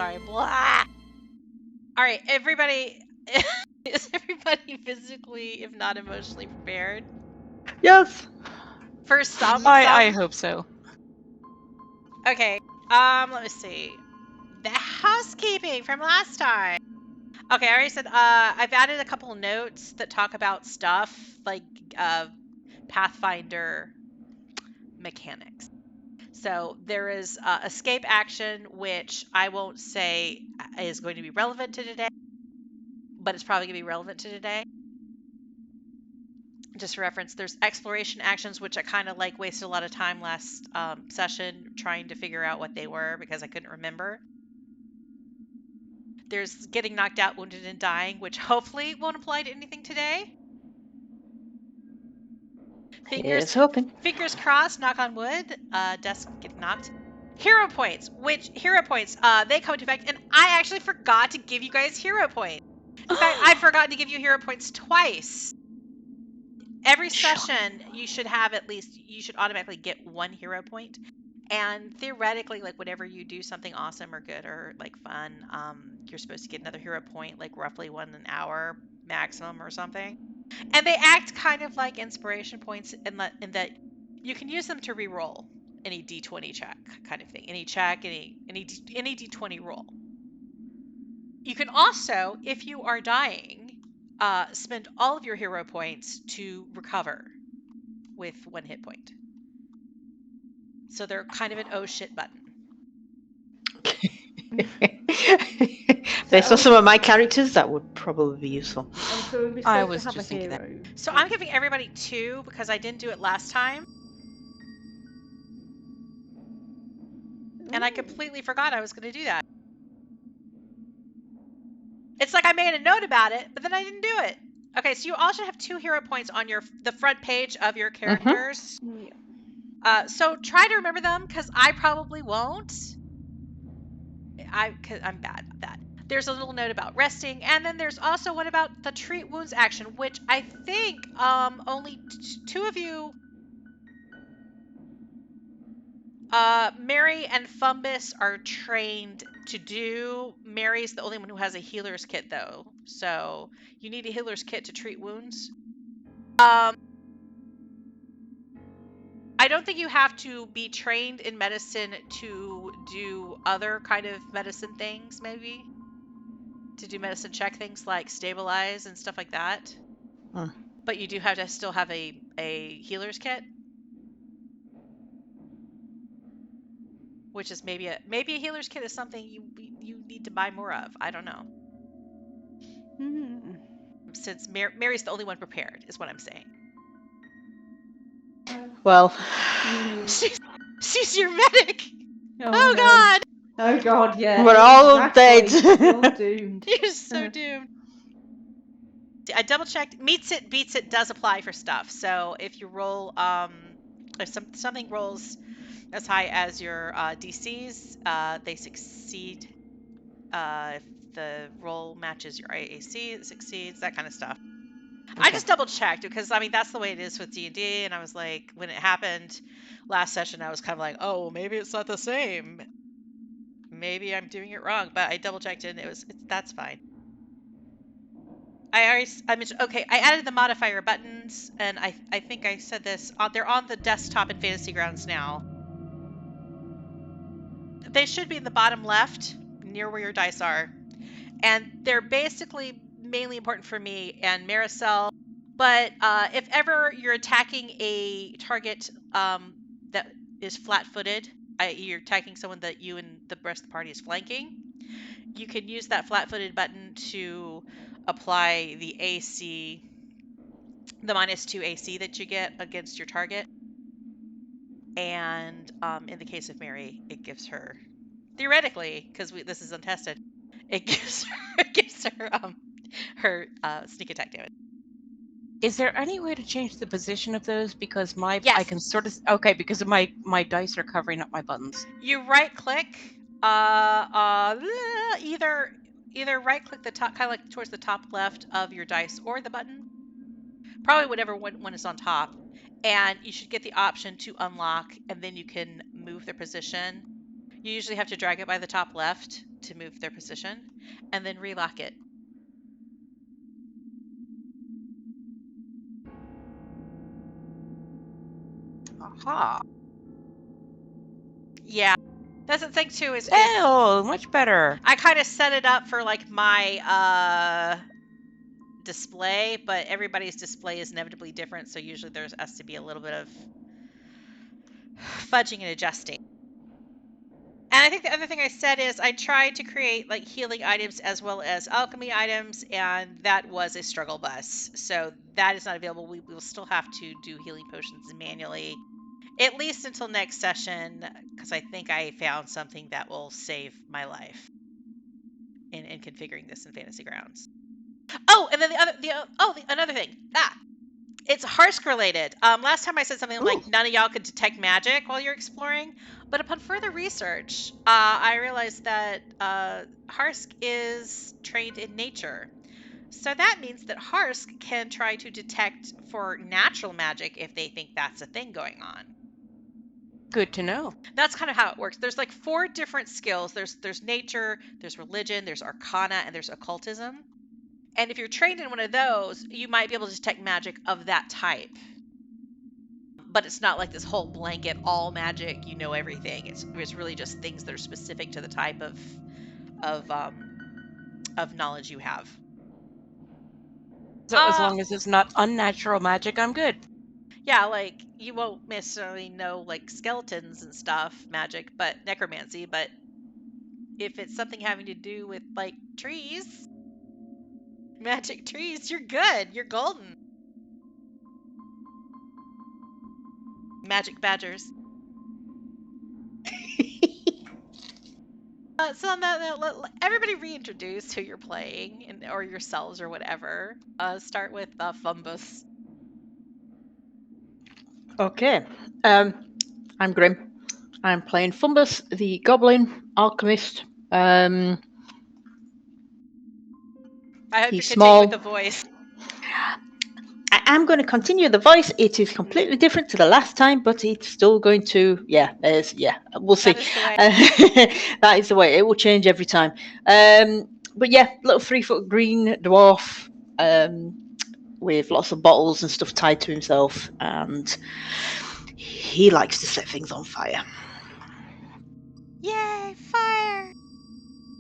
sorry. Blah. All right, everybody. Is everybody physically, if not emotionally, prepared? Yes. For some. I hope so. Okay. Let me see. The housekeeping from last time. Okay, I already said. I've added a couple notes that talk about stuff like Pathfinder mechanics. So there is escape action, which I won't say is going to be relevant to today, but it's probably going to be relevant to today. Just for reference, there's exploration actions, which I kind of like wasted a lot of time last session trying to figure out what they were because I couldn't remember. There's getting knocked out, wounded, and dying, which hopefully won't apply to anything today. Here's hoping. Fingers crossed, knock on wood, desk getting knocked. Hero points, they come into effect, and I actually forgot to give you guys hero points. In fact, I've forgotten to give you hero points twice. Every session, you should automatically get 1 hero point. And theoretically, like, whenever you do something awesome or good or, like, fun, you're supposed to get another hero point, like, roughly 1 an hour maximum or something. And they act kind of like inspiration points in that you can use them to re-roll any d20 check kind of thing. Any check, any d20 roll. You can also, if you are dying, spend all of your hero points to recover with 1 hit point. So they're kind of an oh shit button. Based on some of my characters, that would probably be useful. So I was just thinking that. So I'm giving everybody 2 because I didn't do it last time. And I completely forgot I was going to do that. It's like I made a note about it, but then I didn't do it. Okay, so you all should have 2 hero points on the front page of your characters. Yeah. So try to remember them, because I probably won't. Cause I'm bad at that. There's a little note about resting, and then there's also one about the treat wounds action, which I think only 2 of you, Mary and Fumbus, are trained to do. Mary's the only one who has a healer's kit, though, so you need a healer's kit to treat wounds. I don't think you have to be trained in medicine to do other kind of medicine things, maybe. To do medicine check things like stabilize and stuff like that. But you do have to still have a healer's kit. Which is maybe a healer's kit is something you need to buy more of. I don't know. Since Mary's the only one prepared, is what I'm saying. Well, she's your medic. Oh no. God. Oh God, yeah. We're all dead. You're doomed. You're so doomed. I double checked. Meets it, beats it does apply for stuff. So if you roll, if something rolls as high as your DCs, they succeed. If the roll matches your IAC, it succeeds. That kind of stuff. Okay. I just double checked because I mean that's the way it is with D&D, and I was like, when it happened last session, I was kind of like, oh, maybe it's not the same. Maybe I'm doing it wrong, but I double checked it, and that's fine. I mentioned, okay, I added the modifier buttons, and I think I said this. They're on the desktop in Fantasy Grounds now. They should be in the bottom left, near where your dice are, and they're basically mainly important for me and Maricel. But if ever you're attacking a target that is flat-footed, i.e. you're attacking someone that you and the rest of the party is flanking, you can use that flat-footed button to apply the AC, the -2 AC that you get against your target. And in the case of Mary, it gives her, theoretically, because this is untested, it gives her her sneak attack damage. Is there any way to change the position of those? Because yes. I can sort of because of my dice are covering up my buttons. You right click, either right click the top, kind of like towards the top left of your dice, or the button, probably whatever one is on top, and you should get the option to unlock, and then you can move their position. You usually have to drag it by the top left to move their position, and then relock it. Aha. Yeah, that's the thing too. Is Oh, much better. I kind of set it up for like my display, but everybody's display is inevitably different, so usually there has to be a little bit of fudging and adjusting. And I think the other thing I said is I tried to create like healing items as well as alchemy items, and that was a struggle bus. So that is not available. We will still have to do healing potions manually, at least until next session, because I think I found something that will save my life in configuring this in Fantasy Grounds. Oh, and then another thing. It's Harsk related. Last time I said something like none of y'all could detect magic while you're exploring, but upon further research, I realized that Harsk is trained in nature. So that means that Harsk can try to detect for natural magic if they think that's a thing going on. Good to know. That's kind of how it works. There's like 4 different skills. There's nature, there's religion, there's arcana, and there's occultism. And if you're trained in one of those, you might be able to detect magic of that type. But it's not like this whole blanket, all magic, you know everything. It's really just things that are specific to the type of knowledge you have. So as long as it's not unnatural magic, I'm good. Yeah, like you won't necessarily know like skeletons and stuff, magic, but necromancy. But if it's something having to do with like trees, magic trees, you're good. You're golden. Magic badgers. So on that note, everybody reintroduce who you're playing, or yourselves, or whatever. Start with Fumbus. Okay. I'm Grim. I'm playing Fumbus, the Goblin Alchemist. I hope He's you small. continue with the voice. I am going to continue the voice. It is completely different to the last time, but it's still going to, we'll see. That is the way. That is the way. It will change every time. But yeah, little 3-foot green dwarf with lots of bottles and stuff tied to himself, and he likes to set things on fire. Yay, fire!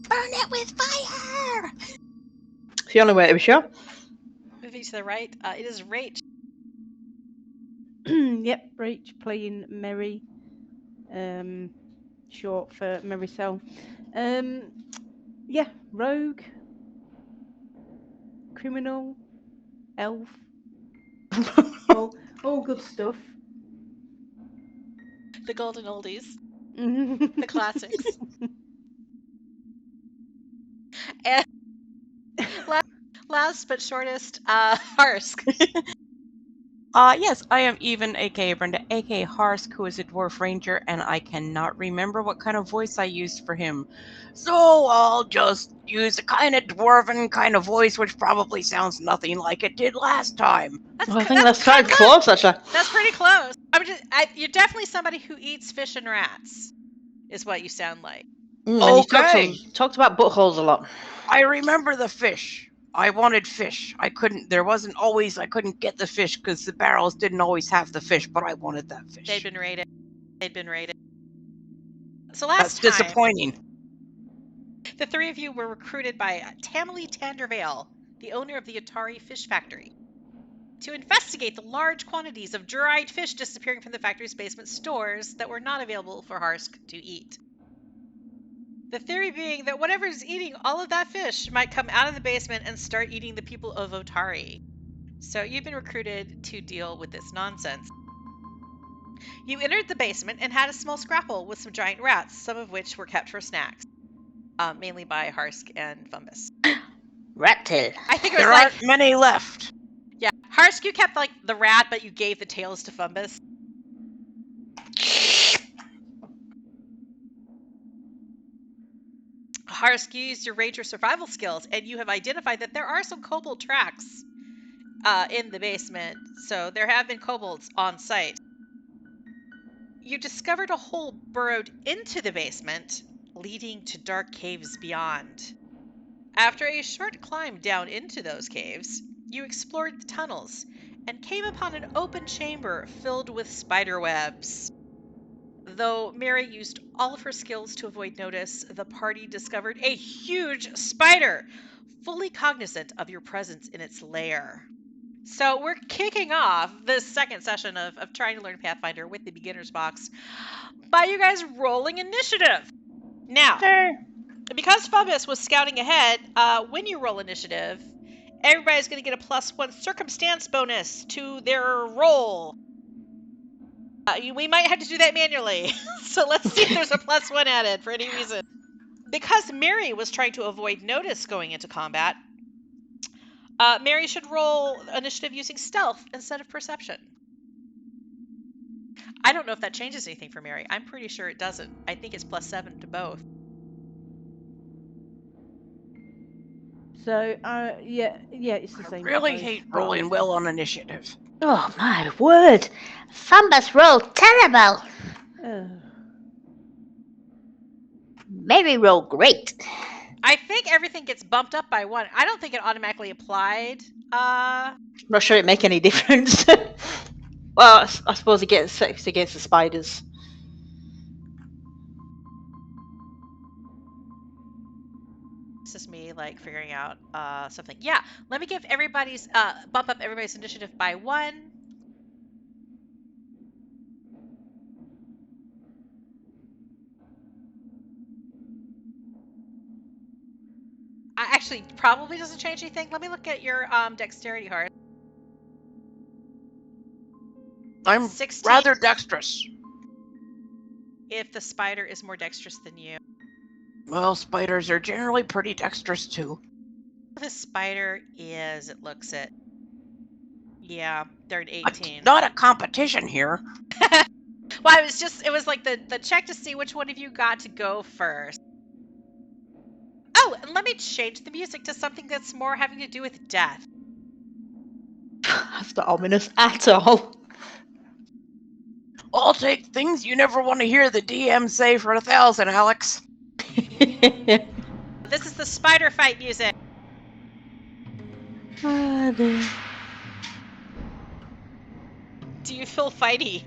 Burn it with fire! It's the only way to be sure. Moving to the right, it is Rach. Yep, Rach playing Merry. Short for Maricel. Yeah, rogue, criminal, elf, all good stuff. The golden oldies. The classics. And last but shortest, Harsk. Yes, I am even, aka Brenda, aka Harsk, who is a dwarf ranger, and I cannot remember what kind of voice I used for him. So I'll just use a kind of dwarven kind of voice, which probably sounds nothing like it did last time. I think that's quite close, actually. That's pretty close. You're definitely somebody who eats fish and rats, is what you sound like. Okay. And you talked about buttholes a lot. I remember the fish. I wanted fish. I couldn't get the fish because the barrels didn't always have the fish, but I wanted that fish. They'd been raided. So That's time, disappointing. The 3 of you were recruited by Tamily Tandervale, the owner of the Otari fish factory, to investigate the large quantities of dried fish disappearing from the factory's basement stores that were not available for Harsk to eat. The theory being that whatever is eating all of that fish might come out of the basement and start eating the people of Otari. So you've been recruited to deal with this nonsense. You entered the basement and had a small scrapple with some giant rats, some of which were kept for snacks, mainly by Harsk and Fumbus. Rat tail. I think it was there aren't many left. Yeah, Harsk, you kept like the rat, but you gave the tails to Fumbus. Harsk, you used your ranger survival skills, and you have identified that there are some kobold tracks in the basement, so there have been kobolds on site. You discovered a hole burrowed into the basement, leading to dark caves beyond. After a short climb down into those caves, you explored the tunnels and came upon an open chamber filled with spider webs. Though Mary used all of her skills to avoid notice, the party discovered a huge spider, fully cognizant of your presence in its lair. So we're kicking off this second session of trying to learn Pathfinder with the Beginner's Box by you guys rolling initiative. Now, Sure. because Phobos was scouting ahead, when you roll initiative, everybody's going to get a +1 circumstance bonus to their roll. We might have to do that manually, so let's see if there's a +1 added for any reason. Because Mary was trying to avoid notice going into combat, Mary should roll initiative using stealth instead of perception. I don't know if that changes anything for Mary. I'm pretty sure it doesn't. I think it's +7 to both. So, yeah, it's the I same. really for both hate rolls. rolling well on initiative. Oh my word! Thambas roll terrible. Ugh. Mary roll great. I think everything gets bumped up by 1. I don't think it automatically applied. Not sure it make any difference. Well, I suppose it gets fixed against the spiders. This is me like figuring out something. Yeah, let me give everybody's bump up everybody's initiative by 1. Actually, probably doesn't change anything. Let me look at your dexterity heart. I'm 16 rather dexterous. if the spider is more dexterous than you. Well, spiders are generally pretty dexterous too. The spider is, it looks it. Yeah, they're an 18. Not a competition here. Well, it was like the check to see which one of you got to go first. Oh, and let me change the music to something that's more having to do with death. That's not ominous at all. I'll take things you never want to hear the DM say for 1,000, Alex. This is the spider fight music. Father. Do you feel fighty?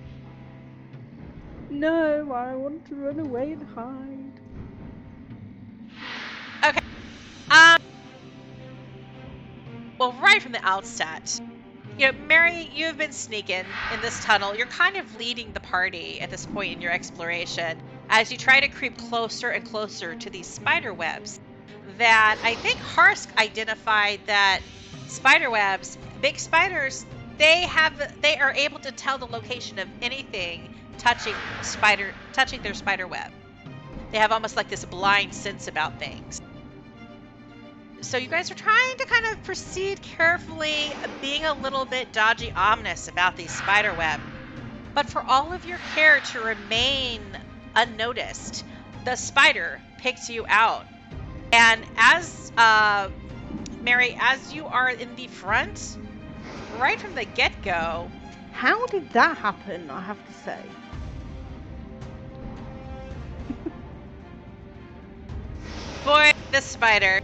No, I want to run away and hide. Well, right from the outset, you know, Mary, you have been sneaking in this tunnel. You're kind of leading the party at this point in your exploration as you try to creep closer and closer to these spider webs that I think Harsk identified that spider webs, big spiders, they are able to tell the location of anything touching their spider web. They have almost like this blind sense about things. So you guys are trying to kind of proceed carefully, being a little bit dodgy, ominous about these spider web. But for all of your care to remain unnoticed, the spider picks you out. And as Mary, as you are in the front, right from the get-go. How did that happen, I have to say? Boy, the spider.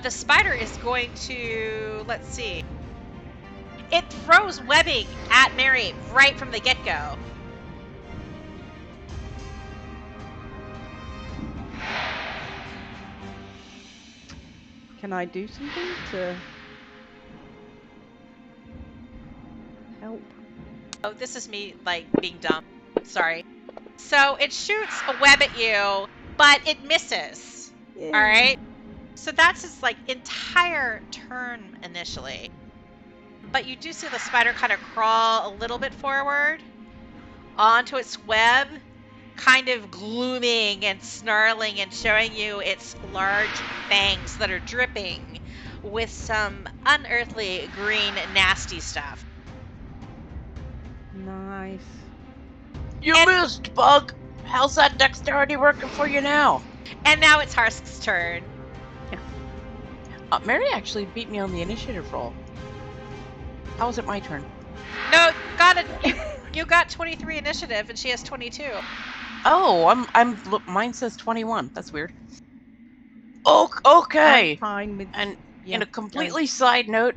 The spider is going to, let's see. It throws webbing at Mary right from the get-go. Can I do something to help? Oh, this is me, like, being dumb. Sorry. So it shoots a web at you, but it misses. Yeah. All right? So that's its, like, entire turn initially. But you do see the spider kind of crawl a little bit forward onto its web, kind of glooming and snarling and showing you its large fangs that are dripping with some unearthly green nasty stuff. Nice. You missed, Bug! How's that dexterity working for you now? And now it's Harsk's turn. Mary actually beat me on the initiative roll. How was it my turn? No, you got 23 initiative and she has 22. Oh, mine says 21. That's weird. Okay. I'm fine with. And Yeah, in a completely side note,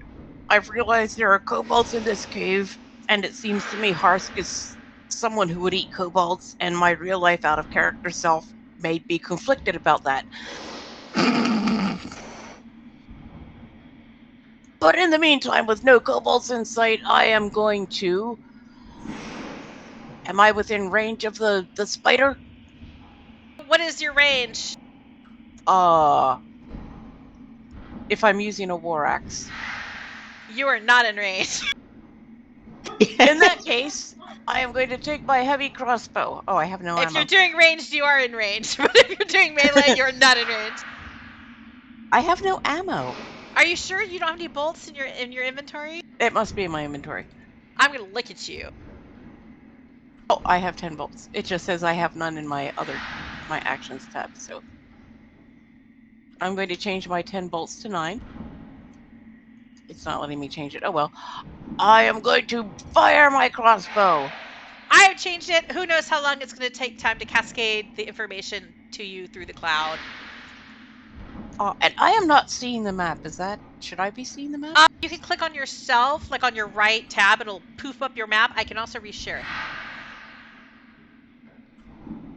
I've realized there are kobolds in this cave, and it seems to me Harsk is someone who would eat kobolds, and my real life out of character self may be conflicted about that. But in the meantime, with no kobolds in sight, I am going to... Am I within range of the spider? What is your range? If I'm using a war axe. You are not in range. In that case, I am going to take my heavy crossbow. Oh, I have no ammo. If you're doing ranged, you are in range. But if you're doing melee, you're not in range. I have no ammo. Are you sure you don't have any bolts in your inventory? It must be in my inventory. I'm gonna look at you. Oh, I have 10 bolts. It just says I have none in my actions tab, so I'm going to change my 10 bolts to 9. It's not letting me change it. Oh well. I am going to fire my crossbow. I have changed it. Who knows how long it's going to take time to cascade the information to you through the cloud. And I am not seeing the map. Should I be seeing the map? You can click on yourself, like on your right tab. It'll poof up your map. I can also reshare it.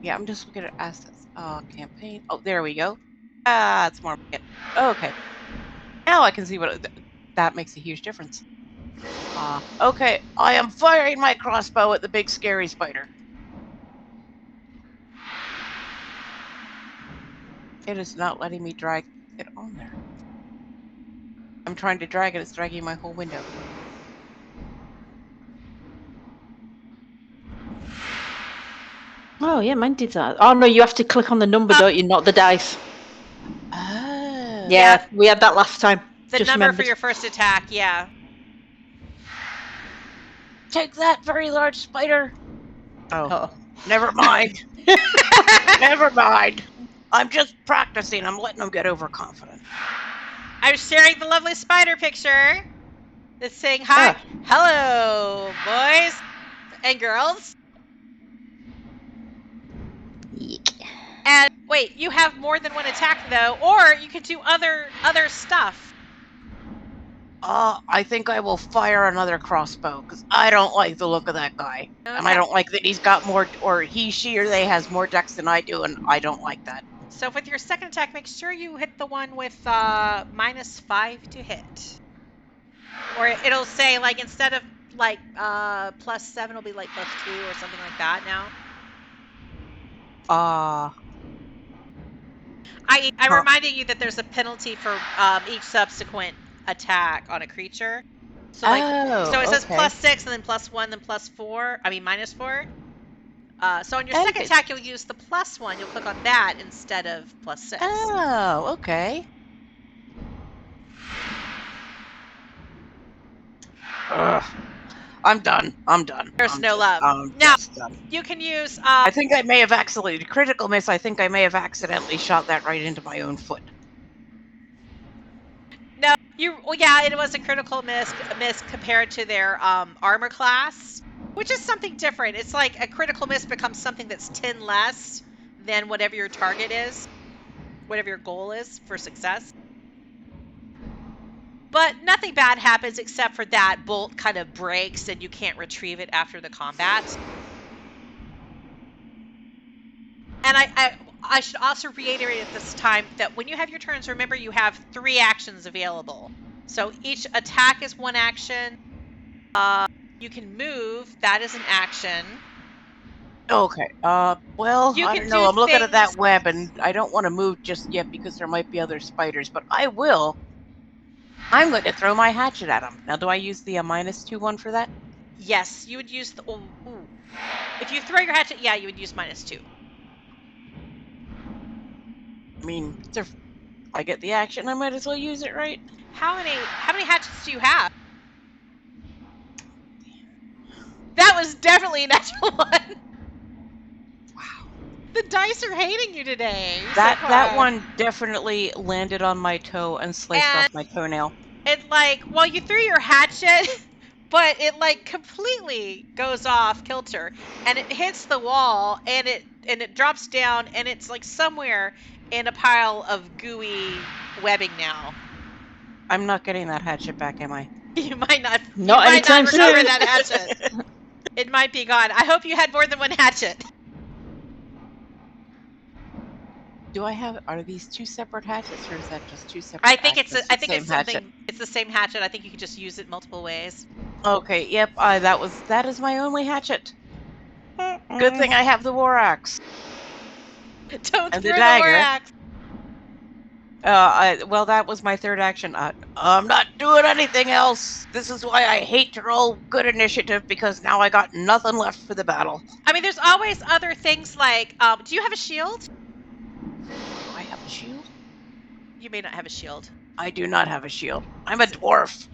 Yeah, I'm just looking at assets. Campaign. Oh, there we go. It's more. Okay. Now I can see what that makes a huge difference. Okay, I am firing my crossbow at the big scary spider. It is not letting me drag it on there. I'm trying to drag it, it's dragging my whole window. Oh, yeah, mine did that. Oh, no, you have to click on the number, don't you? Not the dice. Oh. Yeah, we had that last time. The Just number remembered. for your first attack, yeah. Take that, very large spider. Oh. Never mind. Never mind. I'm just practicing. I'm letting them get overconfident. I'm sharing the lovely spider picture. It's saying hi. Hello, boys and girls. Eek. And wait, you have more than one attack though, or you can do other stuff. I think I will fire another crossbow because I don't like the look of that guy, and I don't like that he's got more, or he, she, or they has more dex than I do, and I don't like that. So with your second attack, make sure you hit the one with -5 to hit, or it'll say like instead of like +7, it'll be like +2 or something like that now. I'm reminding you that there's a penalty for each subsequent attack on a creature. So so it says +6 and then +1 then +4. I mean -4. So on your second attack, you'll use the +1. You'll click on that instead of +6. Oh, okay. Ugh. I'm done. There's no love. Now, you can use... I think I may have accidentally... Critical miss, I think I may have accidentally shot that right into my own foot. No, well, yeah, it was a critical miss compared to their armor class, which is something different. It's like a critical miss becomes something that's 10 less than whatever your target is, whatever your goal is for success. But nothing bad happens except for that bolt kind of breaks and you can't retrieve it after the combat. And I should also reiterate at this time that when you have your turns, remember you have 3 actions available. So each attack is 1 action. You can move. That is an action. Okay. Well, You I can don't know. do I'm looking at that things- web, and I don't want to move just yet because there might be other spiders, but I will. I'm going to throw my hatchet at them. Now, do I use the -2 one for that? Yes, you would use the... Ooh. If you throw your hatchet, yeah, you would use -2. I mean, if I get the action, I might as well use it, right? How many hatchets do you have? That was definitely a natural one. Wow. The dice are hating you today. That one definitely landed on my toe and sliced off my toenail. It's like, well, you threw your hatchet, but it like completely goes off kilter, and it hits the wall, and it drops down, and it's like somewhere in a pile of gooey webbing now. I'm not getting that hatchet back, am I? You might not. Not you might anytime not recover soon. that hatchet. It might be gone. I hope you had more than one hatchet. Do I have? Are these two separate hatchets, or is that just two separate? I think it's. axes I with think same it's something. hatchet? It's the same hatchet. I think you can just use it multiple ways. Okay. Yep. That is my only hatchet. Good thing I have the war axe. Don't And throw the the dagger. war axe. Well, that was my third action. I'm not doing anything else. This is why I hate to roll good initiative, because now I got nothing left for the battle. I mean, there's always other things like. Do you have a shield? Do I have a shield? You may not have a shield. I do not have a shield. I'm a dwarf.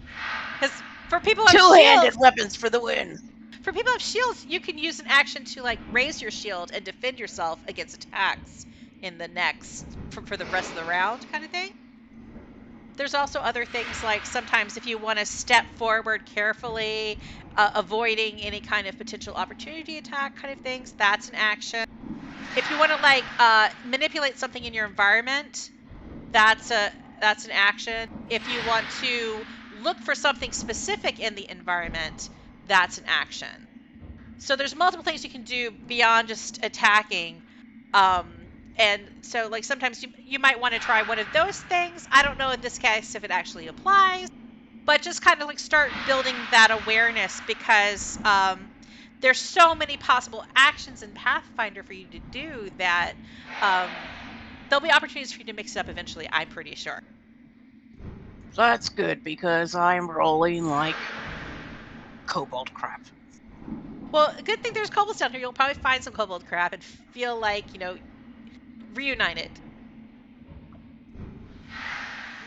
Because for people who have Two-handed shields, weapons for the win. for people who have shields, you can use an action to like raise your shield and defend yourself against attacks in the next for the rest of the round, kind of thing. There's also other things like sometimes if you want to step forward carefully, avoiding any kind of potential opportunity attack kind of things, that's an action. If you want to like manipulate something in your environment, that's an action. If you want to look for something specific in the environment, that's an action. So there's multiple things you can do beyond just attacking. And so like sometimes you might want to try one of those things. I don't know in this case if it actually applies, but just kind of like start building that awareness, because there's so many possible actions in Pathfinder for you to do that there'll be opportunities for you to mix it up eventually, I'm pretty sure. That's good, because I'm rolling like kobold crap. Well, a good thing there's kobolds down here. You'll probably find some kobold crap and feel like, reunited.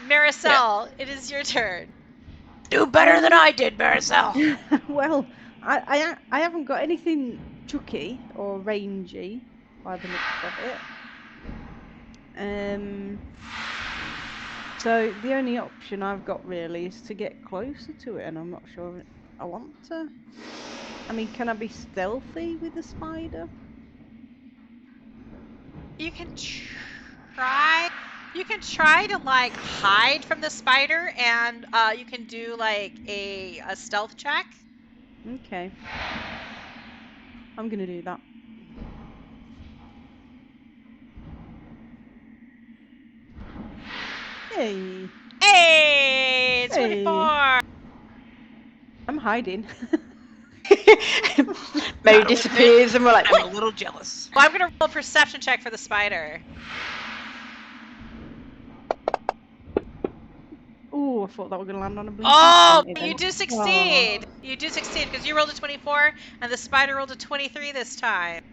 Maricel, It is your turn. Do better than I did, Maricel. Well, I haven't got anything chucky or rangy by the looks of it. So the only option I've got really is to get closer to it, and I'm not sure I want to. I mean, can I be stealthy with the spider? You can try. You can try to like hide from the spider, and you can do like a stealth check. Okay. I'm gonna do that. Hey, Hey, 24. I'm hiding. Mary disappears and we're like, I'm a little jealous. Well, I'm gonna roll a perception check for the spider. Oh, I thought that was gonna land on a blue. Oh, 20 you then. do succeed. You do succeed because you rolled a 24 and the spider rolled a 23 this time.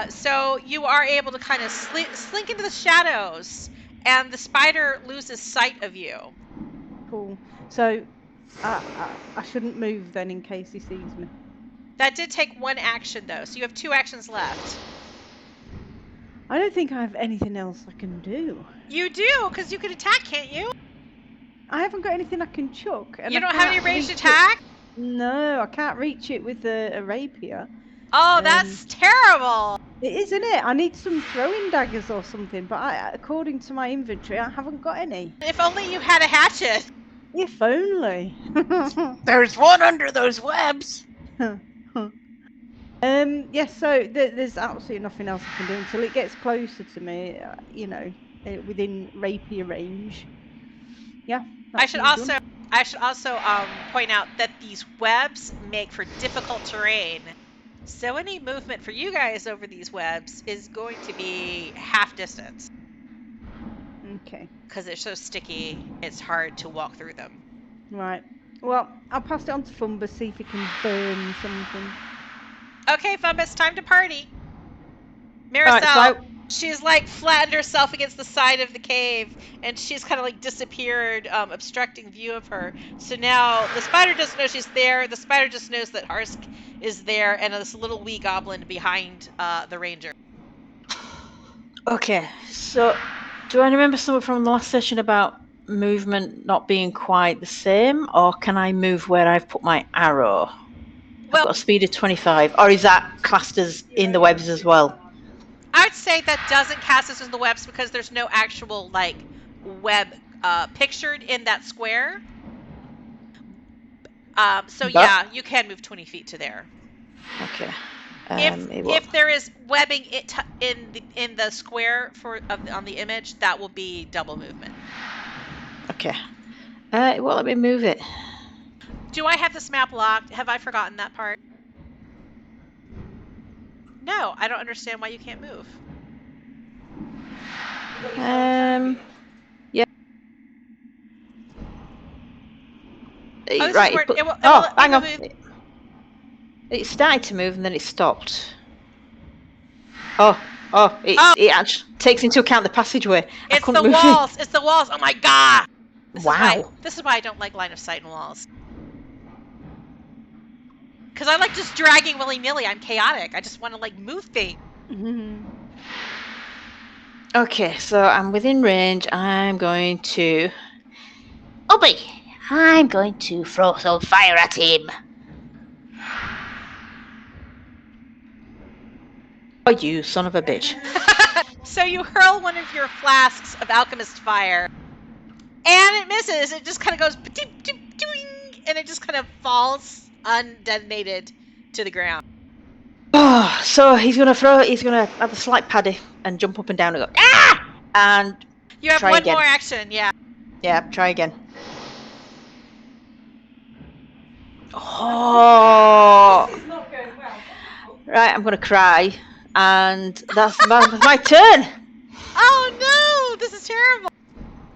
So you are able to kind of slink into the shadows, and the spider loses sight of you. Cool. So I shouldn't move then in case he sees me. That did take one action though, so you have 2 actions left. I don't think I have anything else I can do. You do, because you can attack, can't you? I haven't got anything I can chuck. And You I don't have any can't ranged reach it- attack? No, I can't reach it with a rapier. Oh, that's terrible. It is, isn't it? I need some throwing daggers or something, but according to my inventory, I haven't got any. If only you had a hatchet. If only. There's one under those webs. Yes, so there's absolutely nothing else I can do until it gets closer to me, within rapier range. Yeah. I should also point out that these webs make for difficult terrain. So any movement for you guys over these webs is going to be half distance. Okay. Because they're so sticky, it's hard to walk through them. Right. Well, I'll pass it on to Fumbus, see if he can burn something. Okay, Fumbus, time to party. Maricel, Alright, she's like flattened herself against the side of the cave, and she's kind of like disappeared, obstructing view of her. So now the spider doesn't know she's there. The spider just knows that Harsk is there, and this little wee goblin behind the ranger. okay, so do I remember something from the last session about movement not being quite the same, or can I move where I've put my arrow? I've Well, got a speed of 25, or is that classed as in the webs as well? I would say that doesn't cast us in the webs because there's no actual like web pictured in that square. So But- yeah, you can move 20 feet to there. Okay. If there is webbing in the square on the image, that will be double movement. Okay. It won't let me move it. Do I have this map locked? Have I forgotten that part? No, I don't understand why you can't move. Yeah. this Right. is where it will hang on. move. It started to move and then it stopped. It actually takes into account the passageway. It's the walls. It's the walls. Oh my god! Wow. This is why I don't like line of sight in walls. Because I like just dragging willy-nilly. I'm chaotic. I just want to like move things. Okay, so I'm within range. I'm going to... Obby! I'm going to throw some fire at him. Oh, you son of a bitch. So you hurl one of your flasks of alchemist fire, and it misses. It just kind of goes, and it just kind of falls undetonated to the ground. Oh, so he's going to have a slight paddy and jump up and down and go, ah! And you have try one again. more action, yeah. Yeah, try again. Oh! Right, I'm going to cry. And that's my turn. Oh no, this is terrible.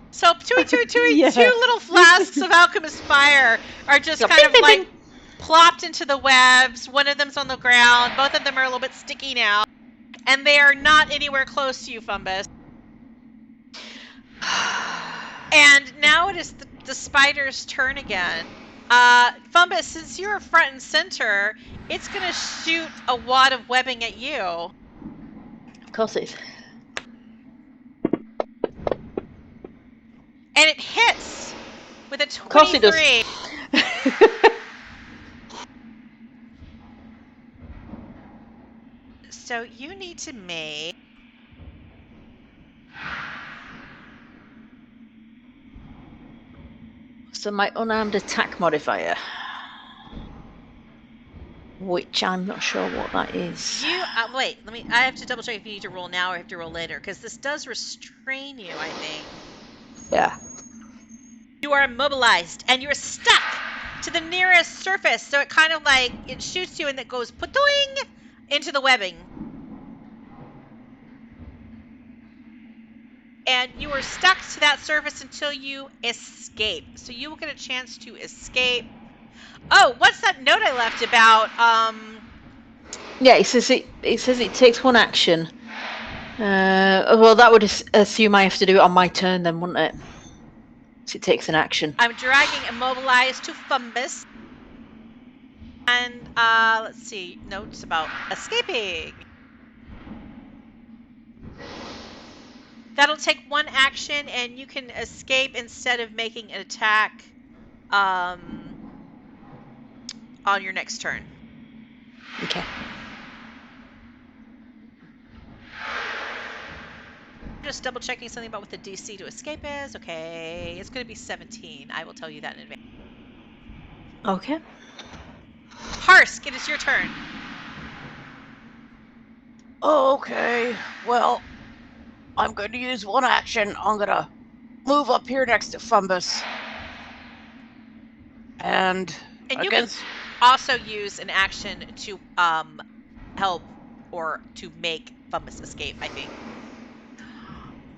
So two little flasks of alchemist fire are just kind of like plopped into the webs. One of them's on the ground. Both of them are a little bit sticky now, and they are not anywhere close to you, Fumbus. And now it is the spider's turn again. Fumbus, since you're front and center, it's gonna shoot a wad of webbing at you. Of course it is. And it hits with a 23. Of course it does. So you need to make... So my unarmed attack modifier, which I'm not sure what that is. wait, I have to double check if you need to roll now or have to roll later, because this does restrain you, I think. Yeah. You are immobilized, and you're stuck to the nearest surface, so it kind of like, it shoots you and it goes patoing into the webbing. And you are stuck to that surface until you escape. So you will get a chance to escape. Oh, what's that note I left about? Yeah, it says it takes one action. Well, that would assume I have to do it on my turn then, wouldn't it? So it takes an action. I'm dragging immobilized to Fumbus. And let's see, notes about escaping. That'll take one action, and you can escape instead of making an attack on your next turn. Okay. Just double checking something about what the DC to escape is. Okay, it's going to be 17. I will tell you that in advance. Okay. Harsk, it is your turn. Okay, well, I'm going to use one action. I'm going to move up here next to Fumbus. And you can also use an action to help or to make Fumbus escape, I think.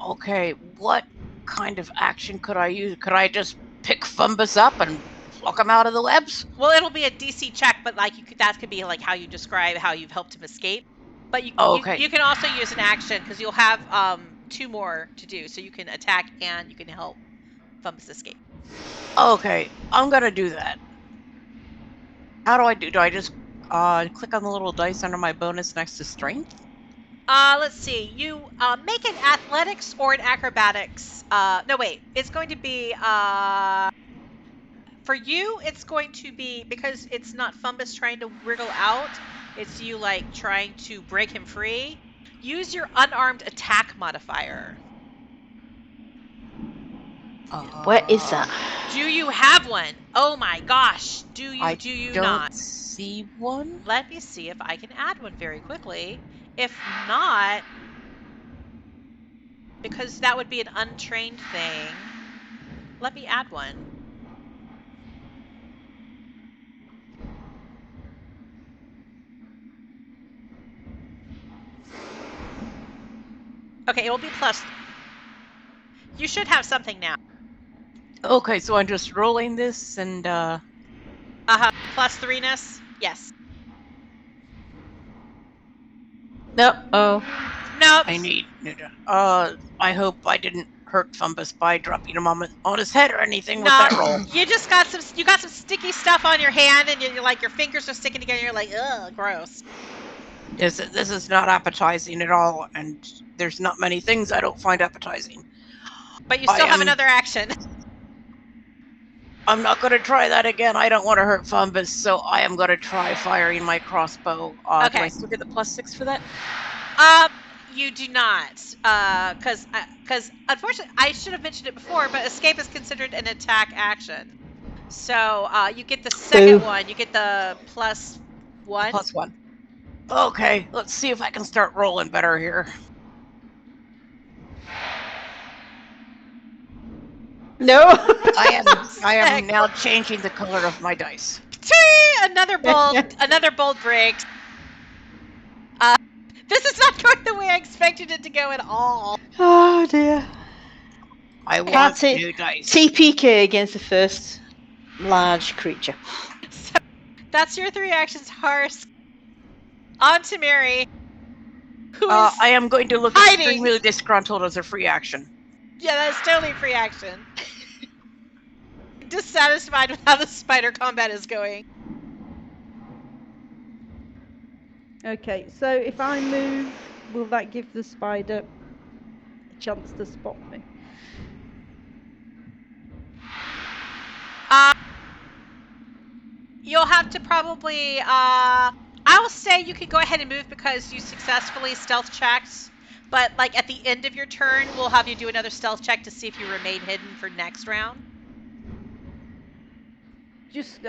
Okay, what kind of action could I use? Could I just pick Fumbus up and pluck him out of the webs? Well, it'll be a DC check, but like that could be like how you describe how you've helped him escape. But you can also use an action because you'll have 2 more to do, so you can attack and you can help Fumbus escape. Okay, I'm gonna do that. How do I do? Do I just click on the little dice under my bonus next to strength? Let's see. You make an athletics or an acrobatics. No, wait. It's going to be for you. It's going to be because it's not Fumbus trying to wriggle out. It's you like trying to break him free. Use your unarmed attack modifier. Where is that? Do you have one? Oh my gosh. Do you? Do you don't not? see one. Let me see if I can add one very quickly. If not, because that would be an untrained thing, let me add one. Okay, it will be plus. You should have something now. Okay, so I'm just rolling this and Plus 3ness? Yes. No. Oh. Nope. I need. I hope I didn't hurt Fumbus by dropping him on his head or anything with that roll. You just got some. You got some sticky stuff on your hand, and you're like your fingers are sticking together. You're like, ugh, gross. This is not appetizing at all, and there's not many things I don't find appetizing. But you still have another action. I'm not going to try that again. I don't want to hurt Fumbus, so I am going to try firing my crossbow. Okay. Do I still get the +6 for that? You do not, because unfortunately I should have mentioned it before, but escape is considered an attack action. So you get the second one. You get the +1. +1. Okay, let's see if I can start rolling better here. No. I am now changing the color of my dice. Another bold break. This is not going the way I expected it to go at all. Oh dear. I want new dice. TPK against the first large creature. So, that's your 3 actions, Harsk. On to Mary. Who is I am going to look extremely disgruntled as a free action. Yeah, that's totally a free action. Dissatisfied with how the spider combat is going. Okay, so if I move, will that give the spider a chance to spot me? You'll have to probably, I'll say you can go ahead and move because you successfully stealth checked. But, like, at the end of your turn, we'll have you do another stealth check to see if you remain hidden for next round.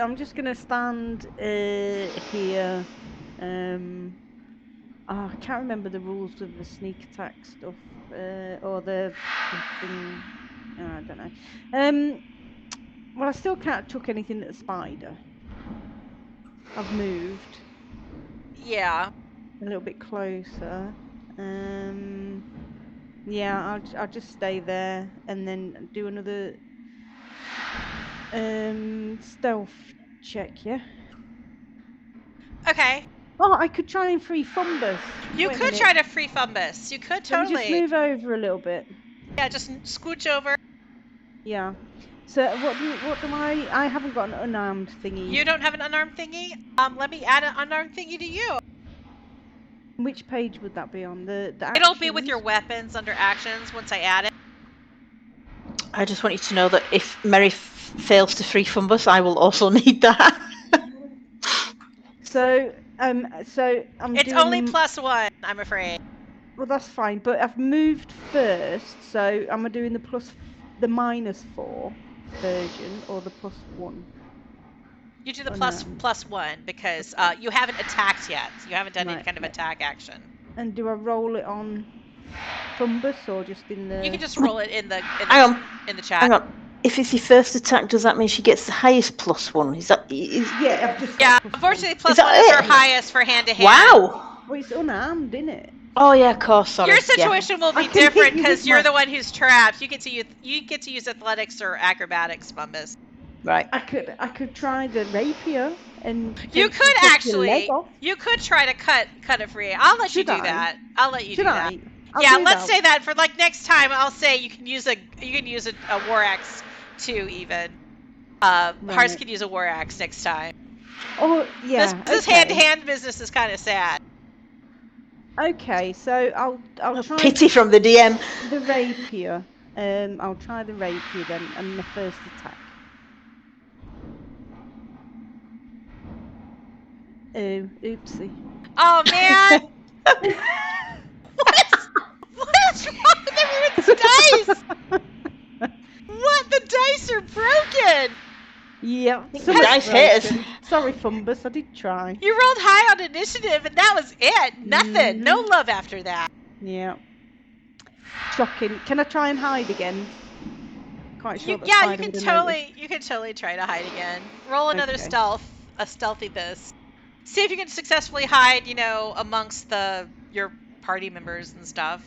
I'm just gonna stand here. I can't remember the rules of the sneak attack stuff, or the thing. I don't know. Well, I still can't chuck anything at the spider. I've moved. Yeah. A little bit closer. Yeah, I'll just stay there and then do another stealth check. Yeah. Okay. Oh, I could try and free Fumbus. You could try to free Fumbus. You could totally. Let me just move over a little bit. Yeah, just scooch over. Yeah. So what do I haven't got an unarmed thingy. You don't have an unarmed thingy? Let me add an unarmed thingy to you. Which page would that be on? The actions? It'll be with your weapons under actions once I add it. I just want you to know that if Mary fails to free Fumbus, I will also need that. So I'm. It's only +1, I'm afraid. Well, that's fine, but I've moved first, so am I doing the -4 version or the +1? You do the +1 because you haven't attacked yet. You haven't done any kind of attack action. And do I roll it on Fumbus or just in the? You can just roll it in the chat. Hang on. If it's your first attack, does that mean she gets the highest +1? Is that? Yeah, I've just. Yeah, unfortunately, +1 is her highest for hand-to-hand. Wow. Well, it's unarmed, isn't it? Oh yeah, of course. Sorry. Your situation will be different because you're the one who's trapped. You get to use athletics or acrobatics, Fumbus. Right. I could try the rapier and. You could actually. You could try to cut it free. I'll let you do that. I'll let you do that. Yeah, let's say that for like next time. I'll say you can use a war axe too. Even Hearts can use a war axe next time. Oh yeah. This hand-to-hand business is kind of sad. Okay, so I'll try Pity from the DM. the rapier. I'll try the rapier then, and the first attack. Oh, oopsie. Oh man! What's wrong with everyone's dice? What? The dice are broken. Yep. The dice hit us. Sorry, Fumbus. I did try. You rolled high on initiative, and that was it. Nothing. No love after that. Yeah. Shocking. Can I try and hide again? Quite sure. Yeah, you can totally try to hide again. Roll another Okay. a stealthy this. See if you can successfully hide, amongst your party members and stuff.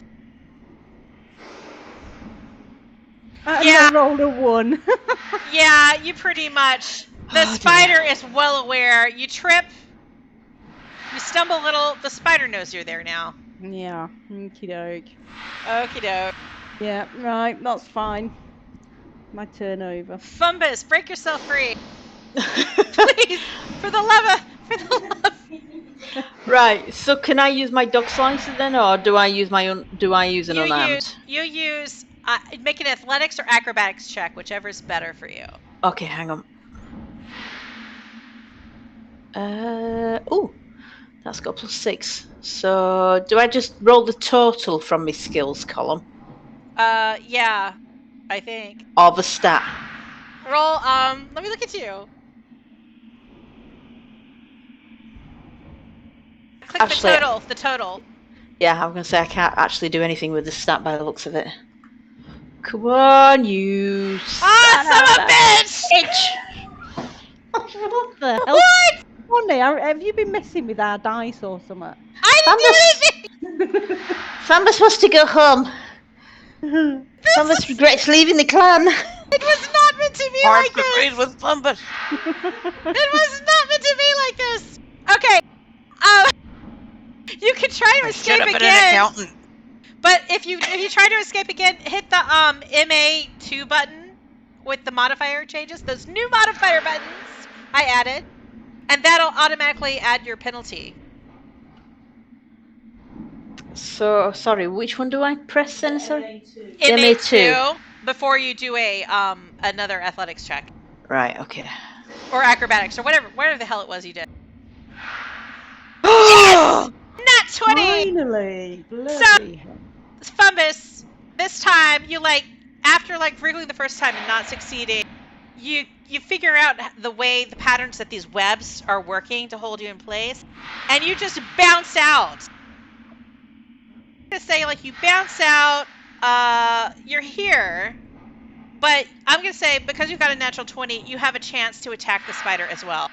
I rolled a 1. Yeah, you pretty much. The spider is well aware. You trip. You stumble a little. The spider knows you're there now. Yeah. Okie doke. Okie doke. Yeah. Right. That's fine. My turn over. Fumbus, break yourself free. Please, for the love. Right. So can I use my dog slicer then, or do I use an unarmed? You use make an athletics or acrobatics check, whichever is better for you. Okay, hang on. Oh, that's got +6. So do I just roll the total from my skills column? Yeah, I think. Or the stat? Roll. Let me look at you. Click Actually, the total. Yeah, I'm gonna say I can't actually do anything with the stat by the looks of it. Come on, you son of a bitch! What the hell? What? Bonnie, have you been messing with our dice or something? I didn't do anything! Fambus wants to go home. Fambus regrets leaving the clan. It was not meant to be like this! with Fumbus. It was not meant to be like this! Okay, you can try to escape An again. accountant. But if you try to escape again, hit the MA2 button with the modifier changes. Those new modifier buttons I added, and that'll automatically add your penalty. So sorry, which one do I press then? Sorry. MA2 before you do a another athletics check Right. Okay. or acrobatics or whatever the hell it was you did. Yes! Nat 20. Finally! Bloody hell. Fumbus, this time you after wriggling the first time and not succeeding, you figure out the patterns that these webs are working to hold you in place, and you just bounce out. I'm gonna say you bounce out, you're here, but I'm gonna say because you've got a natural 20, you have a chance to attack the spider as well.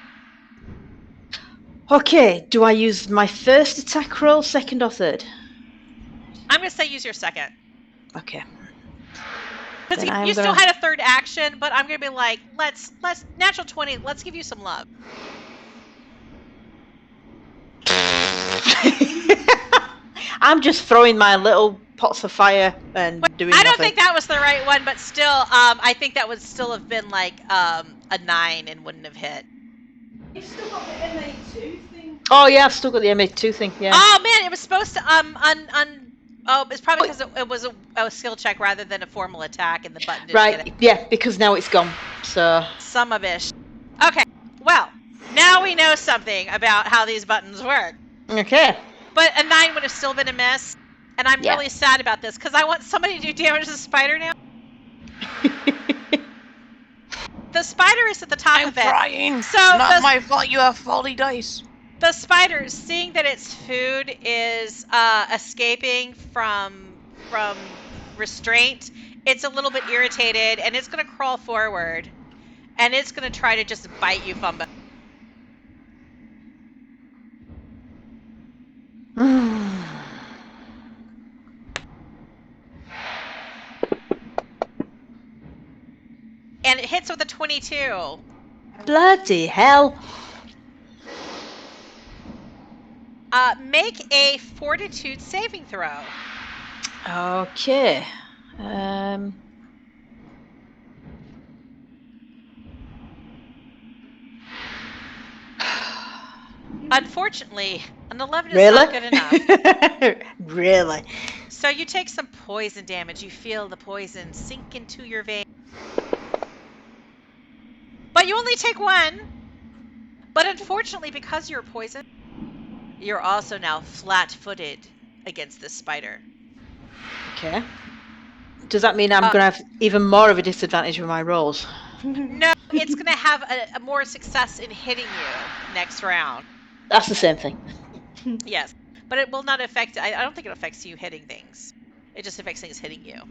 Okay, do I use my first attack roll, second or third? I'm gonna say use your second. Okay. Because you still had a third action, but I'm gonna be let's natural 20. Let's give you some love. I'm just throwing my little pots of fire and doing nothing. I don't think that was the right one, but still, I think that would still have been a 9 and wouldn't have hit. You've still got the MA2 thing. Oh yeah, I've still got the MA2 thing. Yeah. Oh man, it was supposed to oh, it's probably because it was a skill check rather than a formal attack, and the button didn't get it. Yeah, because now it's gone. So. Some of it. Okay, well, now we know something about how these buttons work. Okay. But a 9 would have still been a miss, and I'm really sad about this because I want somebody to do damage to the spider now. The spider is at the top of it. I'm trying. So not my fault. You have faulty dice. The spider, seeing that its food is escaping from restraint, it's a little bit irritated, and it's going to crawl forward, and it's going to try to just bite you, Fumba. And it hits with a 22. Bloody hell. Make a fortitude saving throw. Okay. Unfortunately, an 11 is not good enough. Really? So you take some poison damage. You feel the poison sink into your vein. But you only take one. But unfortunately, because you're poisoned, you're also now flat-footed against this spider. Okay. Does that mean I'm going to have even more of a disadvantage with my rolls? No, it's going to have a more success in hitting you next round. That's the same thing. Yes, but it will not affect. I don't think it affects you hitting things. It just affects things hitting you.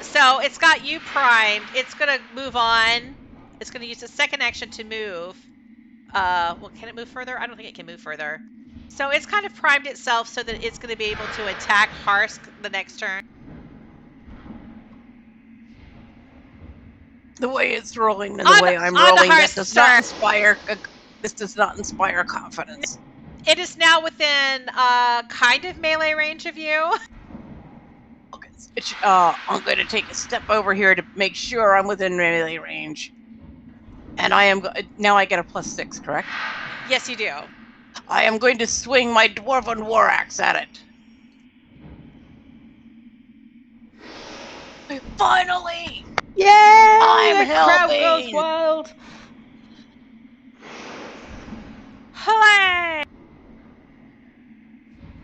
So it's got you primed. It's going to move on. It's going to use a second action to move. Well, can it move further? I don't think it can move further. So it's kind of primed itself so that it's going to be able to attack Harsk the next turn. The way it's rolling and the way I'm rolling, this does not inspire confidence. It is now within kind of melee range of you. Okay, I'm going to take a step over here to make sure I'm within melee range. And now I get a +6, correct? Yes, you do. I am going to swing my Dwarven War Axe at it. Finally! Yay! I'm the crowd helping! goes wild. Hooray!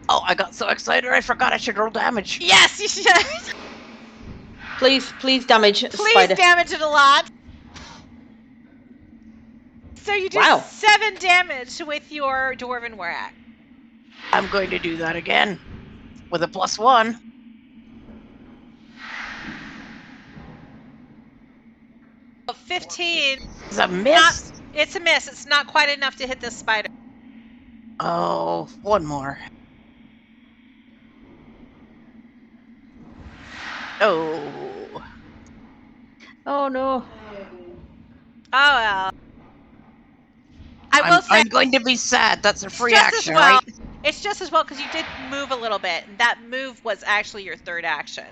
Oh, I got so excited I forgot I should roll damage. Yes, you should. Please damage Please spider. damage it a lot. So you do 7 damage with your Dwarven War Axe. I'm going to do that again with a +1. Oh, 15. It's a miss. It's a miss. It's not quite enough to hit this spider. Oh, one more. Oh. Oh no. Oh well. I will say I'm going to be sad. That's a free action, right? It's just as well because you did move a little bit, and that move was actually your third action.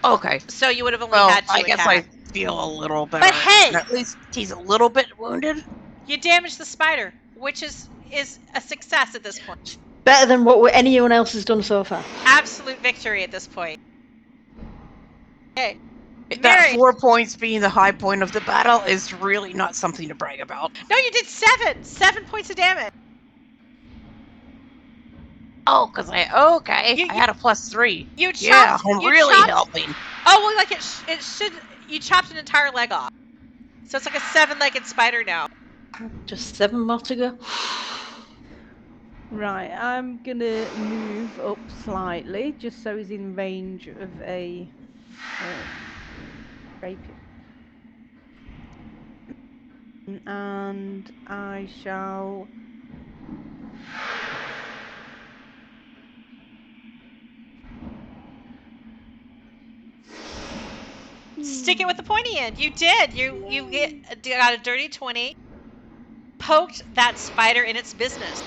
Okay. So you would have only had 2 I guess attack. I feel a little better. But hey! At least he's a little bit wounded. You damaged the spider, which is a success at this point. Better than what anyone else has done so far. Absolute victory at this point. Okay. That 4 points being the high point of the battle is really not something to brag about. No, you did 7! 7 points of damage. Oh, because I had a +3. You chopped. Yeah, I'm really helping. Oh, well, like it should. You chopped an entire leg off, so it's like a 7-legged spider now. Just 7 more to go. Right, I'm gonna move up slightly just so he's in range of a rapier. And I shall Stick it with the pointy end. You did. You got a dirty 20. Poked that spider in its business.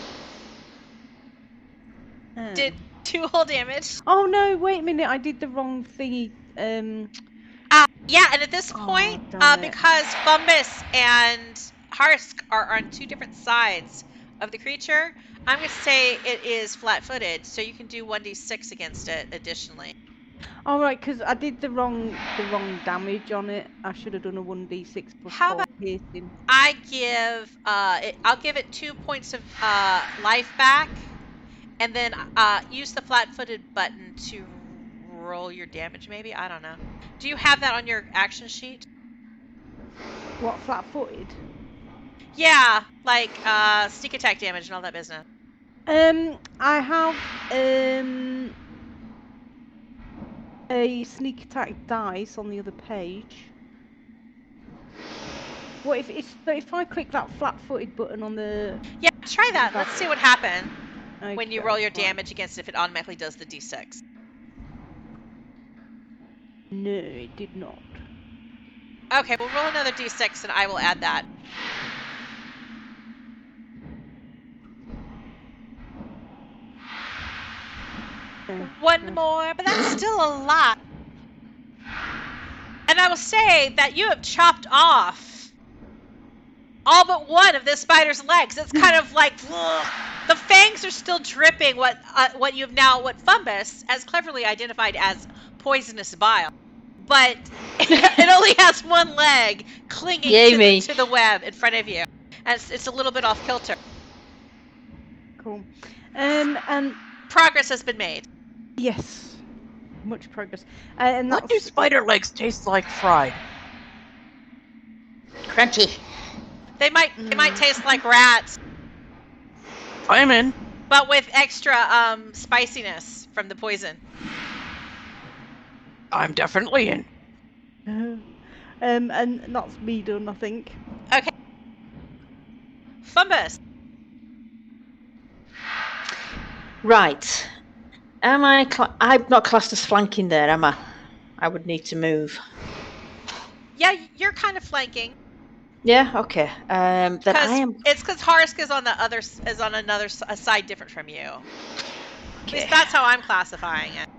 Did 2 whole damage. Oh no! Wait a minute. I did the wrong thingy. Yeah, and at this point, because Fumbus and Harsk are on 2 different sides of the creature, I'm going to say it is flat-footed, so you can do 1d6 against it additionally. All right, because I did the wrong damage on it. I should have done a 1d6 plus 4 piercing. I give I'll give it 2 points of life back, and then use the flat-footed button to roll your damage. Maybe, I don't know. Do you have that on your action sheet? What, flat-footed? Yeah, like sneak attack damage and all that business. I have a sneak attack dice on the other page. What if I click that flat-footed button on the... Yeah, try that. Let's see what happens when you roll your fine. damage against it, if it automatically does the d6. No, it did not. Okay, we'll roll another d6 and I will add that. One more, but that's still a lot. And I will say that you have chopped off all but one of this spider's legs. It's kind of like the fangs are still dripping. What Fumbus has cleverly identified as poisonous bile, but it only has one leg clinging to the web in front of you, and it's a little bit off kilter. Cool. And progress has been made. Yes, much progress. And what do spider legs taste like fried? Crunchy. They might taste like rats. I'm in. But with extra spiciness from the poison. I'm definitely in. And that's me done, I think. Okay. Fumbus. Right. Am I? I'm not classed as flanking there, am I? I would need to move. Yeah, you're kind of flanking. Yeah. Okay. Then I am. It's because Harsk is on another side different from you. Okay. At least that's how I'm classifying it.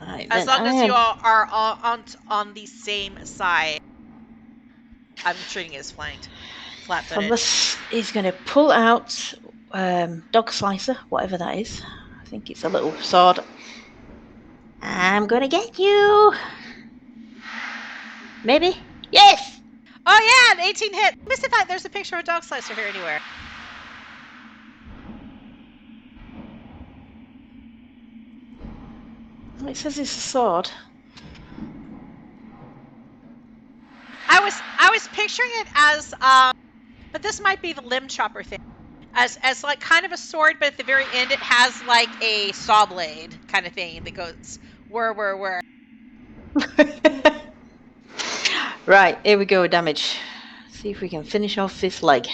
Right, as long as you all are on the same side, I'm treating it as flanked. Flat-footed. Fumbus is going to pull out dog slicer, whatever that is. I think it's a little sword. I'm going to get you. Maybe. Yes. Oh yeah, an 18 hit. Let me see if there's a picture of a dog slicer here anywhere. It says it's a sword. I was picturing it as but this might be the limb chopper thing. As like kind of a sword, but at the very end it has like a saw blade kind of thing that goes whir. Right, here we go, damage. See if we can finish off this leg.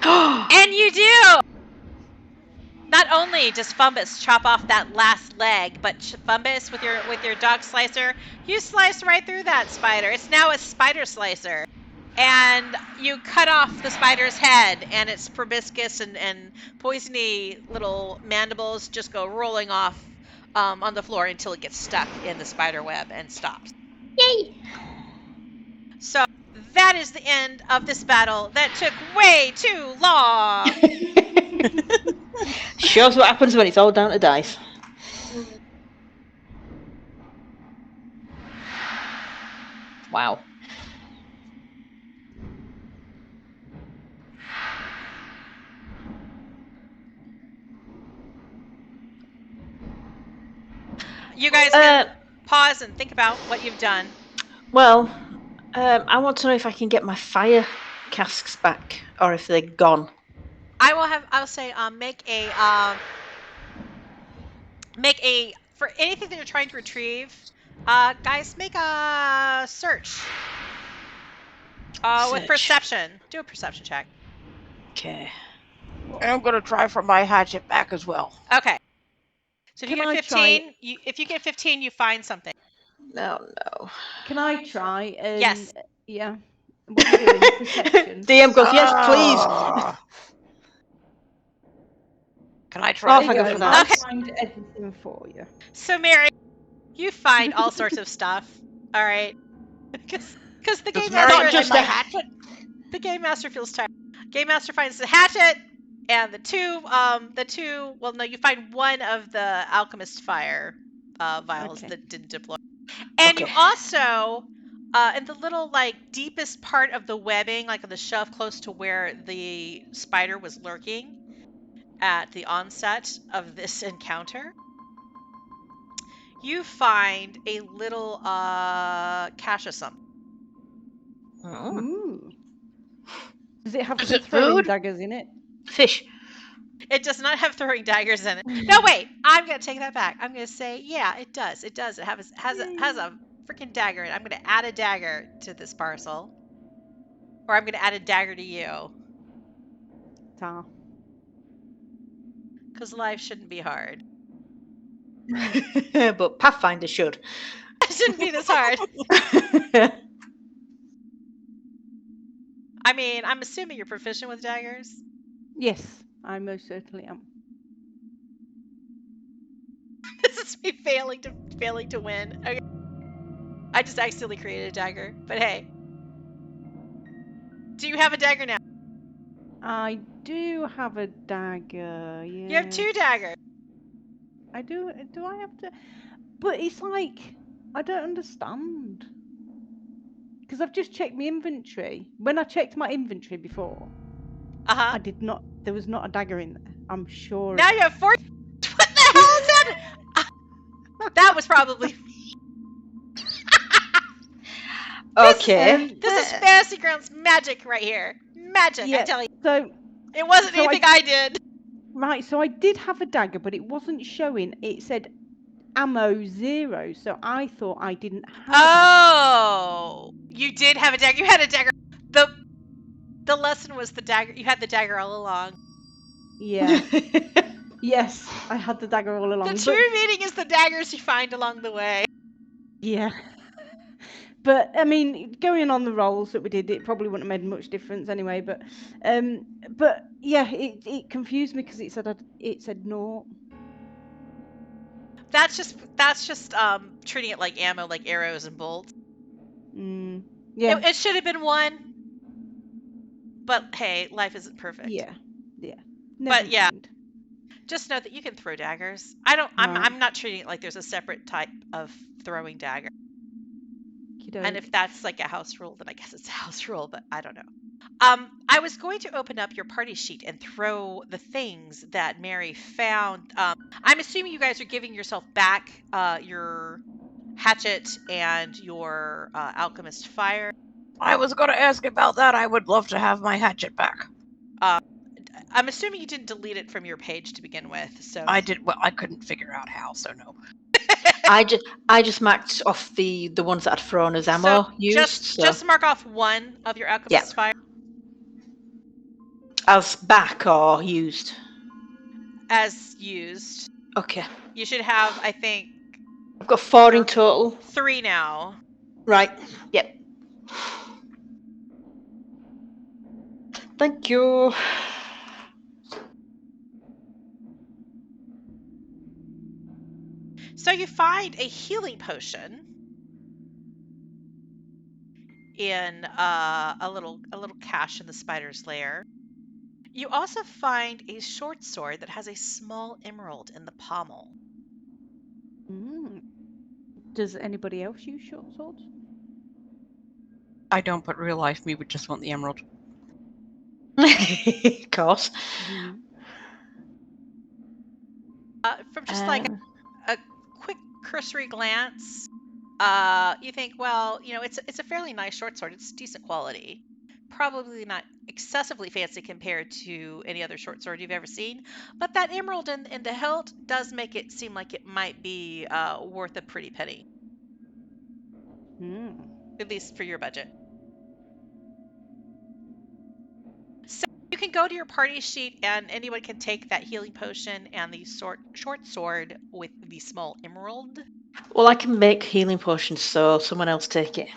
And you do! Not only does Fumbus chop off that last leg, but Fumbus with your dog slicer, you slice right through that spider. It's now a spider slicer. And you cut off the spider's head, and its proboscis and poisony little mandibles just go rolling off on the floor until it gets stuck in the spider web and stops. Yay! So that is the end of this battle that took way too long. Shows what happens when it's all down to dice. Wow. You guys can pause and think about what you've done. Well, I want to know if I can get my fire casks back, or if they're gone. I'll say make a for anything that you're trying to retrieve. Guys, make a search. With perception. Do a perception check. Okay. And I'm gonna try for my hatchet back as well. Okay. So if you get 15, if you get 15, you find something. No. Can I try? Yes. Yeah. What are you doing? Perception. DM goes, yes, please. Can I try? Oh, thank God for that. Okay. I'll find everything for you. So Mary, you find all sorts of stuff. All right. Because the game master not just a hatchet. The game master feels tired. Game master finds the hatchet and the two. Well, no, you find one of the alchemist fire vials that didn't deploy, and you also in the little like deepest part of the webbing, like on the shelf close to where the spider was lurking at the onset of this encounter, you find a little cache of something. Oh. Ooh. Does it have Is throwing it food? daggers in it? Fish. It does not have throwing daggers in it. No, wait. I'm going to take that back. I'm going to say, yeah, it does. It does. It has a freaking dagger in it. I'm going to add a dagger to this parcel. Or I'm going to add a dagger to you. Ta. Because life shouldn't be hard. But Pathfinder should. It shouldn't be this hard. I mean, I'm assuming you're proficient with daggers. Yes, I most certainly am. This is me failing to win. Okay. I just accidentally created a dagger, but hey. Do you have a dagger now? I do have a dagger. Yeah. You have 2 daggers. I do. Do I have to? But it's like I don't understand. Because I've just checked my inventory. When I checked my inventory before, Uh-huh. I did not. There was not a dagger in there. I'm sure. Now you have 4. What the hell is that? That was probably Okay. This is Fantasy Grounds magic right here. Magic, I Yeah. tell you. So It wasn't So anything I did. right. So I did have a dagger, but it wasn't showing. It said ammo 0. So I thought I didn't have. Oh, you did have a dagger. You had a dagger. The lesson was the dagger. You had the dagger all along. Yeah. Yes, I had the dagger all along. The true meaning is the daggers you find along the way. Yeah. But I mean, going on the rolls that we did, it probably wouldn't have made much difference anyway. But yeah, it confused me because it said 0. That's just treating it like ammo, like arrows and bolts. Yeah. It should have been 1. But hey, life isn't perfect. Yeah. But yeah. Mind. Just know that you can throw daggers. I'm Right. not treating it like there's a separate type of throwing dagger. Okey-doke. And if that's like a house rule, then I guess it's a house rule, but I don't know. I was going to open up your party sheet and throw the things that Mary found. I'm assuming you guys are giving yourself back your hatchet and your alchemist fire. I was going to ask about that. I would love to have my hatchet back. I'm assuming you didn't delete it from your page to begin with, so I did. Well, I couldn't figure out how, so no. I just marked off the ones that I'd thrown as ammo so used. just mark off 1 of your alchemist fire as back or used. as used. Okay. You should have, I think, I've got 4 in total. 3 now. Right. Yep. Thank you. So you find a healing potion in a little cache in the spider's lair. You also find a short sword that has a small emerald in the pommel. Does anybody else use short swords? I don't, but real life me would just want the emerald. Of course. From just like a quick cursory glance, you think, well, it's a fairly nice short sword. It's decent quality. Probably not excessively fancy compared to any other short sword you've ever seen, but that emerald in the hilt does make it seem like it might be worth a pretty penny. At least for your budget. So you can go to your party sheet and anyone can take that healing potion and the short sword with the small emerald. Well, I can make healing potions, so someone else take it.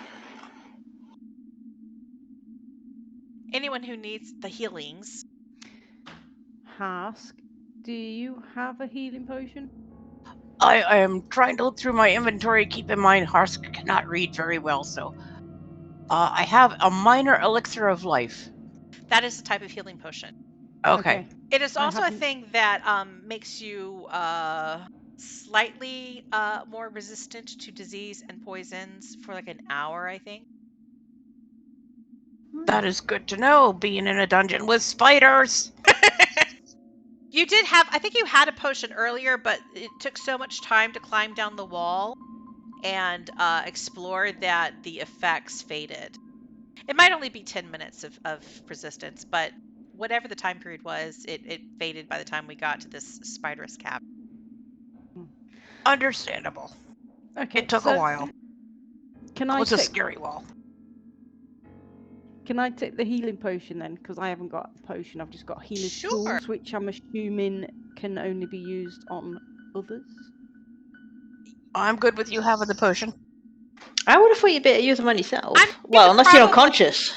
Anyone who needs the healings. Hask, do you have a healing potion? I am trying to look through my inventory. Keep in mind, Harsk cannot read very well, so I have a minor elixir of life. That is a type of healing potion. Okay. It is also a thing that makes you slightly more resistant to disease and poisons for like an hour, I think. That is good to know, being in a dungeon with spiders. You did have, I think you had a potion earlier, but it took so much time to climb down the wall and explore that the effects faded. It might only be 10 minutes of resistance, but whatever the time period was, it faded by the time we got to this spiderous cap. Understandable. Okay. It took a while. It was a scary wall. Can I take the healing potion then? Because I haven't got a potion. I've just got healer's tools, which I'm assuming can only be used on others. I'm good with you having the potion. I would have thought you'd better use them on yourself. Well, unless you're unconscious.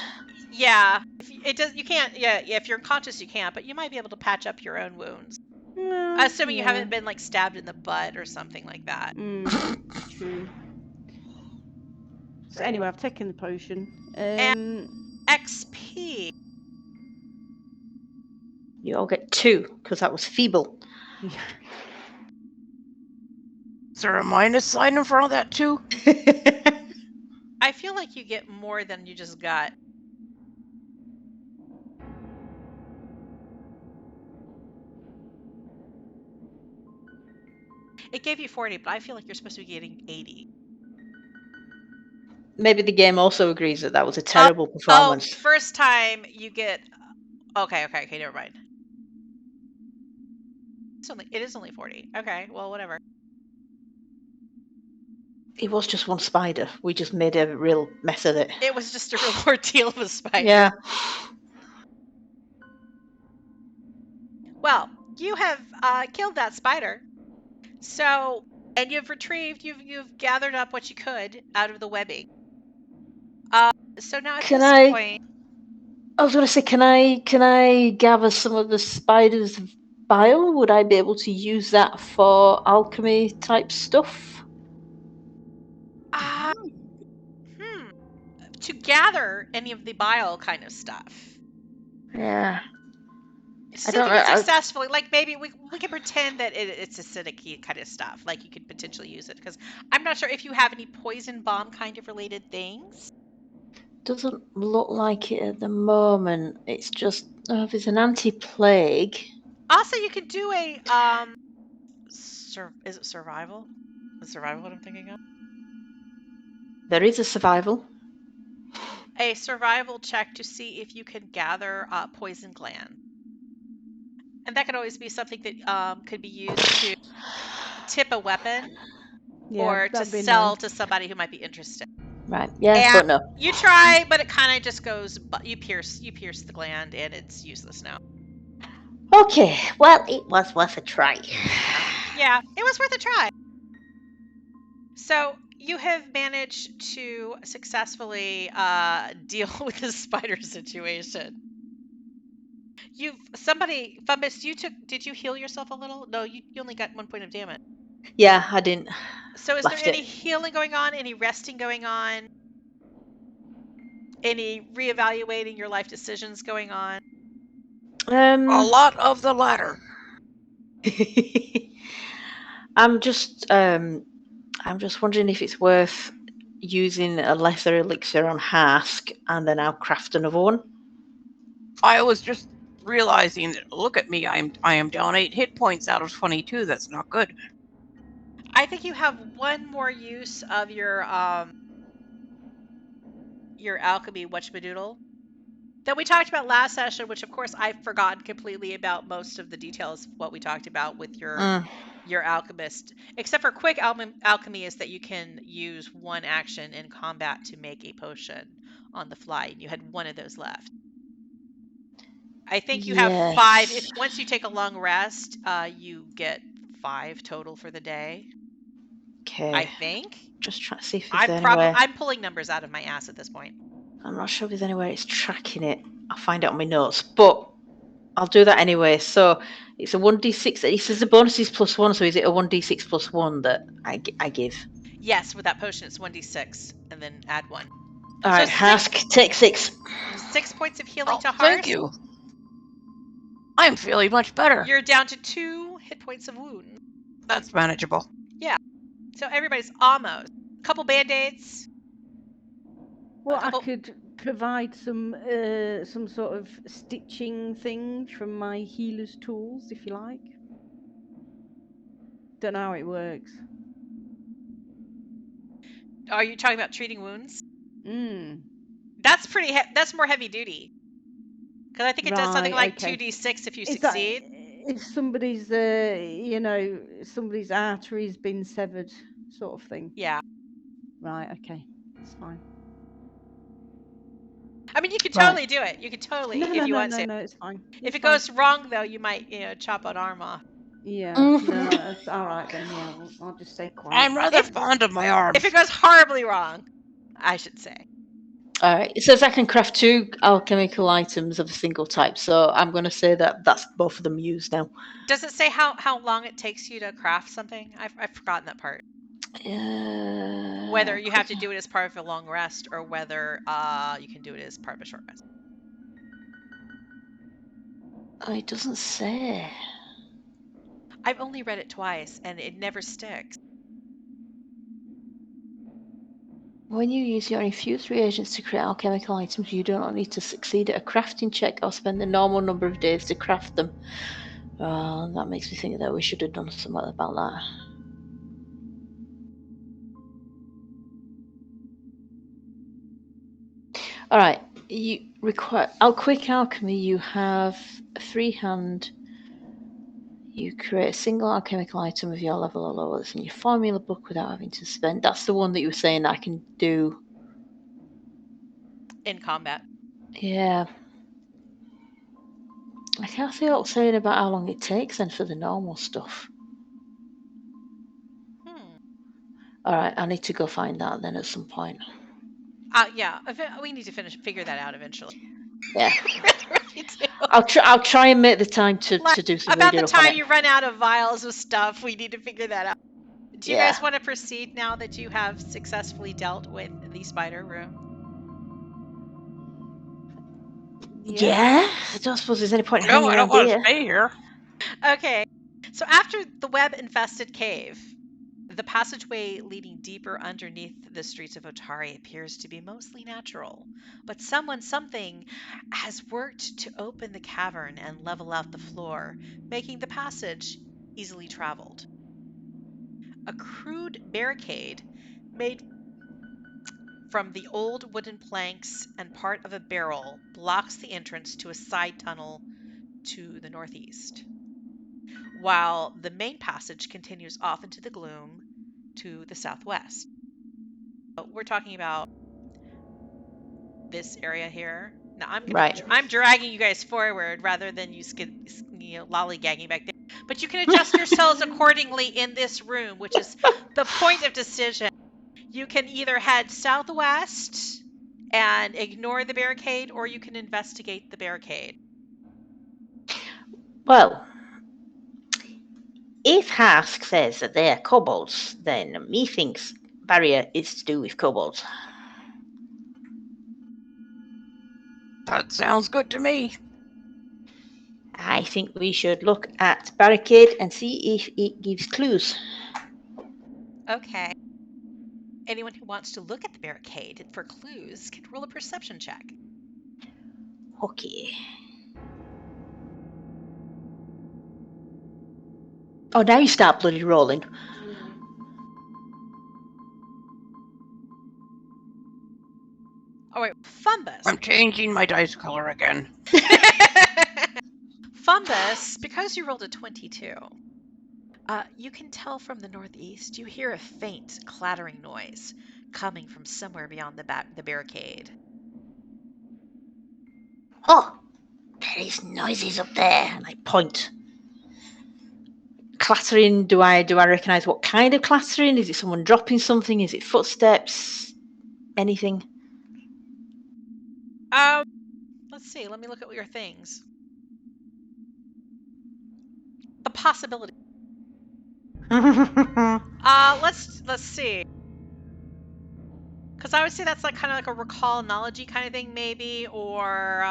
Yeah, you can't. Yeah, if you're unconscious, you can't. But you might be able to patch up your own wounds. Assuming you haven't been like stabbed in the butt or something like that. True. So anyway, I've taken the potion. XP. You all get 2 because that was feeble. Yeah. Is there a minus sign in front of that too? I feel like you get more than you just got. It gave you 40, but I feel like you're supposed to be getting 80. Maybe the game also agrees that that was a terrible performance. Oh, first time you get. Okay, never mind. It is only 40. Okay, well, whatever. It was just one spider. We just made a real mess of it. It was just a real ordeal of a spider. Yeah. Well, you have killed that spider. So, and you've gathered up what you could out of the webbing. So now at this point, I was going to say, can I gather some of the spider's bile? Would I be able to use that for alchemy type stuff? to gather any of the bile kind of stuff. Yeah. I don't know. Successfully, like maybe we can pretend that it's acidic kind of stuff. Like you could potentially use it because I'm not sure if you have any poison bomb kind of related things. Doesn't look like it at the moment. It's just if it's an anti-plague. Also, you could do a is it survival? Is survival what I'm thinking of? There is a survival. A survival check to see if you can gather poison gland. And that could always be something that could be used to tip a weapon or to sell to somebody who might be interested. Right. Yeah, but no. You try, but it kind of just goes. You pierce the gland, and it's useless now. Okay. Well, it was worth a try. Yeah, it was worth a try. So you have managed to successfully deal with the spider situation. Fumbus, did you heal yourself a little? No, you only got 1 point of damage. Yeah, I didn't. So is there any healing going on? Any resting going on? Any reevaluating your life decisions going on? A lot of the latter. I'm just wondering if it's worth using a lesser elixir on Hask and then I'll craft another one. I was just realizing that, look at me, I am down 8 hit points out of 22. That's not good. I think you have one more use of your alchemy whatchamadoodle that we talked about last session, which of course I've forgotten completely about most of the details of what we talked about with your alchemist, except for quick alchemy is that you can use one action in combat to make a potion on the fly, and you had one of those left. I think you have 5. Once you take a long rest, you get 5 total for the day. Okay. I think. Just trying to see if there's anywhere. I'm pulling numbers out of my ass at this point. I'm not sure if there's anywhere it's tracking it. I'll find out on my notes, but I'll do that anyway. So it's a 1d6. It says the bonus is +1, so is it a 1d6 +1 that I give? Yes, with that potion it's 1d6, and then add 1. All right, Hask, take 6. 6 points of healing to Hearth. Thank you. I'm feeling much better. You're down to 2 hit points of wound. That's manageable. Yeah. So everybody's almost. A couple band-aids. Well, I could provide some sort of stitching thing from my healer's tools, if you like. Don't know how it works. Are you talking about treating wounds? That's that's more heavy duty. Because I think it does something like 2d6 if you succeed. If somebody's, somebody's artery's been severed, sort of thing. Yeah. Right. Okay. That's fine. I mean, you could totally do it. You could totally, if you want to. No, it's fine. If it goes wrong, though, you might, chop an arm off. Yeah. No, that's all right then. Yeah, I'll just stay quiet. I'm rather fond of my arms. If it goes horribly wrong, I should say. All right. It says I can craft 2 alchemical items of a single type, so I'm going to say that's both of them used now. Does it say how long it takes you to craft something? I've forgotten that part. Whether you have to do it as part of a long rest or whether you can do it as part of a short rest. It doesn't say. I've only read it twice and it never sticks. When you use your infused reagents to create alchemical items, you do not need to succeed at a crafting check or spend the normal number of days to craft them. That makes me think that we should have done something about that. Alright, you require quick alchemy. You have a free hand. You create a single alchemical item of your level or lower that's in your formula book without having to spend. That's the one that you were saying that I can do In combat. Yeah. I can't see what saying about how long it takes then for the normal stuff. Alright, I need to go find that then at some point. Yeah, we need to figure that out eventually. Yeah. I'll try and make the time to do some about reading the up on time it. you run out of vials of stuff, we need to figure that out. Do you guys want to proceed now that you have successfully dealt with the spider room? Yeah. I don't suppose there's any point in No, hanging I don't around want here. to stay here. Okay. So after the web-infested cave, the passageway leading deeper underneath the streets of Otari appears to be mostly natural, but something has worked to open the cavern and level out the floor, making the passage easily traveled. A crude barricade made from the old wooden planks and part of a barrel blocks the entrance to a side tunnel to the northeast, while the main passage continues off into the gloom to the southwest. We're talking about this area here. Now I'm dragging you guys forward rather than you lollygagging back there. But you can adjust yourselves accordingly in this room, which is the point of decision. You can either head southwest and ignore the barricade, or you can investigate the barricade. Well, if Hask says that they're kobolds, then methinks barrier is to do with kobolds. That sounds good to me. I think we should look at barricade and see if it gives clues. Okay. Anyone who wants to look at the barricade for clues can roll a perception check. Okay. Oh, now you start bloody rolling. Oh wait, Fumbus. I'm changing my dice color again. Fumbus, because you rolled a 22, you can tell from the northeast. You hear a faint clattering noise coming from somewhere beyond the barricade. Oh, there is noises up there. And I point. Clattering. Do I recognise what kind of clattering? Is it someone dropping something? Is it footsteps? Anything? Let's see. Let me look at your things. The possibility. Let's see. Because I would say that's like kind of like a recall knowledge-y kind of thing, maybe, or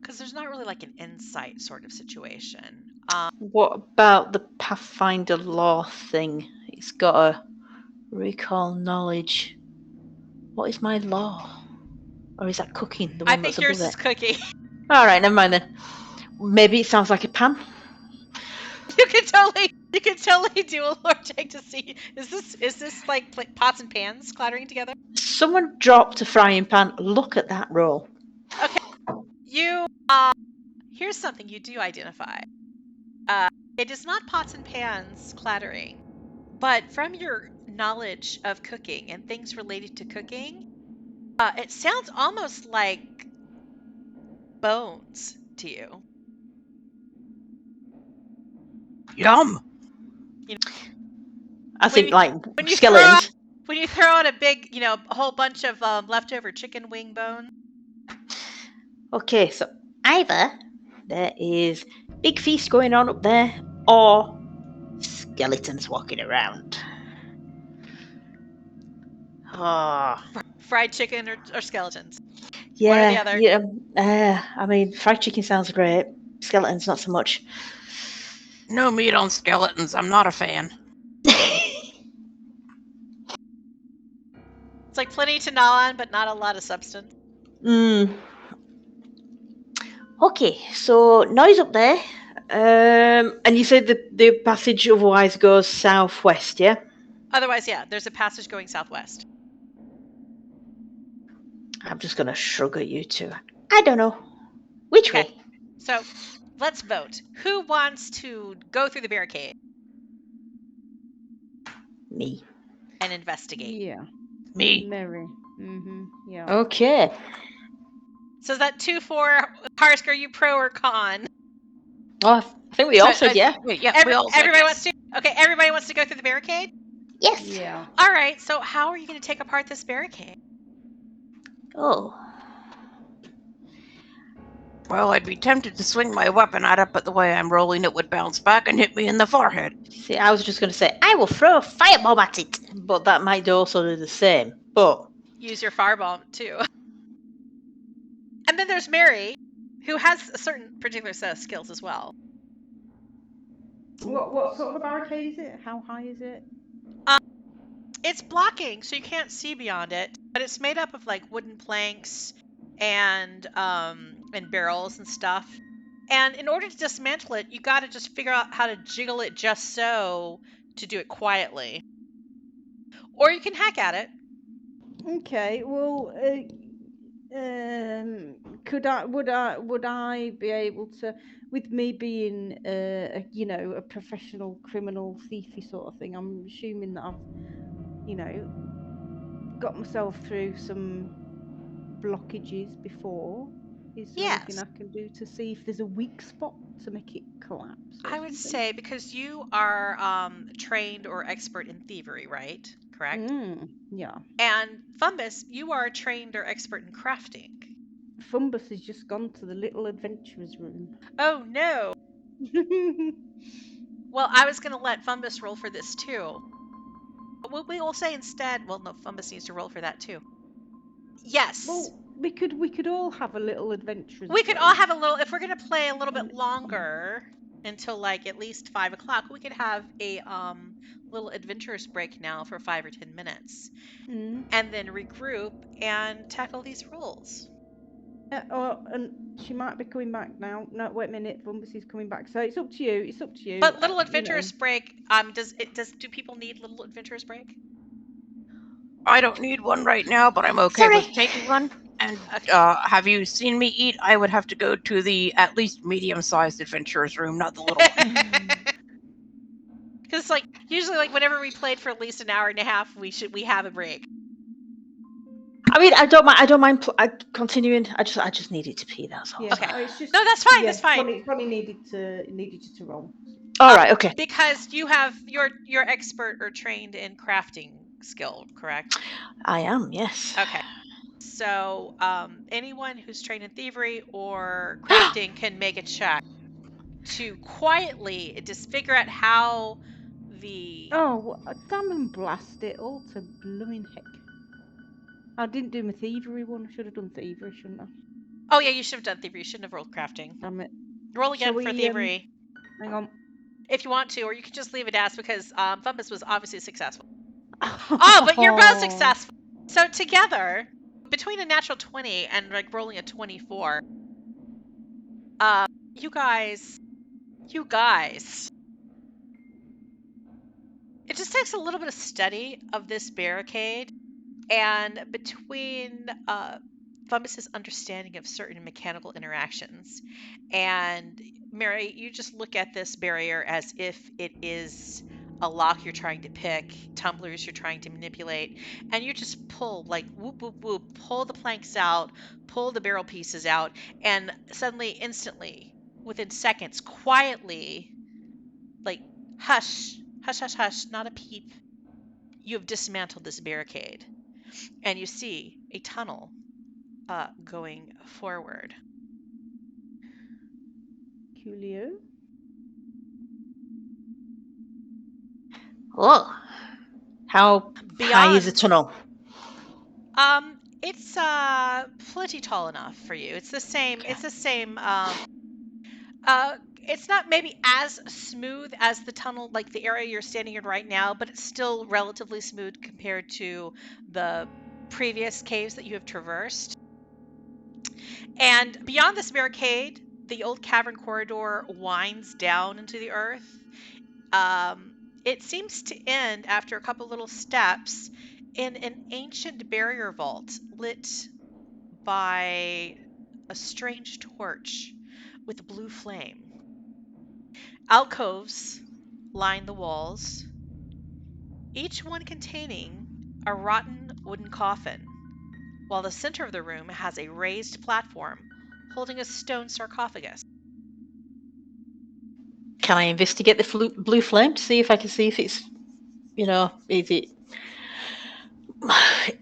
because there's not really like an insight sort of situation. What about the Pathfinder law thing? It's got a recall knowledge. What is my law? Or is that cooking? The one I think yours is cooking. All right, never mind then. Maybe it sounds like a pan. You can totally do a lore check to see is this like pots and pans clattering together? Someone dropped a frying pan. Look at that roll. Okay, you here's something you do identify. It is not pots and pans clattering, but from your knowledge of cooking and things related to cooking, it sounds almost like bones to you. Yum! You know, I think when you skeletons. When you throw out a big, a whole bunch of leftover chicken wing bone. Okay, so either there is big feast going on up there, or skeletons walking around. Oh, Fried chicken or skeletons? yeah, One or the other. yeah. I mean, fried chicken sounds great. Skeletons, not so much. No meat on skeletons. I'm not a fan. It's like plenty to gnaw on, but not a lot of substance. Okay, so noise up there. And you said the passage otherwise goes southwest, yeah? Otherwise, yeah, there's a passage going southwest. I'm just gonna shrug at you two. I don't know. Which Okay. way? So let's vote. Who wants to go through the barricade Me. and investigate? Yeah. Me. Mary. Yeah. Okay. So is that 2-4? Karsk, are you pro or con? Oh, I think we all said yeah. Wait, yeah, we all said Everybody yes. wants to? Okay, everybody wants to go through the barricade? Yes. Yeah. All right, so how are you going to take apart this barricade? Oh. Well, I'd be tempted to swing my weapon at it, but the way I'm rolling, it would bounce back and hit me in the forehead. See, I was just gonna say I will throw a firebomb at it, but that might also do the same. But Use your firebomb, too. And then there's Mary, who has a certain particular set of skills as well. What sort of barricade is it? How high is it? It's blocking, so you can't see beyond it, but it's made up of like wooden planks and barrels and stuff. And in order to dismantle it, you got to just figure out how to jiggle it just so to do it quietly. Or you can hack at it. Okay. Well, would I be able to, with me being a professional criminal thiefy sort of thing? I'm assuming that I've got myself through some blockages before. Is there anything Yes. I can do to see if there's a weak spot to make it collapse? I would say because you are trained or expert in thievery, right? Correct? Yeah. And Fumbus, you are trained or expert in crafting. Fumbus has just gone to the little adventurer's room. Oh no. Well, I was going to let Fumbus roll for this too. But we will say instead, well, no, Fumbus needs to roll for that too. Yes. Well, we could all have a little adventurer's We could break. all have a little, if we're going to play a little bit longer until like at least 5 o'clock, we could have a little adventurous break now for 5 or 10 minutes. And then regroup and tackle these rules. And she might be coming back now. No, wait a minute. Fumbus is coming back. So it's up to you. It's up to you. But little adventurous break, do people need little adventurous break? I don't need one right now, but I'm okay with taking one. And have you seen me eat? I would have to go to the at least medium-sized adventurer's room, not the little one. Because like usually, like whenever we played for at least an hour and a half, we have a break. I mean, I don't mind continuing. I just needed to pee. That's all. Yeah. Okay. It's just, No, that's fine. yeah, That's fine. Bonnie needed you to roll. All right. Okay. Because you have you're expert or trained in crafting skill, correct? I am. Yes. Okay. So anyone who's trained in thievery or crafting can make a check to quietly just figure out how the. Oh, damn and blast it all to blooming heck! I didn't do my thievery one. I should have done thievery, shouldn't I? Oh yeah, you should have done thievery. You shouldn't have rolled crafting. Damn it. Roll again for thievery. Hang on. If you want to, or you can just leave it as because Fumbus was obviously successful. Oh, but you're both successful. So together, between a natural 20 and like rolling a 24, you guys, it just takes a little bit of study of this barricade, and between Fumbus's understanding of certain mechanical interactions, and Mary, you just look at this barrier as if it is a lock you're trying to pick, tumblers you're trying to manipulate, and you just pull, like, whoop, whoop, whoop, pull the planks out, pull the barrel pieces out, and suddenly, instantly, within seconds, quietly, like, hush, hush, hush, hush, not a peep, you have dismantled this barricade, and you see a tunnel going forward. Coolio. Oh, how high is the Beyond, tunnel? it's plenty tall enough for you. It's the same. Okay. It's the same. It's not maybe as smooth as the tunnel, like the area you're standing in right now, but it's still relatively smooth compared to the previous caves that you have traversed. And beyond this barricade, the old cavern corridor winds down into the earth. It seems to end after a couple little steps in an ancient barrier vault lit by a strange torch with a blue flame. Alcoves line the walls, each one containing a rotten wooden coffin, while the center of the room has a raised platform holding a stone sarcophagus. Can I investigate the blue flame to see if I can see if it's,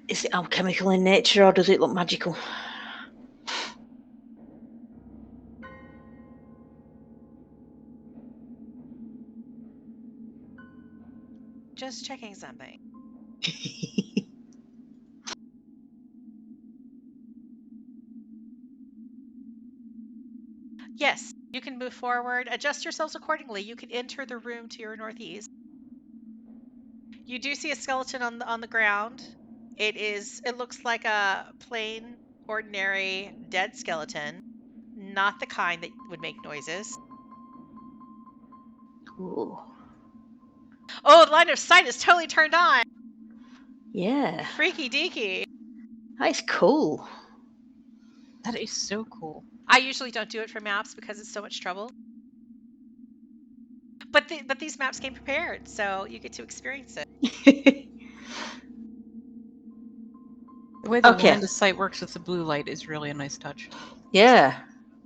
is it alchemical in nature or does it look magical? Just checking something. Yes, you can move forward. Adjust yourselves accordingly. You can enter the room to your northeast. You do see a skeleton on the ground. It looks like a plain, ordinary dead skeleton, not the kind that would make noises. Ooh. Oh, the line of sight is totally turned on. Yeah, Freaky deaky. that's cool. That is so cool. I usually don't do it for maps because it's so much trouble. But these maps came prepared, so you get to experience it. The way the Okay. line of sight works with the blue light is really a nice touch. Yeah.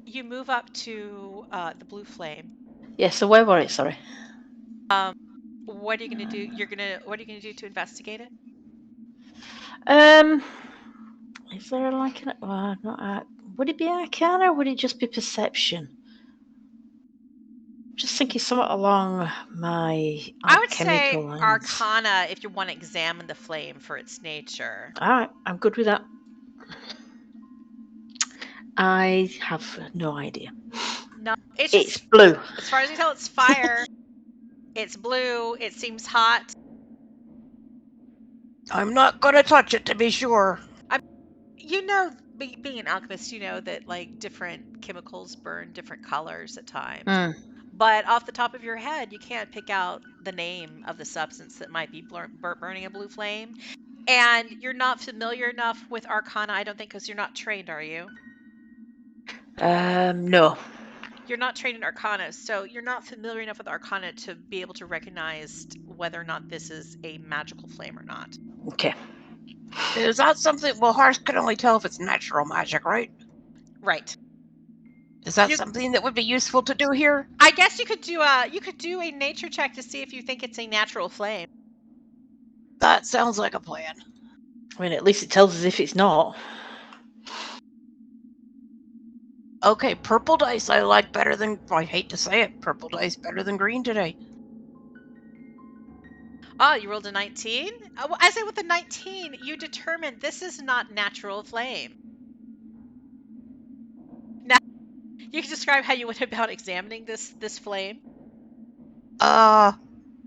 You move up to the blue flame. Yeah, so where were it? Sorry. What are you gonna do? What are you gonna do to investigate it? Is there like an would it be arcana or would it just be perception? Just thinking somewhat along my I would say alchemical lines. Arcana if you want to examine the flame for its nature. Alright, I'm good with that. I have no idea. No, it's It's just, blue. as far as you tell, it's fire. It's blue. It seems hot. I'm not gonna touch it to be sure. Being an alchemist, you know that like different chemicals burn different colors at times. Mm. But off the top of your head, you can't pick out the name of the substance that might be burning a blue flame. And you're not familiar enough with Arcana, I don't think, because you're not trained, are you? No. You're not trained in Arcana, so you're not familiar enough with Arcana to be able to recognize whether or not this is a magical flame or not. Okay. Is that something? Well, Harsh can only tell if it's natural magic, right? Right. Is that something that would be useful to do here? I guess you could do a nature check to see if you think it's a natural flame. That sounds like a plan. I mean, at least it tells us if it's not. Okay, purple dice I like better than, I hate to say it, purple dice better than green today. Oh, you rolled a 19? I say with a 19, you determined this is not natural flame. Now, you can describe how you went about examining this flame. I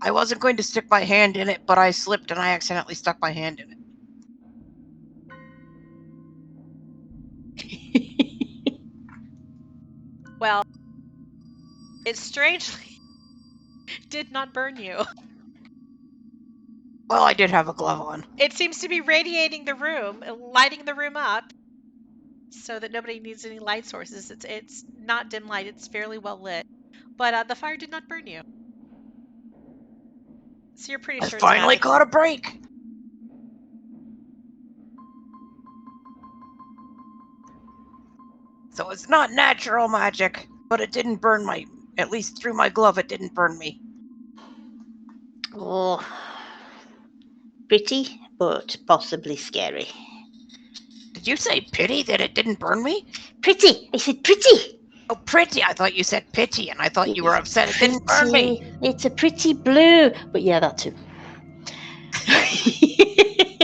wasn't going to stick my hand in it, but I slipped and I accidentally stuck my hand in it. Well, it strangely did not burn you. Well, I did have a glove on. It seems to be radiating the room, lighting the room up, so that nobody needs any light sources. It's not dim light, it's fairly well lit. But the fire did not burn you. So you're pretty I sure it's finally magical. caught a break! So it's not natural magic, but it didn't burn at least through my glove it didn't burn me. Oh. Pretty, but possibly scary. Did you say pity that it didn't burn me? Pretty! I said pretty! Oh, pretty. I thought you said pity, and I thought you were upset it didn't burn me. It's a pretty blue. But yeah, that too.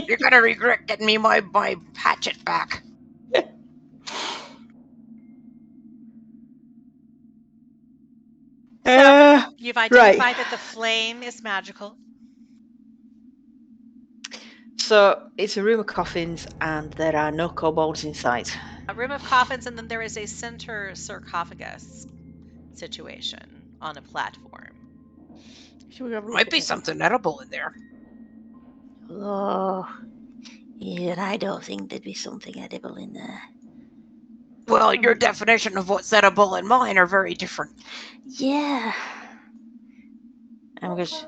You're gonna regret getting me my hatchet back. You've identified that the flame is magical. So it's a room of coffins, and there are no kobolds inside. A room of coffins, and then there is a center sarcophagus situation on a platform. Should we have a look Might at be it? something edible in there. Oh, yeah, I don't think there'd be something edible in there. Well, your definition of what's edible and mine are very different. Yeah. I'm just.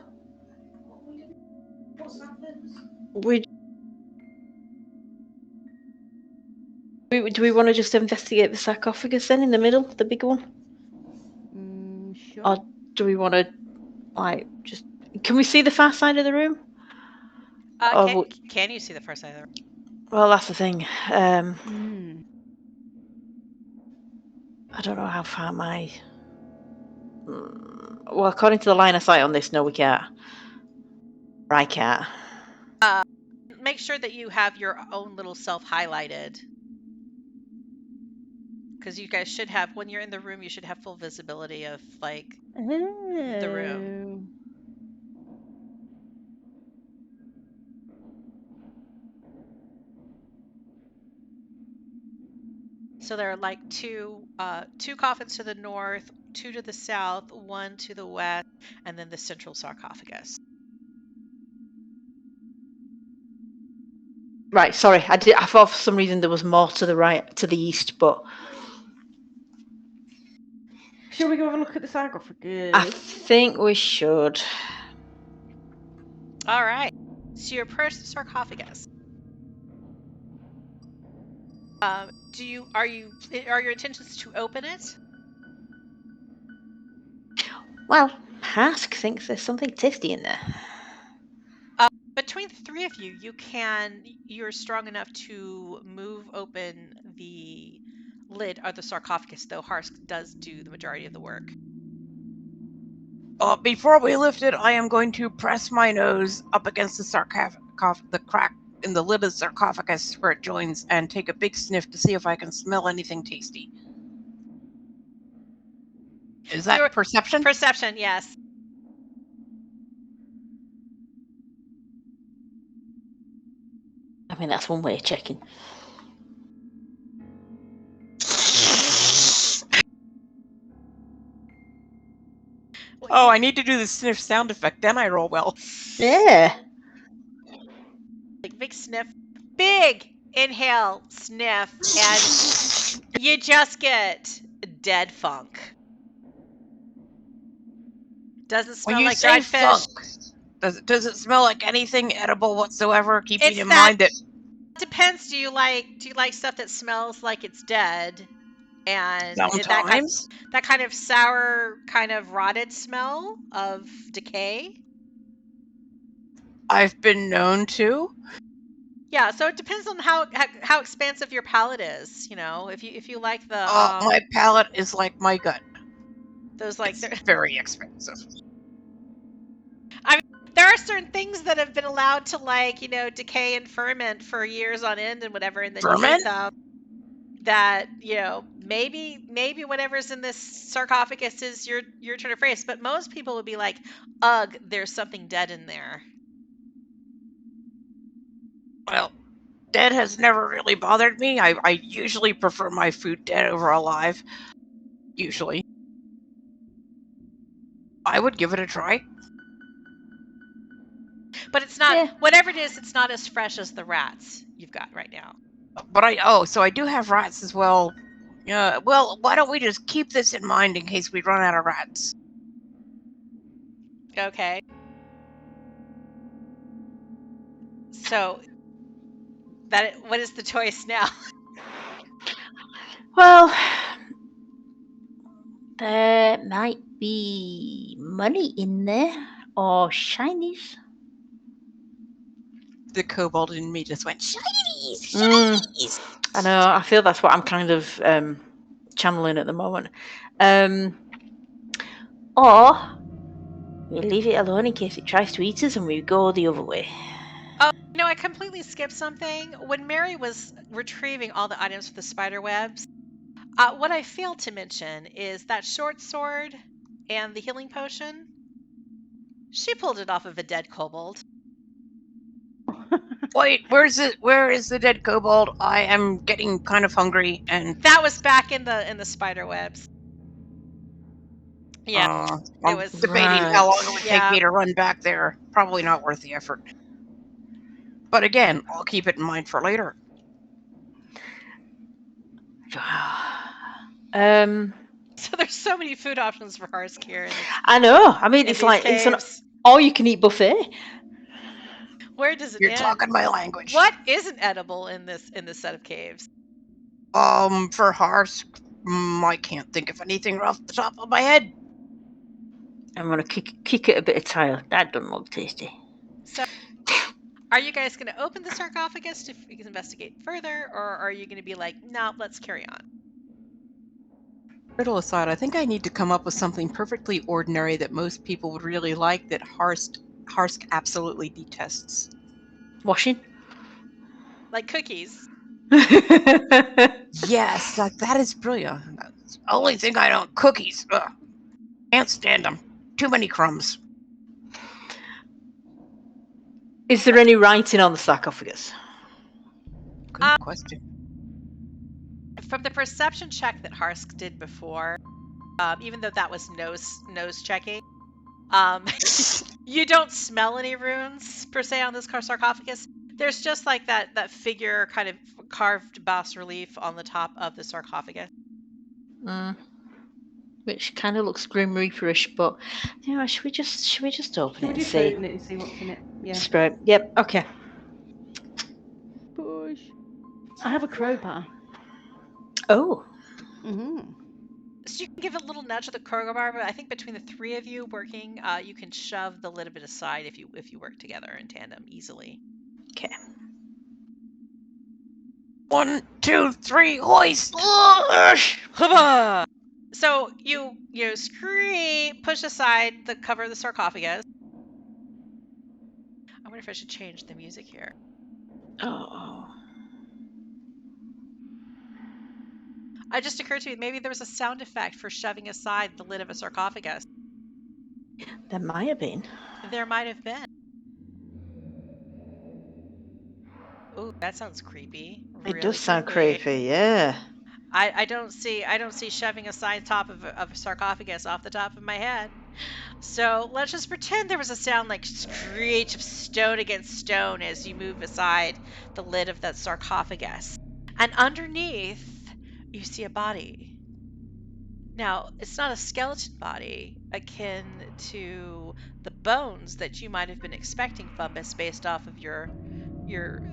Do we want to just investigate the sarcophagus then in the middle, the big one? Sure. Or do we want to, just. Can we see the far side of the room? Can you see the first side of the room? Well, that's the thing. I don't know how far my. Well, according to the line of sight on this, no, we can't. I can't. Make sure that you have your own little self highlighted. Because you guys should have, when you're in the room, you should have full visibility of, like, the room. So there are like two coffins to the north, 2 to the south, 1 to the west, and then the central sarcophagus. Right, sorry. I thought for some reason there was more to the right, to the east, but. Shall we go have a look at the sarcophagus? I think we should. All right. So you approach the sarcophagus. Are your intentions to open it? Well, Hask thinks there's something tasty in there. Between the 3 of you, you're strong enough to move open the lid of the sarcophagus, though Harsk does do the majority of the work. Before we lift it, I am going to press my nose up against the crack in the lid of the sarcophagus where it joins and take a big sniff to see if I can smell anything tasty. Is that perception? Perception, yes. I mean, that's one way of checking. Oh, I need to do the sniff sound effect, then I roll well. Yeah. Like big sniff, big inhale, sniff, and you just get dead funk. Doesn't smell like dried fish. Funk, does it smell like anything edible whatsoever? Keeping in mind that depends. Do you like stuff that smells like it's dead? And sometimes that kind of sour, kind of rotted smell of decay. I've been known to. Yeah, so it depends on how expansive your palate is. You know, if you like the. My palate is like my gut. Those like it's very expensive. I mean, there are certain things that have been allowed to decay and ferment for years on end and whatever, and then ferment? That maybe whatever's in this sarcophagus is your turn of phrase, but most people would be like, "Ugh, there's something dead in there." Well, dead has never really bothered me. I usually prefer my food dead over alive. Usually. I would give it a try. But it's not, whatever it is, it's not as fresh as the rats you've got right now. But so I do have rats as well. Well, why don't we just keep this in mind in case we run out of rats? Okay. So, what is the choice now? Well, there might be money in there, or shinies. The kobold in me just went, shinies! Shinies! I know, I feel that's what I'm kind of channeling at the moment. Or we leave it alone in case it tries to eat us and we go the other way. Oh, no, I completely skipped something. When Mary was retrieving all the items for the spider webs, what I failed to mention is that short sword and the healing potion. She pulled it off of a dead kobold. Wait, where is the dead kobold? I am getting kind of hungry, and That was back in the spider webs. Yeah, I'm was- debating Right. how long it would take Yeah. me to run back there. Probably not worth the effort. But again, I'll keep it in mind for later. So there's so many food options for Harsk here. I know. I mean, In it's these like it's an caves. all-you-can-eat buffet. Where does it You're end? talking my language. What isn't edible in this set of caves? For Harsk, I can't think of anything off the top of my head. I'm gonna kick it a bit of tile. That doesn't look tasty. So, are you guys going to open the sarcophagus to investigate further, or are you going to be like, no, let's carry on? Riddle aside, I think I need to come up with something perfectly ordinary that most people would really like that Harsk absolutely detests. Washing. Like cookies. Yes, that is brilliant. That's the only thing I don't. Cookies. Ugh. Can't stand them. Too many crumbs. Is there any writing on the sarcophagus? Good question. From the perception check that Harsk did before, even though that was nose checking, you don't smell any runes per se on this sarcophagus. There's just like that figure kind of carved bas relief on the top of the sarcophagus. Which kind of looks Grim Reaperish, but you know, should we just open Can it we and just see? open it and see what's in it? Yeah. Spirit. Yep. Okay. Push. I have a crowbar. Oh. Mm-hmm. So you can give a little nudge with the crowbar, but I think between the three of you working, you can shove the lid a bit aside if you work together in tandem easily. Okay. 1, 2, 3, hoist! So you push aside the cover of the sarcophagus. I wonder if I should change the music here. Oh. It just occurred to me maybe there was a sound effect for shoving aside the lid of a sarcophagus. There might have been. There might have been. Ooh, that sounds creepy. It Really does sound creepy. Yeah. I don't see shoving aside top of a sarcophagus off the top of my head. So let's just pretend there was a sound like screech of stone against stone as you move aside the lid of that sarcophagus. And underneath, you see a body. Now, it's not a skeleton body akin to the bones that you might have been expecting, Fumbus, based off of your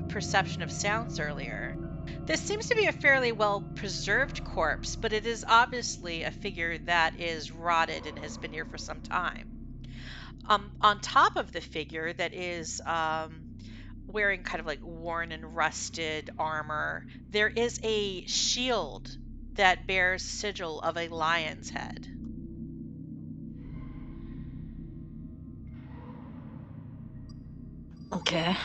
perception of sounds earlier. This seems to be a fairly well-preserved corpse, but it is obviously a figure that is rotted and has been here for some time. On top of the figure that is wearing kind of like worn and rusted armor, there is a shield that bears sigil of a lion's head. Okay.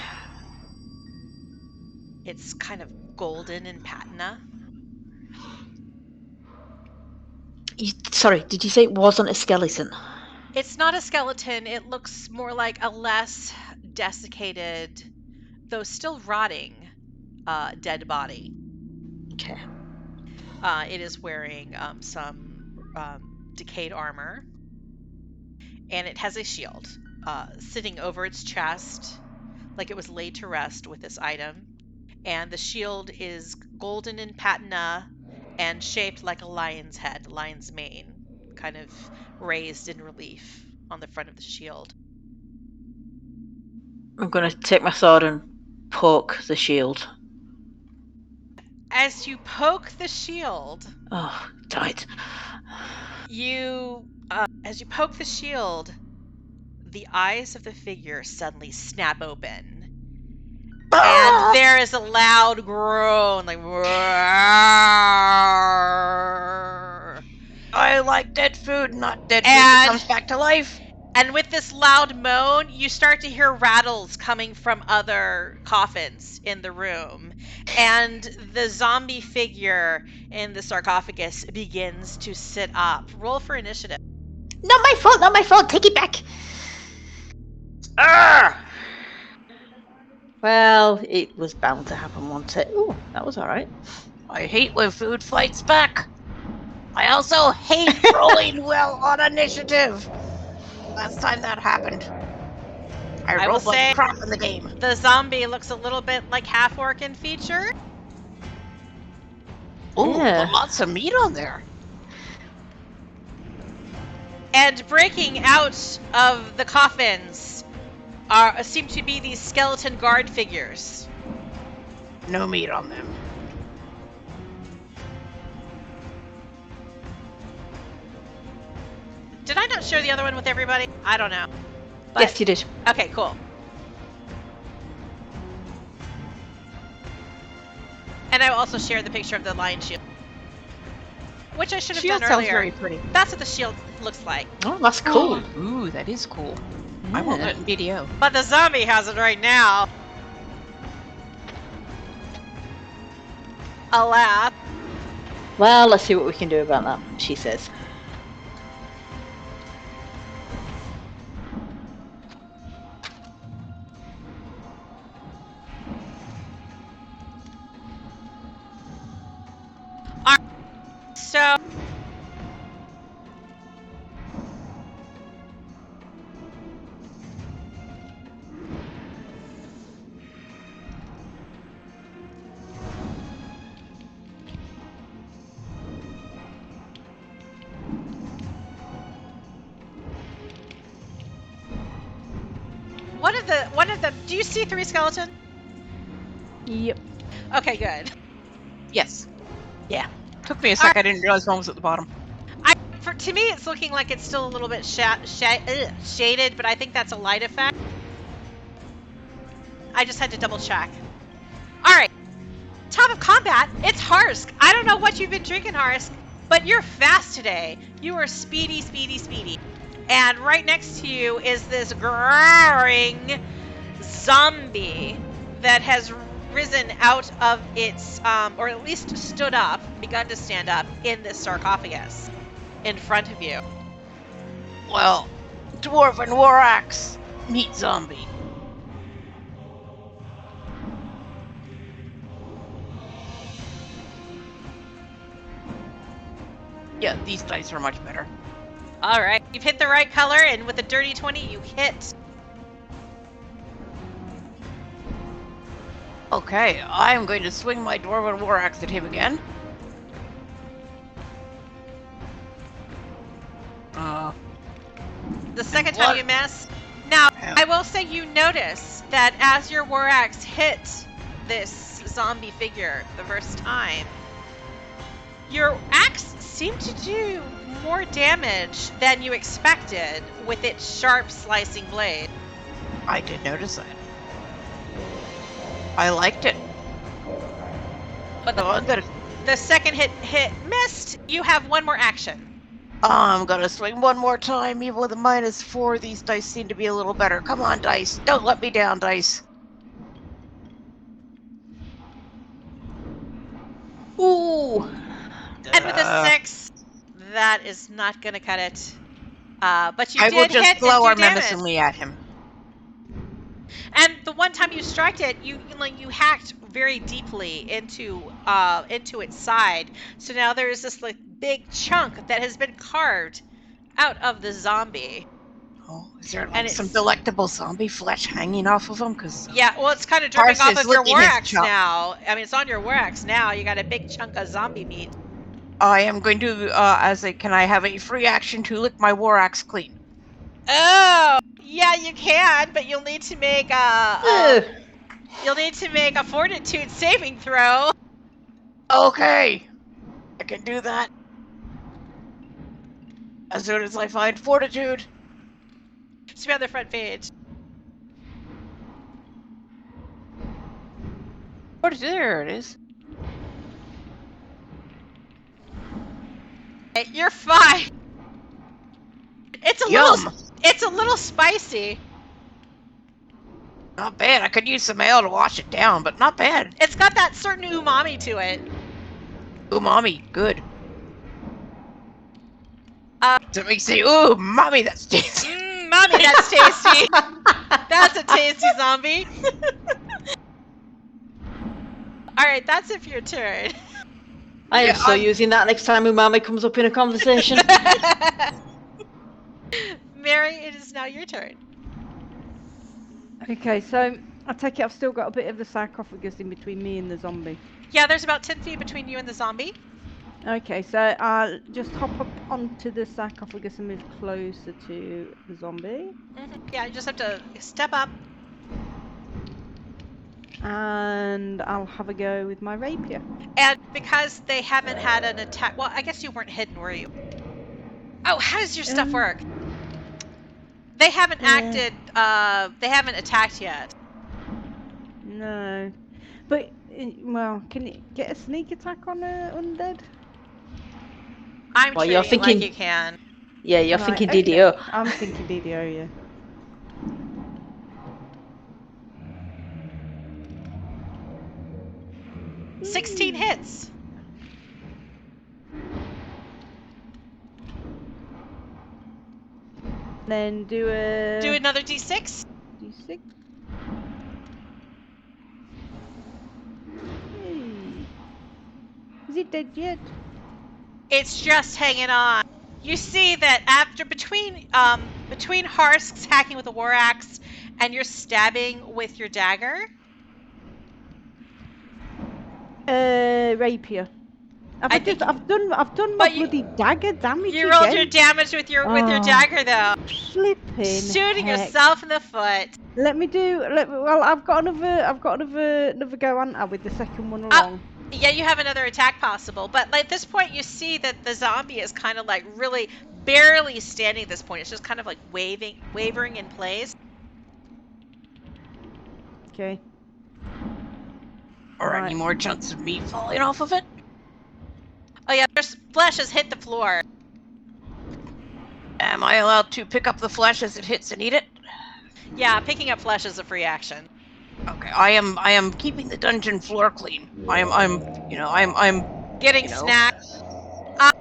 It's kind of golden and patina. Sorry, did you say it wasn't a skeleton? It's not a skeleton. It looks more like a less desiccated, though still rotting, dead body. Okay. It is wearing some decayed armor, and it has a shield sitting over its chest, like it was laid to rest with this item. And the shield is golden in patina and shaped like a lion's head, lion's mane, kind of raised in relief on the front of the shield. I'm gonna take my sword and poke the shield. As you poke the shield, Oh, died. as you poke the shield, the eyes of the figure suddenly snap open. And there is a loud groan, like, like dead food, not dead food And- that comes back to life. And with this loud moan, you start to hear rattles coming from other coffins in the room. And the zombie figure in the sarcophagus begins to sit up. Roll for initiative. Not my fault, not my fault. Take it back. Ah! Well, it was bound to happen, wasn't it? Ooh, that was alright. I hate when food fights back. I also hate rolling well on initiative. Last time that happened, I will rolled say- like crap in the game. The zombie looks a little bit like half-orc in feature. Ooh, Yeah. but lots of meat on there. And breaking out of the coffins seem to be these skeleton guard figures. No meat on them. Did I not share the other one with everybody? I don't know. But- Yes, you did. Okay, cool. And I will also share the picture of the lion shield. Which I should have Shield done sounds earlier. very pretty. That's what the shield looks like. Oh, that's cool. Ooh, that is cool. I want Yeah. that in video. But the zombie has it right now. Alas. Well, let's see what we can do about that, she says. So... One of them, do you see 3 skeleton? Yep. Okay, good. Yes. Yeah. Took me a sec. I didn't realize one was at the bottom. To me, it's looking like it's still a little bit shaded, but I think that's a light effect. I just had to double check. All right. Top of combat, it's Harsk. I don't know what you've been drinking, Harsk, but you're fast today. You are speedy, speedy, speedy. And right next to you is this growling zombie that has risen out of its, or at least stood up, begun to stand up in this sarcophagus in front of you. Well, Dwarven War Axe, meat zombie. Yeah, these dice are much better. All right. You've hit the right color, and with a dirty 20, you hit. Okay, I'm going to swing my Dwarven War Axe at him again. The second What? time you miss. Now, Yeah. I will say you notice that as your war axe hit this zombie figure the first time, your axe seemed to do more damage than you expected with its sharp slicing blade. I did notice that. I liked it. But So I'm gonna, the second hit missed. You have one more action. I'm gonna swing one more time. Even with a -4, these dice seem to be a little better. Come on, dice. Don't let me down, dice. Ooh. And with a 6, that is not going to cut it. But you I did will just hit and glower do damage. menacingly at him. And the one time you struck it, you hacked very deeply into its side. So now there is this like big chunk that has been carved out of the zombie. Oh, is there And like some it's- delectable zombie flesh hanging off of him? Because Yeah, well, it's kind of dripping Parse off is of your licking war his axe chop. now. I mean, it's on your war axe now. You got a big chunk of zombie meat. I am going to, can I have a free action to lick my war axe clean? Oh, yeah, you can, but you'll need to make Ugh. a fortitude saving throw. Okay, I can do that. As soon as I find fortitude. It's be on the front page. There it is. Hey, you're fine. It's a Yum. little spicy. Not bad. I could use some ale to wash it down, but not bad. It's got that certain umami to it. Umami, good. Does it make you say, ooh, mommy, that's tasty? Mommy, that's tasty. That's a tasty zombie. Alright, that's it for your turn. I am so using that next time umami comes up in a conversation. Mary, it is now your turn. Okay, so I take it I've still got a bit of the sarcophagus in between me and the zombie. Yeah, there's about 10 feet between you and the zombie. Okay, so I'll just hop up onto the sarcophagus and move closer to the zombie. Yeah, you just have to step up. And I'll have a go with my rapier. And because they haven't had an attack... Well, I guess you weren't hidden, were you? Oh, how does your stuff work? They haven't acted... they haven't attacked yet. No. But, well, can you get a sneak attack on an undead? I'm Well, treating you're it thinking... like you can. Yeah, you're Right, thinking okay. DDO. I'm thinking DDO, yeah. Mm. 16 hits. Then do another D6. D6. Hey. Is it dead yet? It's just hanging on. You see that after between Harsk's hacking with a war axe and your stabbing with your dagger. Rapier. I've done my bloody dagger damage. You rolled your damage with your dagger though. Flipping shooting heck. yourself in the foot. Well, I've got another go on with the second one along. Yeah, you have another attack possible, but like, at this point you see that the zombie is kind of like really barely standing at this point. It's just kind of like wavering in place. Okay. Or any more chunks of meat falling off of it? Oh yeah, there's flesh has hit the floor. Am I allowed to pick up the flesh as it hits and eat it? Yeah, picking up flesh is a free action. Okay, I am keeping the dungeon floor clean. I'm getting snacks.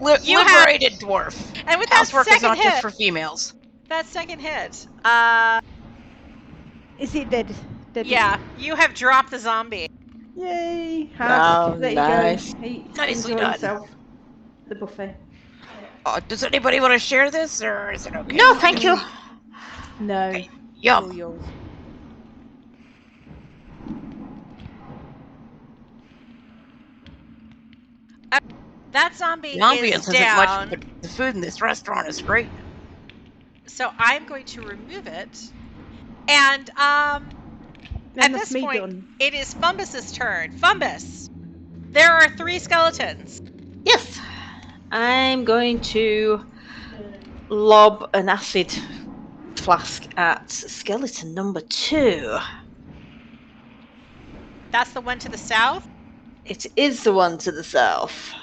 Liberated dwarf. And with that Housework is second not hit, just for females. that second hit, is it dead? Yeah, you have dropped the zombie. Yay! Wow, there you nice. go. He Nicely enjoyed done. himself. The buffet. Does anybody want to share this, or is it okay? No, thank you. No. Okay. All Yum. yours. That zombie The ambience is isn't down. much, but the food in this restaurant is great. So I'm going to remove it. And at this point, it is Fumbus's turn. Fumbus, there are 3 skeletons. Yes. I'm going to lob an acid flask at skeleton number 2. That's the one to the south? It is the one to the south.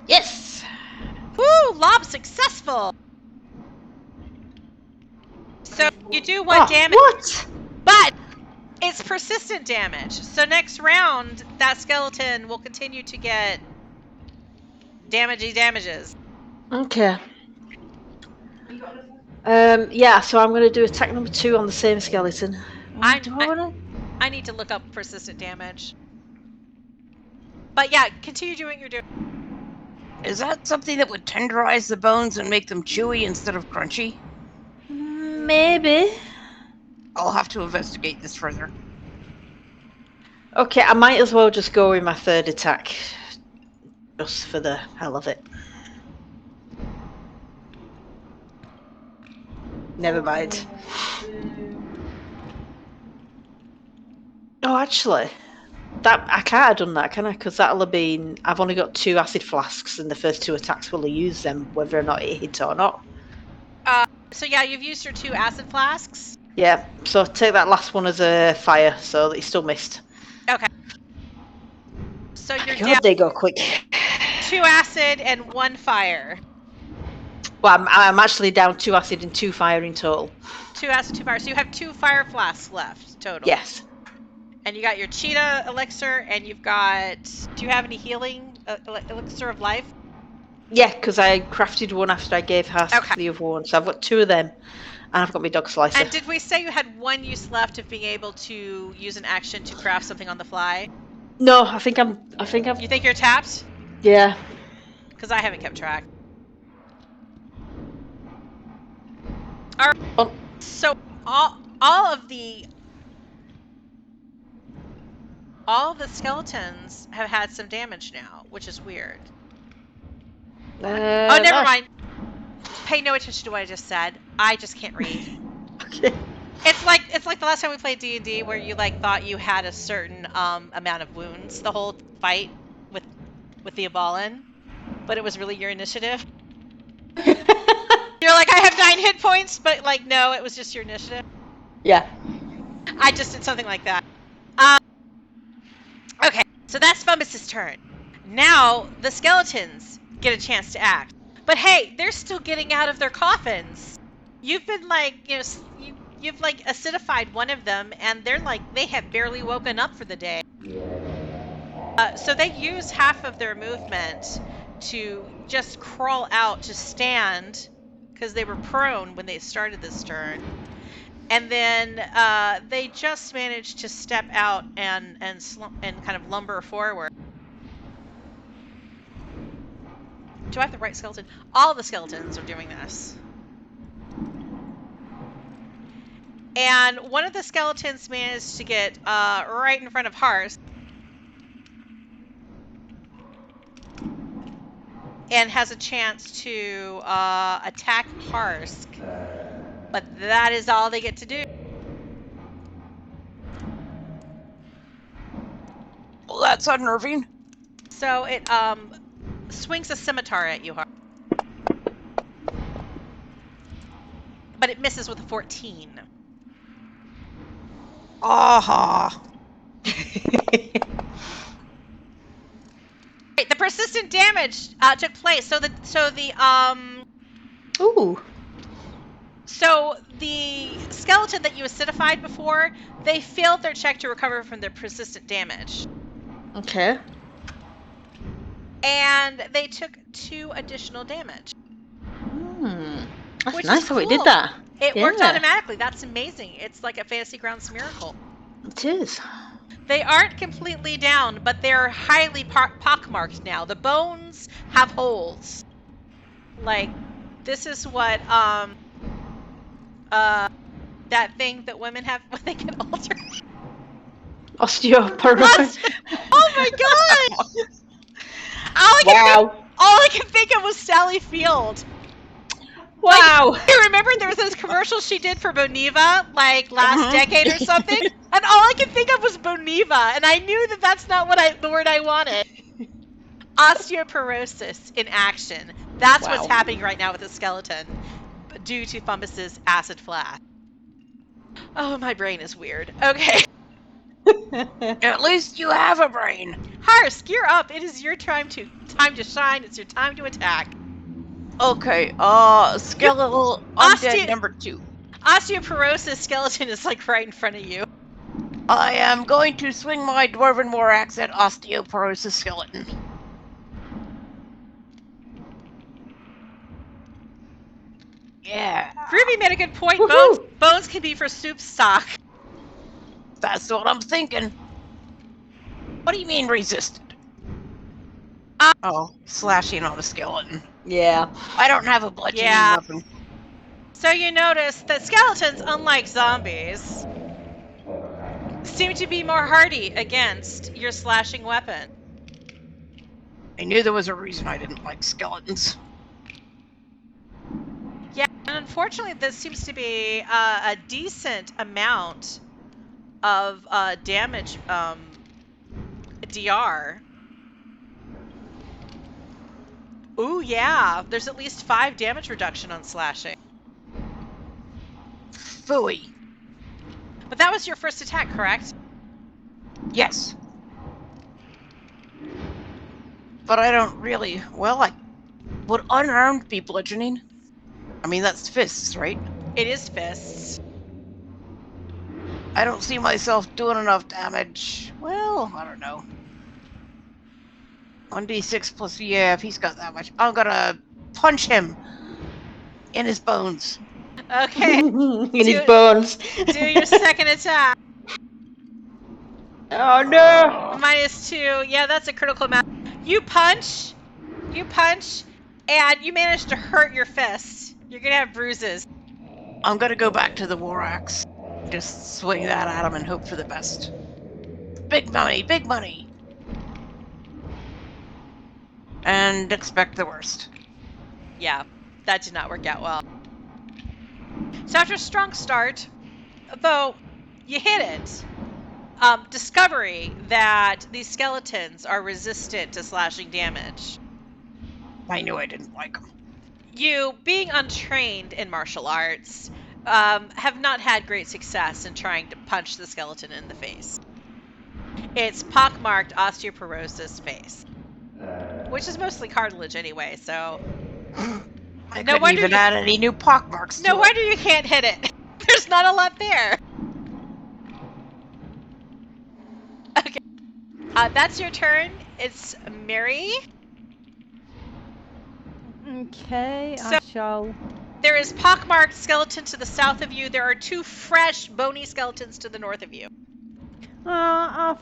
Yes. Woo! Lob successful! So you do 1 damage. What? But it's persistent damage. So next round, that skeleton will continue to get damages. Okay. Yeah, so I'm going to do attack number 2 on the same skeleton. I need to look up persistent damage. But yeah, continue doing what you're doing. Is that something that would tenderize the bones and make them chewy instead of crunchy? Maybe. I'll have to investigate this further. Okay, I might as well just go with my 3rd attack. Just for the hell of it. Never mind. Oh, actually, that I can't have done that, can I? Because that'll have been... I've only got 2 acid flasks, and the first 2 attacks will have used them, whether or not it hit or not. So yeah, you've used your 2 acid flasks. Yeah, so take that last one as a fire, so that he still missed. Okay. So you're God, down they go quick. 2 acid and 1 fire. Well, I'm actually down 2 acid and 2 fire in total. 2 acid, 2 fire. So you have 2 fire flasks left total. Yes. And you got your cheetah elixir, and you've got. Do you have any healing elixir of life? Yeah, because I crafted one after I gave Hask the other one, so I've got 2 of them, and I've got my dog slicer. And did we say you had 1 use left of being able to use an action to craft something on the fly? No, I think I've. You think you're tapped? Yeah. Because I haven't kept track. All right. Oh. So all of the skeletons have had some damage now, which is weird. Oh, never mind. Pay no attention to what I just said. I just can't read. Okay. It's like the last time we played D&D where you like thought you had a certain amount of wounds the whole fight with the Abalin, but it was really your initiative. You're like, I have 9 hit points, but like no, it was just your initiative. Yeah. I just did something like that. Okay, so that's Fumbus's turn. Now the skeletons get a chance to act. But hey, they're still getting out of their coffins. You've been like, you've like acidified one of them, and they're like, they have barely woken up for the day. So they use half of their movement to just crawl out to stand, because they were prone when they started this turn. And then they just managed to step out and kind of lumber forward. Do I have the right skeleton? All the skeletons are doing this. And one of the skeletons managed to get right in front of Hars. And has a chance to attack Harsk. But that is all they get to do. Well, that's unnerving. So it swings a scimitar at you, Harsk. But it misses with a 14. Aha! The persistent damage took place. So the Ooh. So the skeleton that you acidified before, they failed their check to recover from their persistent damage. Okay. And they took 2 additional damage. That's which nice is how cool. it did that. It worked automatically. That's amazing. It's like a Fantasy Grounds miracle. It is. They aren't completely down, but they're highly pockmarked now. The bones have holes. Like, this is what that thing that women have when they get older. Osteoporosis. Oh my god! All I can think of was Sally Field. Wow. Like, you remember there was this commercial she did for Boniva, like last decade or something? And all I could think of was Boniva, and I knew that that's not what the word I wanted. Osteoporosis in action. That's what's happening right now with the skeleton, due to Fumbus's acid flash. Oh, my brain is weird. Okay. At least you have a brain. Harsk, you're up. It is your time to shine. It's your time to attack. Okay, skeletal undead number 2. Osteoporosis skeleton is like right in front of you. I am going to swing my dwarven war axe at osteoporosis skeleton. Yeah. Ruby made a good point. Bones can be for soup stock. That's what I'm thinking. What do you mean resisted? Slashing on a skeleton. Yeah. I don't have a bludgeoning weapon. So you notice that skeletons, unlike zombies, seem to be more hardy against your slashing weapon. I knew there was a reason I didn't like skeletons. Yeah, and unfortunately this seems to be a decent amount of damage DR. Ooh, yeah. There's at least 5 damage reduction on slashing. Phooey. But that was your first attack, correct? Yes. But I don't really... Well, I would unarmed be bludgeoning. I mean, that's fists, right? It is fists. I don't see myself doing enough damage. Well, I don't know. 1d6 plus, yeah, if he's got that much. I'm gonna punch him in his bones. Okay, In his bones. do your second attack. Oh no! -2. Yeah, that's a critical amount. You punch, and you manage to hurt your fist. You're gonna have bruises. I'm gonna go back to the war axe. Just swing that at him and hope for the best. Big money, big money! And expect the worst. Yeah, that did not work out well. So after a strong start, though you hit it, discovery that these skeletons are resistant to slashing damage. I knew I didn't like them. You, being untrained in martial arts, have not had great success in trying to punch the skeleton in the face. It's pockmarked osteoporosis face, which is mostly cartilage anyway, so I No couldn't wonder even you- add any new pockmarks to no it. wonder you can't hit it. There's not a lot there. Okay, that's your turn. It's Mary. Okay, So- I shall. There is pockmarked skeleton to the south of you. There are 2 fresh bony skeletons to the north of you. I'll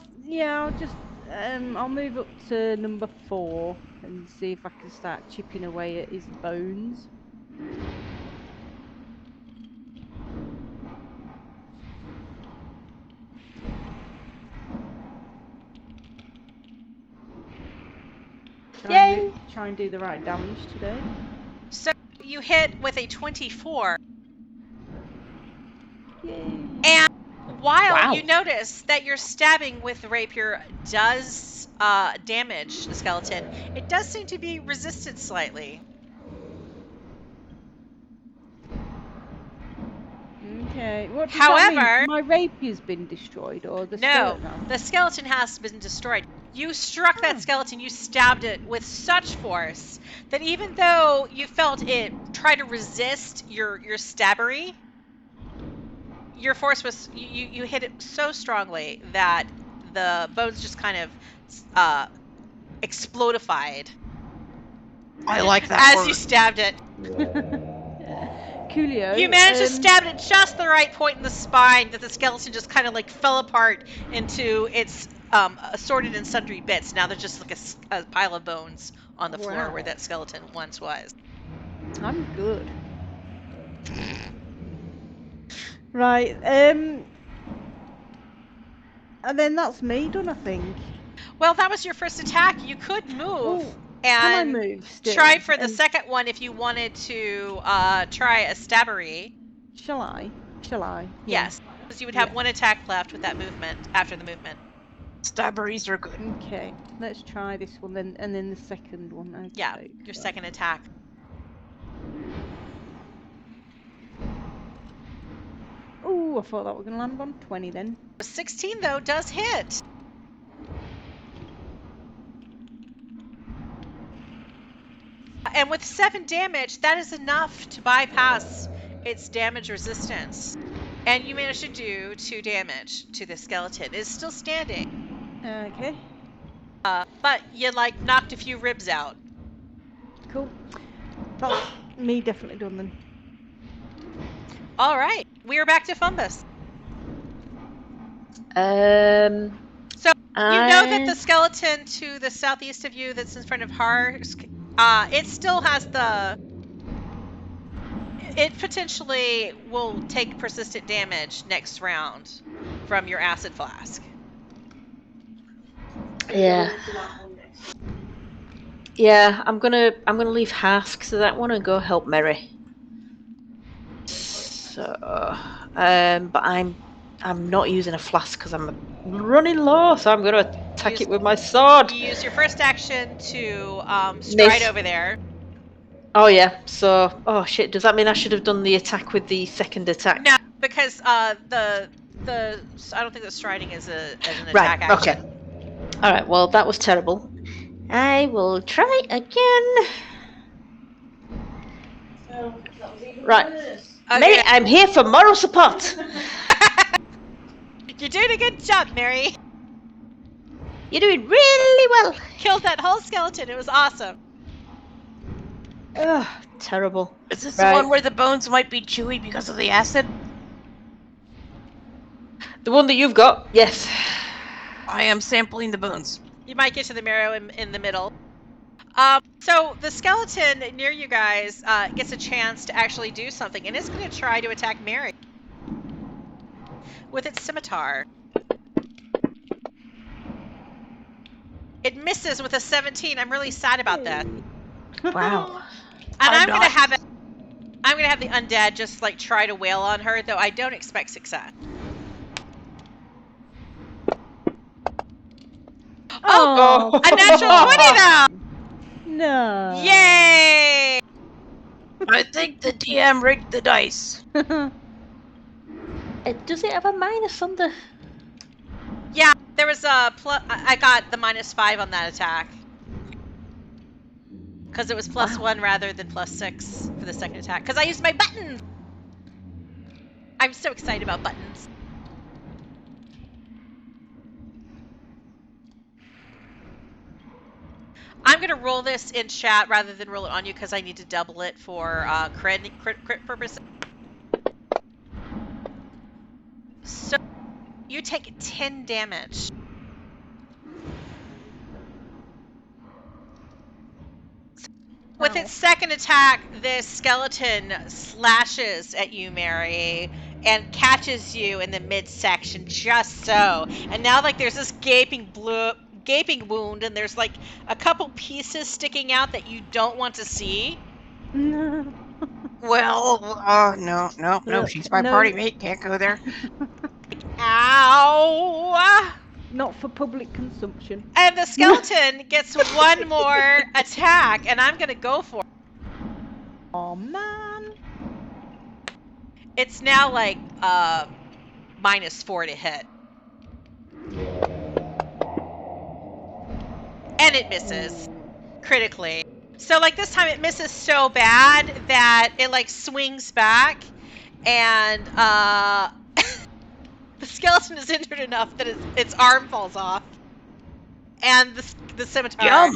just. I'll move up to number 4 and see if I can start chipping away at his bones. Try and do the right damage today. So you hit with a 24. Yay. And while Wow. you notice that your stabbing with the rapier does damage the skeleton, it does seem to be resisted slightly. Okay. What does that However- mean? My rapier's been destroyed, or the No, skeleton? the skeleton has been destroyed. You struck that skeleton, you stabbed it with such force that even though you felt it try to resist your stabbery, your force was, you hit it so strongly that the bones just kind of explodified I like that as word. you stabbed it. Coolio. You managed to stab it at just the right point in the spine that the skeleton just kind of like fell apart into its assorted and sundry bits. Now there's just like a pile of bones on the floor Wow. where that skeleton once was. I'm good. Right. And then that's me done, I think. Well, that was your first attack. You could move Ooh, Can I and move still? try for the And second one if you wanted to try a stabbery. Shall I? Yeah. Yes, because you would have Yeah. 1 attack left with that movement after the movement. Stabberies are good. Okay. Let's try this one then, and then the second one. Okay. Yeah, your second attack. Ooh, I thought that was going to land on 20 then. 16 though does hit. And with 7 damage, that is enough to bypass its damage resistance. And you managed to do 2 damage to the skeleton. It's still standing. Okay. But you like knocked a few ribs out. Cool. That's me definitely done then. All right, we are back to Fumbus. So you know that the skeleton to the southeast of you that's in front of Harsk, it still has it potentially will take persistent damage next round from your acid flask. Yeah. Yeah, I'm gonna leave Hask to that one and go help Mary. So, but I'm not using a flask because I'm running low, so I'm gonna attack it with my sword. You use your first action to stride Miss. over there. Oh yeah. So, oh shit. Does that mean I should have done the attack with the second attack? No, because the I don't think that striding is an Right. attack action. Okay. All right. Well, that was terrible. I will try again. Right. Okay. Mate, I'm here for moral support. You're doing a good job, Mary. You're doing really well. Killed that whole skeleton. It was awesome. Ugh, terrible. Is this Right. the one where the bones might be chewy because of the acid? The one that you've got, yes. I am sampling the bones. You might get to the marrow in the middle. So the skeleton near you guys gets a chance to actually do something, and it's going to try to attack Mary with its scimitar. It misses with a 17. I'm really sad about that. And Wow. I'm going to have it. I'm going to have the undead just like try to wail on her, though I don't expect success. Oh, A natural 20 now! no. Yay! I think the DM rigged the dice. Does it have a minus on the... Yeah, there was a plus. I got the -5 on that attack. Because it was +1 rather than +6 for the second attack. Because I used my buttons! I'm so excited about buttons. I'm going to roll this in chat rather than roll it on you because I need to double it for crit purposes. So, you take 10 damage. With its second attack, this skeleton slashes at you, Mary, and catches you in the midsection just so. And now, like, there's this gaping wound, and there's like a couple pieces sticking out that you don't want to see. No. Well, no, she's my party mate, can't go there. Ow! Not for public consumption. And the skeleton gets one more attack, and I'm gonna go for it. Oh man. It's now like -4 to hit. And it misses critically. So like this time it misses so bad that it like swings back, and the skeleton is injured enough that its arm falls off, and the scimitar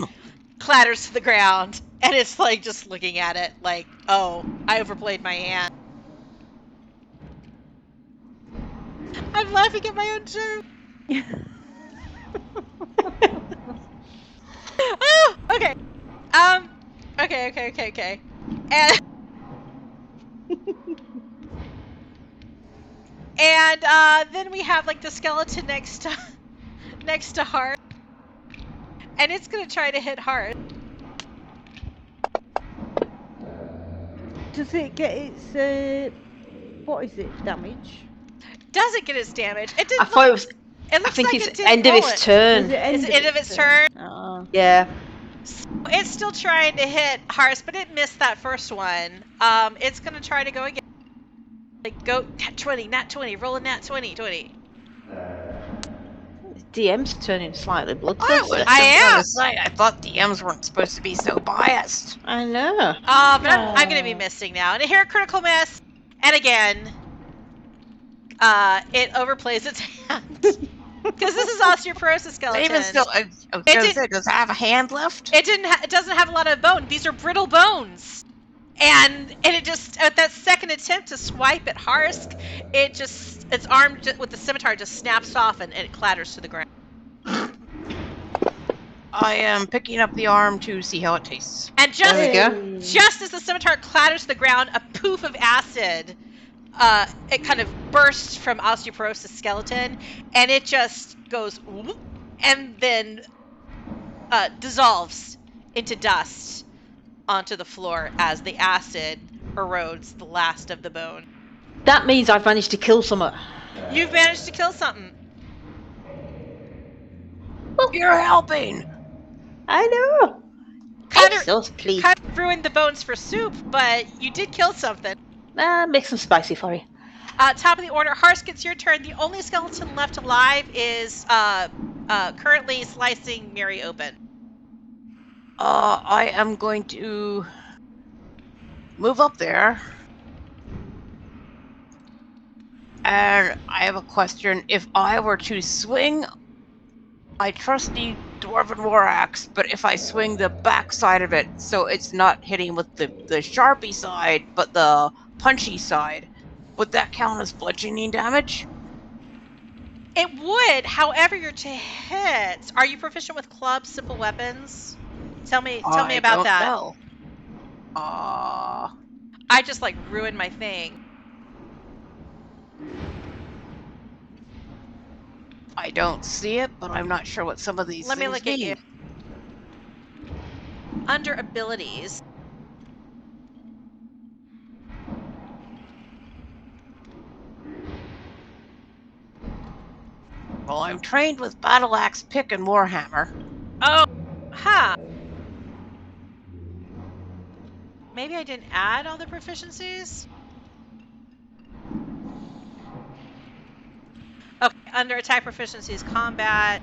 clatters to the ground, and it's like just looking at it like, oh, I overplayed my hand. I'm laughing at my own joke. Oh, okay. Okay. And then we have like the skeleton next to Heart, and it's gonna try to hit Heart. Does it get its what is it? Damage? Doesn't get its damage. It didn't. I thought it was... It looks I think like it's it didn't end of roll its it. turn. Is it It's the end of its turn. Yeah. It's still trying to hit Hearts, but it missed that first one. It's gonna try to go again. Like go nat 20, roll a nat 20. DM's turning slightly bloodthirsty. I thought DMs weren't supposed to be so biased. I know. But I'm gonna be missing now. And here, critical miss, and again, it overplays its hand. Because this is osteoporosis skeleton. Even still, does it have a hand left? It doesn't have a lot of bone. These are brittle bones. And it just, at that second attempt to swipe at Harsk, its arm with the scimitar just snaps off and it clatters to the ground. I am picking up the arm to see how it tastes. And There we go. just as the scimitar clatters to the ground, a poof of acid, it kind of bursts from osteoporosis skeleton, and it just goes whoop, and then dissolves into dust onto the floor as the acid erodes the last of the bone. That means I've managed to kill someone. You've managed to kill something. You're helping! I know. Kind I'm so pleased. of ruined the bones for soup, but you did kill something. Make some spicy for you. Top of the order, Harsk, it's your turn. The only skeleton left alive is currently slicing Mary open. I am going to move up there. And I have a question. If I were to swing my trusty dwarven war axe, but if I swing the back side of it so it's not hitting with the sharpie side, but the punchy side, would that count as bludgeoning damage? It would, however, you're to hit. Are you proficient with clubs, simple weapons? Tell me about that. Know. I just like ruined my thing. I don't see it, but I'm not sure what some of these Let me things look at mean. you. Under abilities. Well, I'm trained with battle axe, pick, and warhammer. Oh, huh. Maybe I didn't add all the proficiencies? Okay, under attack proficiencies, combat.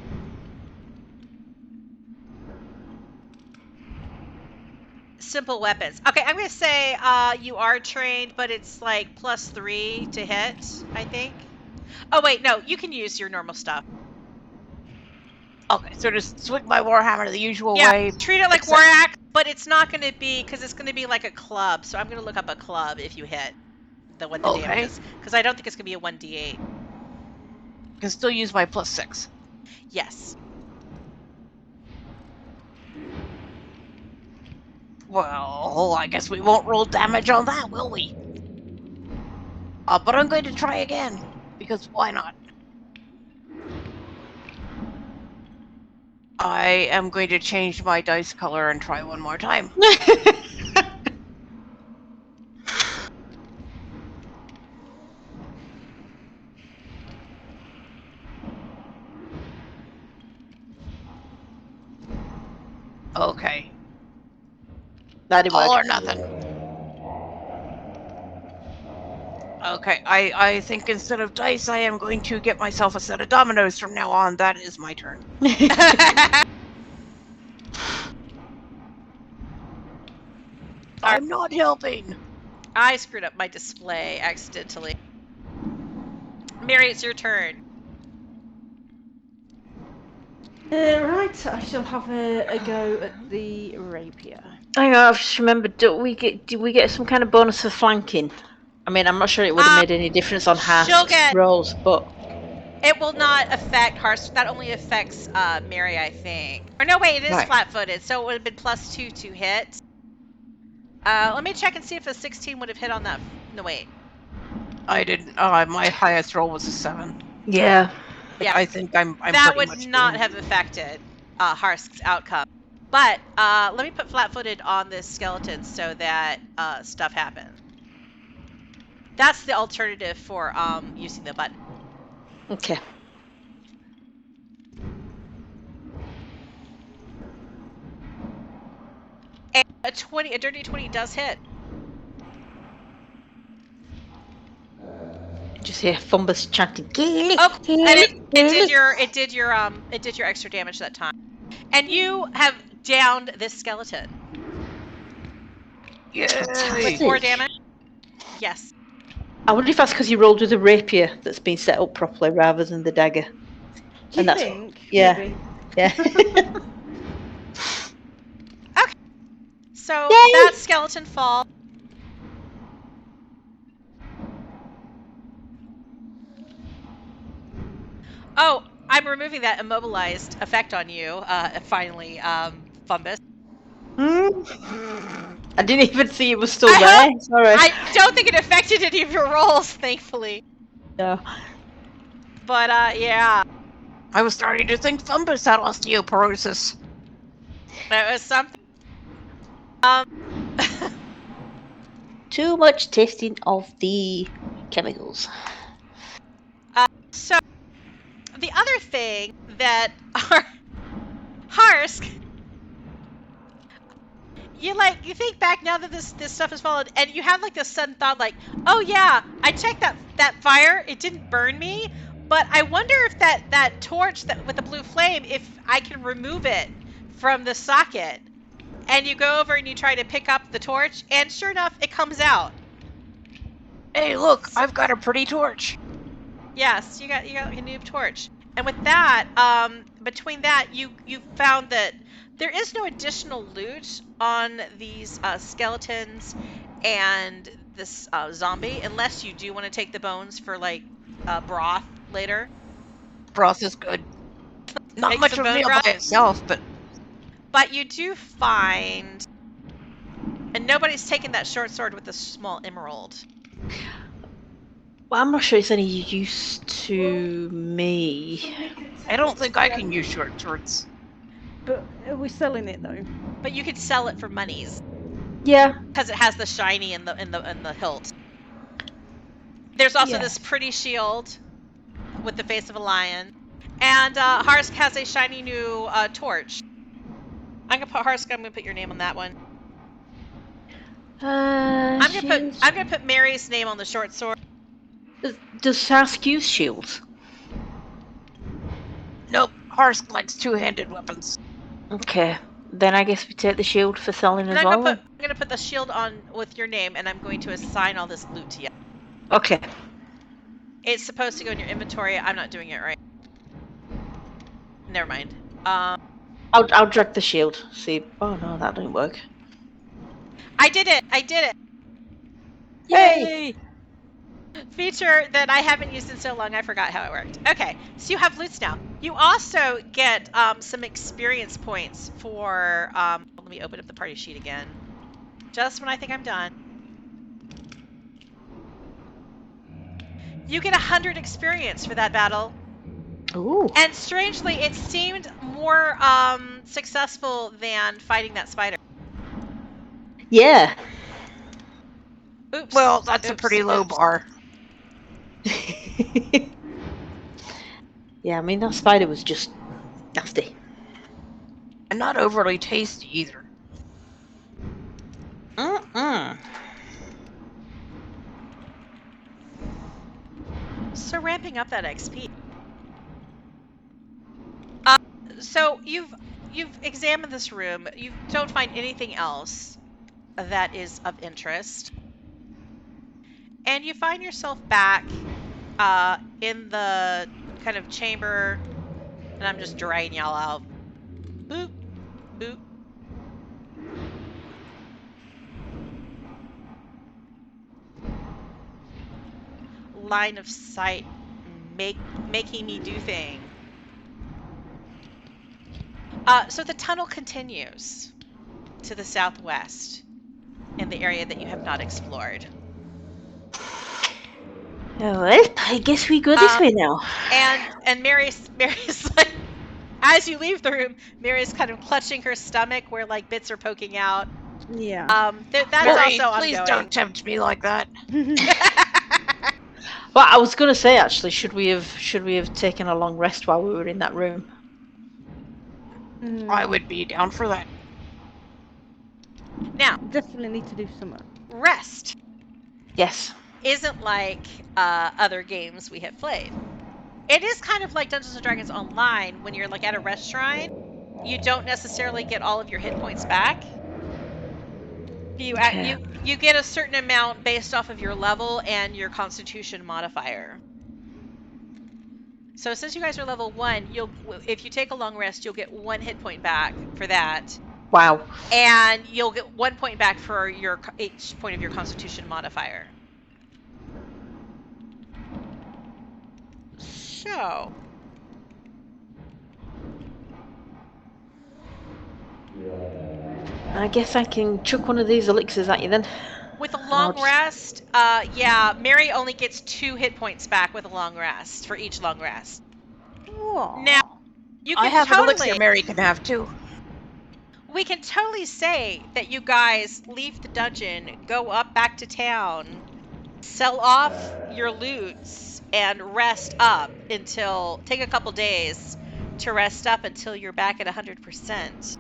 Simple weapons. Okay, I'm going to say you are trained, but it's like +3 to hit, I think. Oh, wait, no, you can use your normal stuff. Okay, so just swing my warhammer the usual Yeah, way. treat it like except- war axe, but it's not going to be, because it's going to be like a club. So I'm going to look up a club if you hit what the damage is. Because I don't think it's going to be a 1d8. Can still use my +6. Yes. Well, I guess we won't roll damage on that, will we? But I'm going to try again, because why not? I am going to change my dice color and try one more time. Okay. That didn't All work. or nothing. Okay, I think instead of dice, I am going to get myself a set of dominoes from now on. That is my turn. I'm not helping. I screwed up my display accidentally. Mary, it's your turn. Right, I shall have a go at the rapier. Hang on, I've just remembered. Did we get some kind of bonus for flanking? I mean, I'm not sure it would have made any difference on she'll half get- rolls, but It will not affect Hearth. That only affects Mary, I think. Or no, wait, it is Right. flat-footed, so it would have been +2 to hit. Let me check and see if a 16 would have hit on that. No, wait. I didn't. My highest roll was a 7. yeah. Yeah. I think I'm That pretty would much not doing- have affected Hearth's outcome. But let me put flat-footed on this skeleton so that stuff happens. That's the alternative for using the button. Okay. And a dirty 20 does hit. Just hear Fumbus chanting. Oh, and it did your extra damage that time. And you have downed this skeleton. Yay! With 4 damage? Yes. I wonder if that's because you rolled with a rapier that's been set up properly rather than the dagger. Do you And that's- think? yeah. Maybe. Yeah. So Yay! that skeleton fall. Oh, I'm removing that immobilized effect on you, finally, Fumbus. I didn't even see it was still there. Sorry. I don't think it affected any of your rolls, thankfully. No. But, yeah. I was starting to think Fumbus had osteoporosis. That was something. Too much tasting of the chemicals. So, the other thing that Harsk, you think back now that this stuff is followed, and you have like this sudden thought, like, oh yeah, I checked that fire, it didn't burn me, but I wonder if that torch with the blue flame, if I can remove it from the socket and you go over and you try to pick up the torch, and sure enough, it comes out. Hey, look, I've got a pretty torch. Yes, you got a noob torch. And with that, between that, you found that there is no additional loot on these skeletons and this zombie, unless you do want to take the bones for like broth later. Broth is good. Not Make much some of a bone meal broth? by itself, but But you do find, and nobody's taken that short sword with the small emerald. Well, I'm not sure it's any use to me. I don't think I can use short swords. But are we selling it though? But you could sell it for monies Yeah. because it has the shiny in the hilt. There's also Yeah. this pretty shield with the face of a lion, and Harsk has a shiny new torch. I'm gonna put your name on that one. I'm gonna put Mary's name on the short sword. Does Sask use shields? Nope, Harsk likes two-handed weapons. Okay, then I guess we take the shield for selling And as I'm well. gonna put the shield on with your name, and I'm going to assign all this loot to you. Okay. It's supposed to go in your inventory. I'm not doing it right. Never mind. I'll drag the shield. See. Oh no, that didn't work. I did it. Yay! Feature that I haven't used in so long, I forgot how it worked. Okay, so you have loots now. You also get some experience points for, let me open up the party sheet again. Just when I think I'm done. You get 100 experience for that battle. Ooh. And strangely, it seemed more successful than fighting that spider. Yeah. Oops. Well, that's a Oops, pretty low oops. bar. Yeah, I mean that spider was just nasty. And not overly tasty either. So ramping up that XP. So you've examined this room. You don't find anything else that is of interest, and you find yourself back in the kind of chamber. And I'm just drying y'all out. Boop, boop. Line of sight, making me do thing. So the tunnel continues to the southwest in the area that you have not explored. Oh, well, I guess we go this way now. And Mary's like, as you leave the room, Mary's kind of clutching her stomach where like bits are poking out. Yeah. That's Mary, also please ongoing. don't tempt me like that. Well, I was gonna say actually, should we have taken a long rest while we were in that room? I would be down for that. Now, Definitely need to do something. rest Yes. isn't like other games we have played. It is kind of like Dungeons & Dragons Online. When you're like at a rest shrine, you don't necessarily get all of your hit points back. You get a certain amount based off of your level and your constitution modifier. So since you guys are level 1, if you take a long rest, you'll get 1 hit point back for that. Wow. And you'll get 1 point back for each point of your constitution modifier. So, I guess I can chuck one of these elixirs at you then. with a long rest, yeah, Mary only gets 2 hit points back with a long rest for each long rest. Aw. Now, you can I have an elixir totally, Mary can have too. we can totally say that you guys leave the dungeon, go up back to town, sell off your loots, and rest up take a couple days to rest up until you're back at 100%.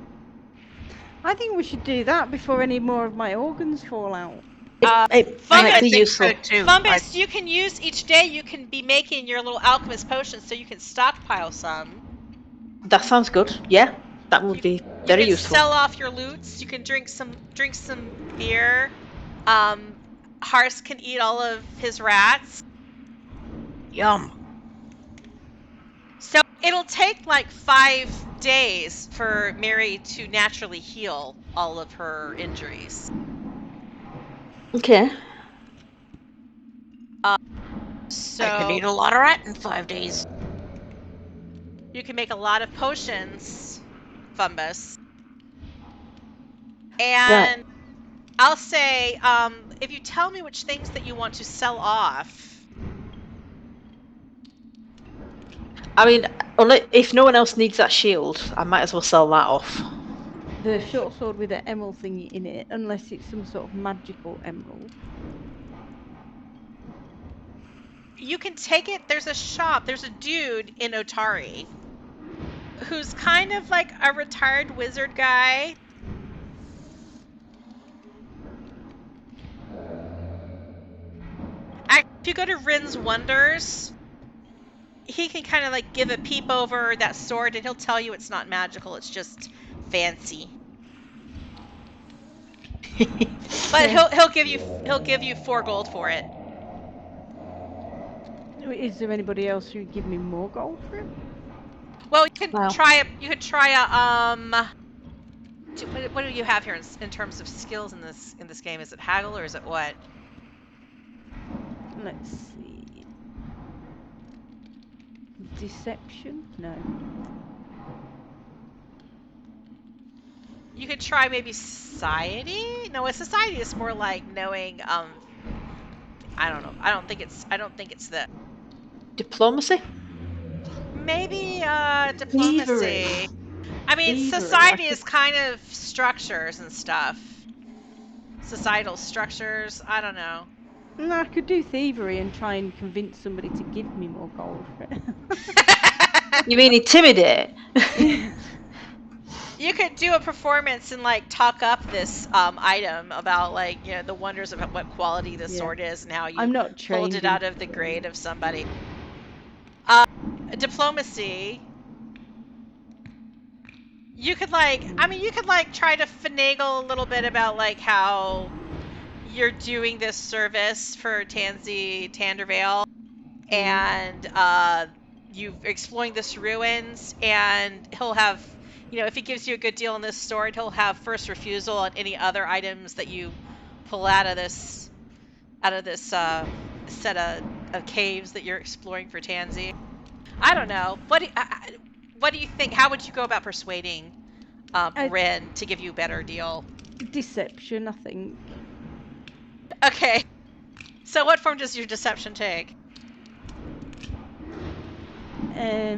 I think we should do that before any more of my organs fall out. It Fungus, might be think useful. so too. Fumbus, you can use each day, you can be making your little alchemist potions so you can stockpile some. That sounds good. Yeah. That would be You very can useful. sell off your loots. You can drink some beer. Hars can eat all of his rats. Yum. So it'll take like 5 days for Mary to naturally heal all of her injuries. Okay. So I can eat a lot of rat in 5 days. you can make a lot of potions, Fumbus. And I'll say, if you tell me which things that you want to sell off. I mean, if no one else needs that shield, I might as well sell that off. The short sword with the emerald thingy in it, unless it's some sort of magical emerald. You can take it. There's a shop. There's a dude in Otari who's kind of like a retired wizard guy. If you go to Rin's Wonders, he can kind of like give a peep over that sword, and he'll tell you it's not magical. It's just fancy. But he'll give you 4 gold for it. Is there anybody else who would give me more gold for it? Well, you can Wow. try a what do you have here in terms of skills in this game? Is it haggle or is it what? Let's see. Deception? No. You could try maybe society. No, a society is more like knowing. I don't know. I don't think it's the. Diplomacy? Maybe diplomacy. Thievery. I mean, Thievery, society I is kind of structures and stuff. Societal structures. I don't know. No, I could do thievery and try and convince somebody to give me more gold for it. You mean intimidate? You could do a performance and like talk up this item about like the wonders of what quality the sword is and how you I'm not pulled trained it in out of the grade of somebody. Diplomacy. You could try to finagle a little bit about like how you're doing this service for Tansy Tandervale, and you're exploring this ruins, and he'll have, if he gives you a good deal on this sword, he'll have first refusal on any other items that you pull out of this set of caves that you're exploring for Tansy. I don't know. What do you think? How would you go about persuading Rin to give you a better deal? Deception, I think. Okay. So what form does your deception take? I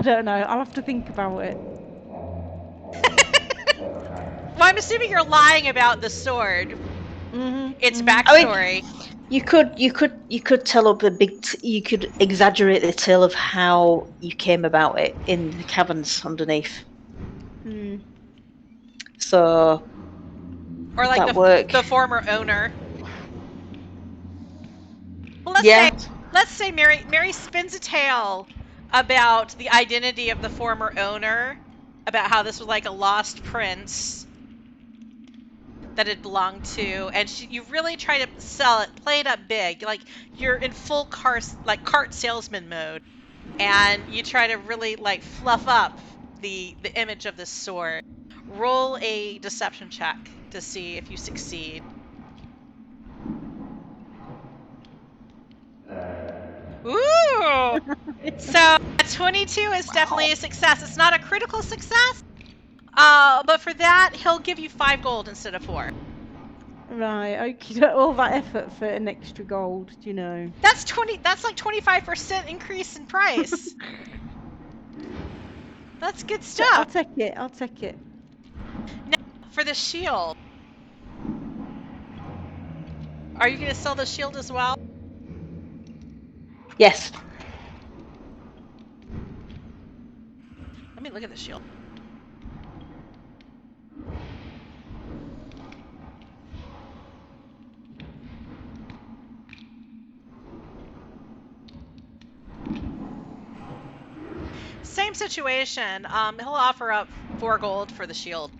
don't know. I'll have to think about it. Well, I'm assuming you're lying about the sword. Its backstory. You could tell up you could exaggerate the tale of how you came about it in the caverns underneath. So, or like the former owner. Well, let's say Mary spins a tale about the identity of the former owner, about how this was like a lost prince that it belonged to, and you really try to sell it, play it up big, like you're in full cart salesman mode, and you try to really like fluff up the image of this sword. Roll a deception check to see if you succeed. Ooh! So 22 is definitely a success. It's not a critical success, but for that he'll give you 5 gold instead of 4. Right, okay. All that effort for an extra gold, do you know? That's like 25% increase in price. That's good stuff. I'll take it. Now, for the shield. Are you going to sell the shield as well? Yes. Let me look at the shield. situation, he'll offer up 4 gold for the shield.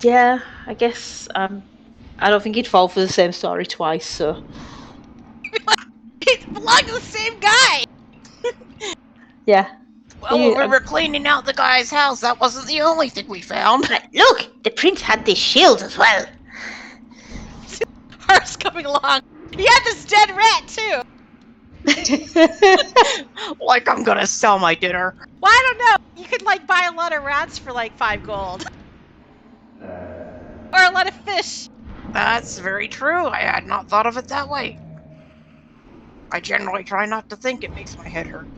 Yeah, I guess. I don't think he'd fall for the same story twice. So. It belongs to the same guy. Yeah. Well, when we were cleaning out the guy's house, that wasn't the only thing we found. But look, the prince had this shield as well. Hers coming along. He had this dead rat too. Like I'm gonna sell my dinner. Well, I don't know. You could like buy a lot of rats for like 5 gold. Or a lot of fish. That's very true. I had not thought of it that way. I generally try not to think. It makes my head hurt.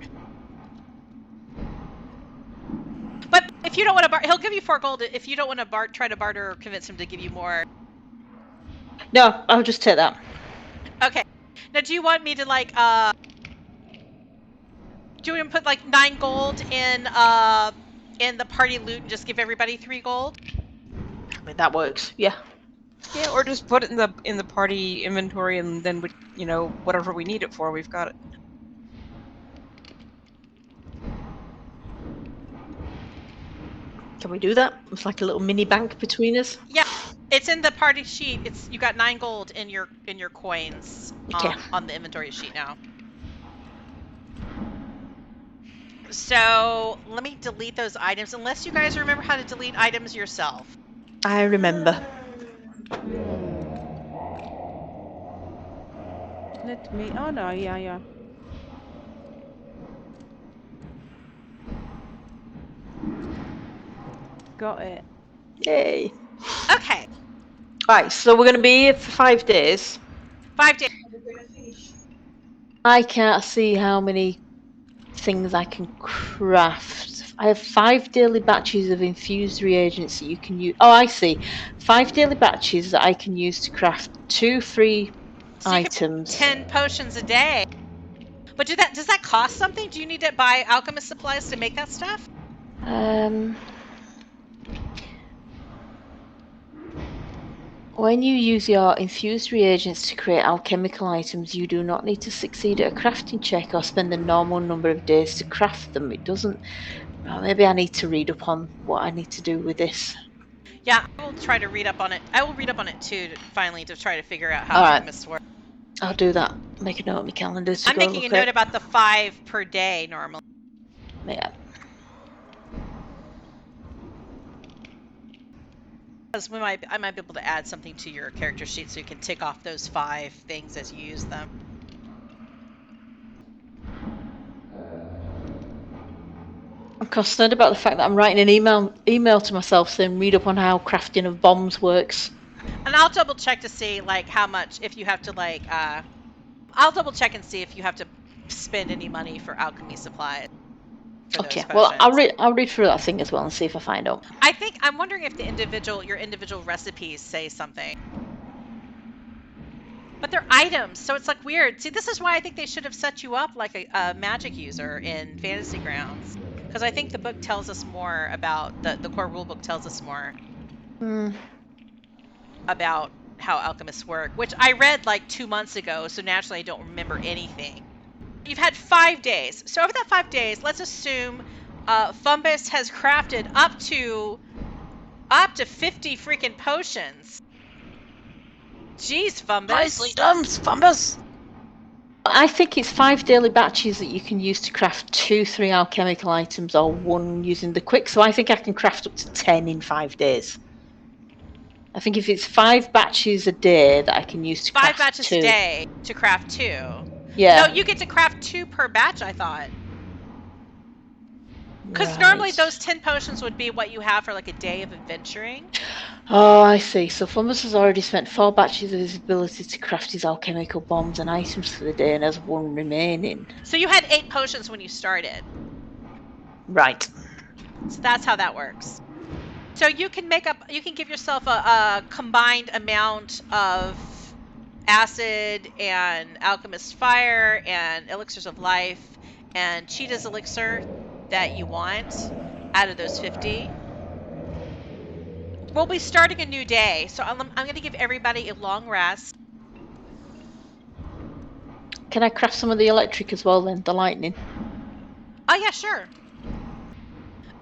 But if you don't want to he'll give you 4 gold. If you don't want to try to barter or convince him to give you more. No, I'll just take that. Okay. Now, do you want me to like do you want to put like 9 gold in the party loot and just give everybody 3 gold? I mean, that works. Yeah. Yeah, or just put it in the party inventory, and then we, you know, whatever we need it for, we've got it. Can we do that? It's like a little mini bank between us. Yeah, it's in the party sheet. You got 9 gold in your coins on the inventory sheet now. So let me delete those items, unless you guys remember how to delete items yourself. I remember. Let me. Oh no, yeah. Got it. Yay. Okay. Right, so we're going to be here for 5 days. 5 days. I can't see how many things I can craft. I have 5 daily batches of infused reagents that you can use. Oh, I see. 5 daily batches that I can use to craft 2 free items. 10 potions a day. But does that cost something? Do you need to buy alchemist supplies to make that stuff? When you use your infused reagents to create alchemical items, you do not need to succeed at a crafting check or spend the normal number of days to craft them. It doesn't... Well, maybe I need to read up on what I need to do with this. Yeah, I will try to read up on it. I will read up on it too, finally, to try to figure out how alchemists work. I'll do that. Make a note on my calendar to I'm go making a look note at. about the 5 per day normally. Yeah. Because I might be able to add something to your character sheet so you can tick off those 5 things as you use them. I'm concerned about the fact that I'm writing an email to myself saying read up on how crafting of bombs works. And I'll double check to see like how much, if you have to like I'll double check and see if you have to spend any money for alchemy supplies. Okay, well I'll read through that thing as well and see if I find out. I'm wondering if your individual recipes say something. But they're items, so it's like weird. See, this is why I think they should have set you up like a magic user in Fantasy Grounds. Because I think the book tells us more about, the core rulebook tells us more about how alchemists work, which I read like 2 months ago, so naturally I don't remember anything. You've had 5 days. So over that 5 days, let's assume Fumbus has crafted up to 50 freaking potions. Jeez, Fumbus. Nicely done, Fumbus. I think it's 5 daily batches that you can use to craft 2 3 alchemical items or 1 using the quick. So I think I can craft up to 10 in 5 days. I think if it's 5 batches a day that I can use to craft 5 batches 2. a day to craft 2. Yeah. No, you get to craft 2 per batch, I thought. Because Right. normally those 10 potions would be what you have for like a day of adventuring. Oh, I see. So Fumbus has already spent 4 batches of his ability to craft his alchemical bombs and items for the day and has 1 remaining. So you had 8 potions when you started. Right. So that's how that works. So you can give yourself a combined amount of acid and alchemist fire and elixirs of life and cheetah's elixir that you want out of those 50. we'll be starting a new day, so I'm going to give everybody a long rest. Can I craft some of the electric as well then? The lightning? Oh yeah, sure.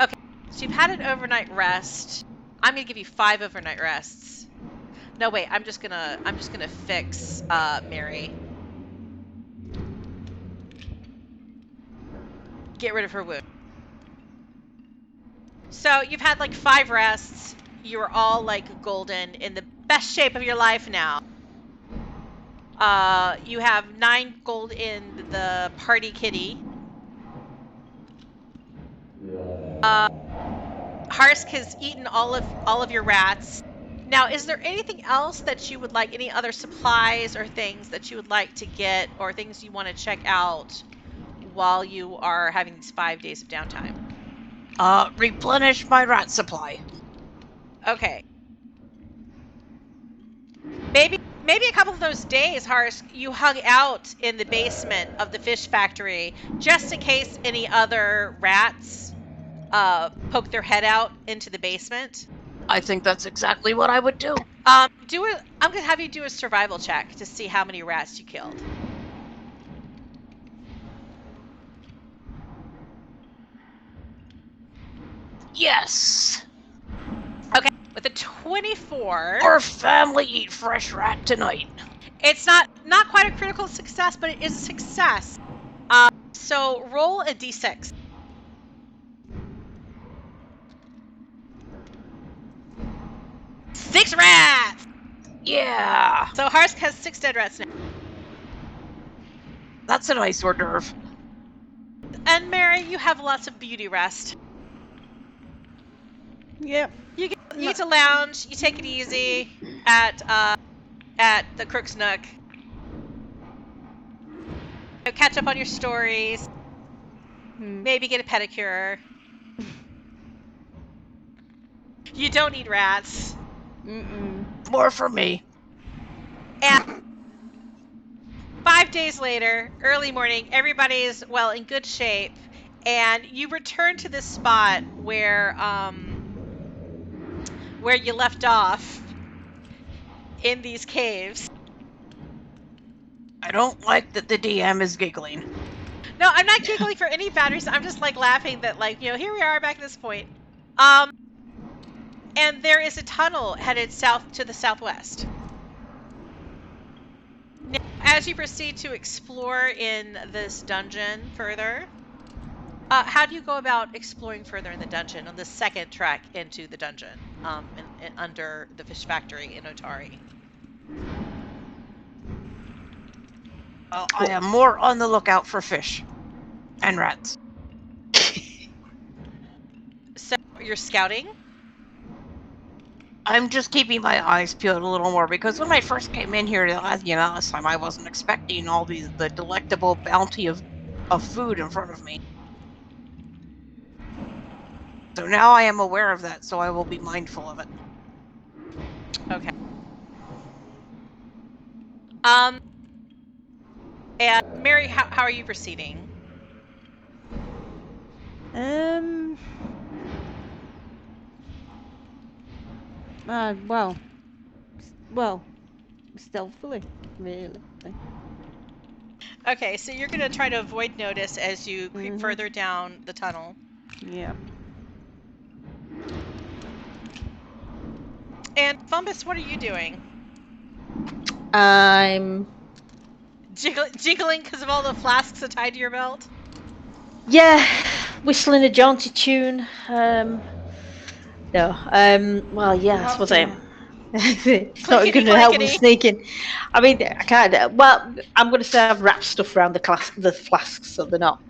Okay, so you've had an overnight rest. I'm going to give you 5 overnight rests. No, wait, I'm just gonna fix Mary. Get rid of her wound. So you've had like 5 rests. You are all like golden, in the best shape of your life now. You have 9 gold in the party kitty. Harsk has eaten all of your rats. Now, is there anything else that you would like, any other supplies or things that you would like to get, or things you want to check out while you are having these 5 days of downtime? Replenish my rat supply. Okay. Maybe a couple of those days, Harsk, you hung out in the basement of the fish factory just in case any other rats poke their head out into the basement. I think that's exactly what I would do. I'm gonna have you do a survival check to see how many rats you killed. Yes. Okay, with a 24. Our family eat fresh rat tonight. It's not quite a critical success, but it is a success. So roll a d6. Six rats! Yeah. So Harsk has 6 dead rats now. That's a nice hors d'oeuvre. And Mary, you have lots of beauty rest. Yep. You get to lounge, you take it easy at the Crook's Nook. You catch up on your stories. Maybe get a pedicure. You don't need rats. More for me. And 5 days later, early morning, everybody's in good shape, and you return to this spot where you left off in these caves. I don't like that the DM is giggling. No, I'm not giggling for any bad reason. I'm just like laughing that here we are back at this point. And there is a tunnel headed south to the southwest. Now, as you proceed to explore in this dungeon further, how do you go about exploring further in the dungeon on the second track into the dungeon, under the fish factory in Otari? I am more on the lookout for fish and rats. So you're scouting? I'm just keeping my eyes peeled a little more because when I first came in here last time, I wasn't expecting all the delectable bounty of food in front of me. So now I am aware of that, so I will be mindful of it. Okay. And Mary, how are you proceeding? Well, stealthily, really. Okay, so you're gonna try to avoid notice as you creep further down the tunnel. Yeah. And Fumbus, what are you doing? I'm Jiggling because of all the flasks tied to your belt? whistling a jaunty tune. Well, yeah, I suppose I am. It's not going to help with sneaking. I mean, I can't. Well, I'm going to say I've wrapped stuff around the flasks so they're not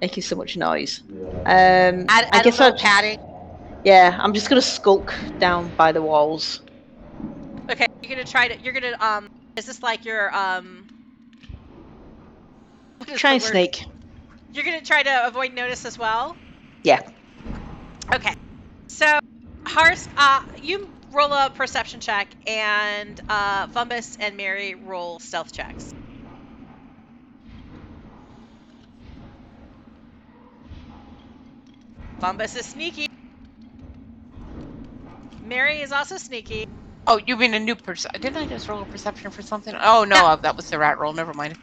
making so much noise. I guess I'll padding. Yeah, I'm just going to skulk down by the walls. Okay, you're gonna is this like your try and sneak. You're gonna try to avoid notice as well? Yeah. Okay. So Harsk, you roll a perception check, and Fumbus and Mary roll stealth checks. Fumbus is sneaky. Mary is also sneaky. Oh, you mean a new perception? Didn't I just roll a perception for something? Oh, no, No. that was the rat roll. Never mind.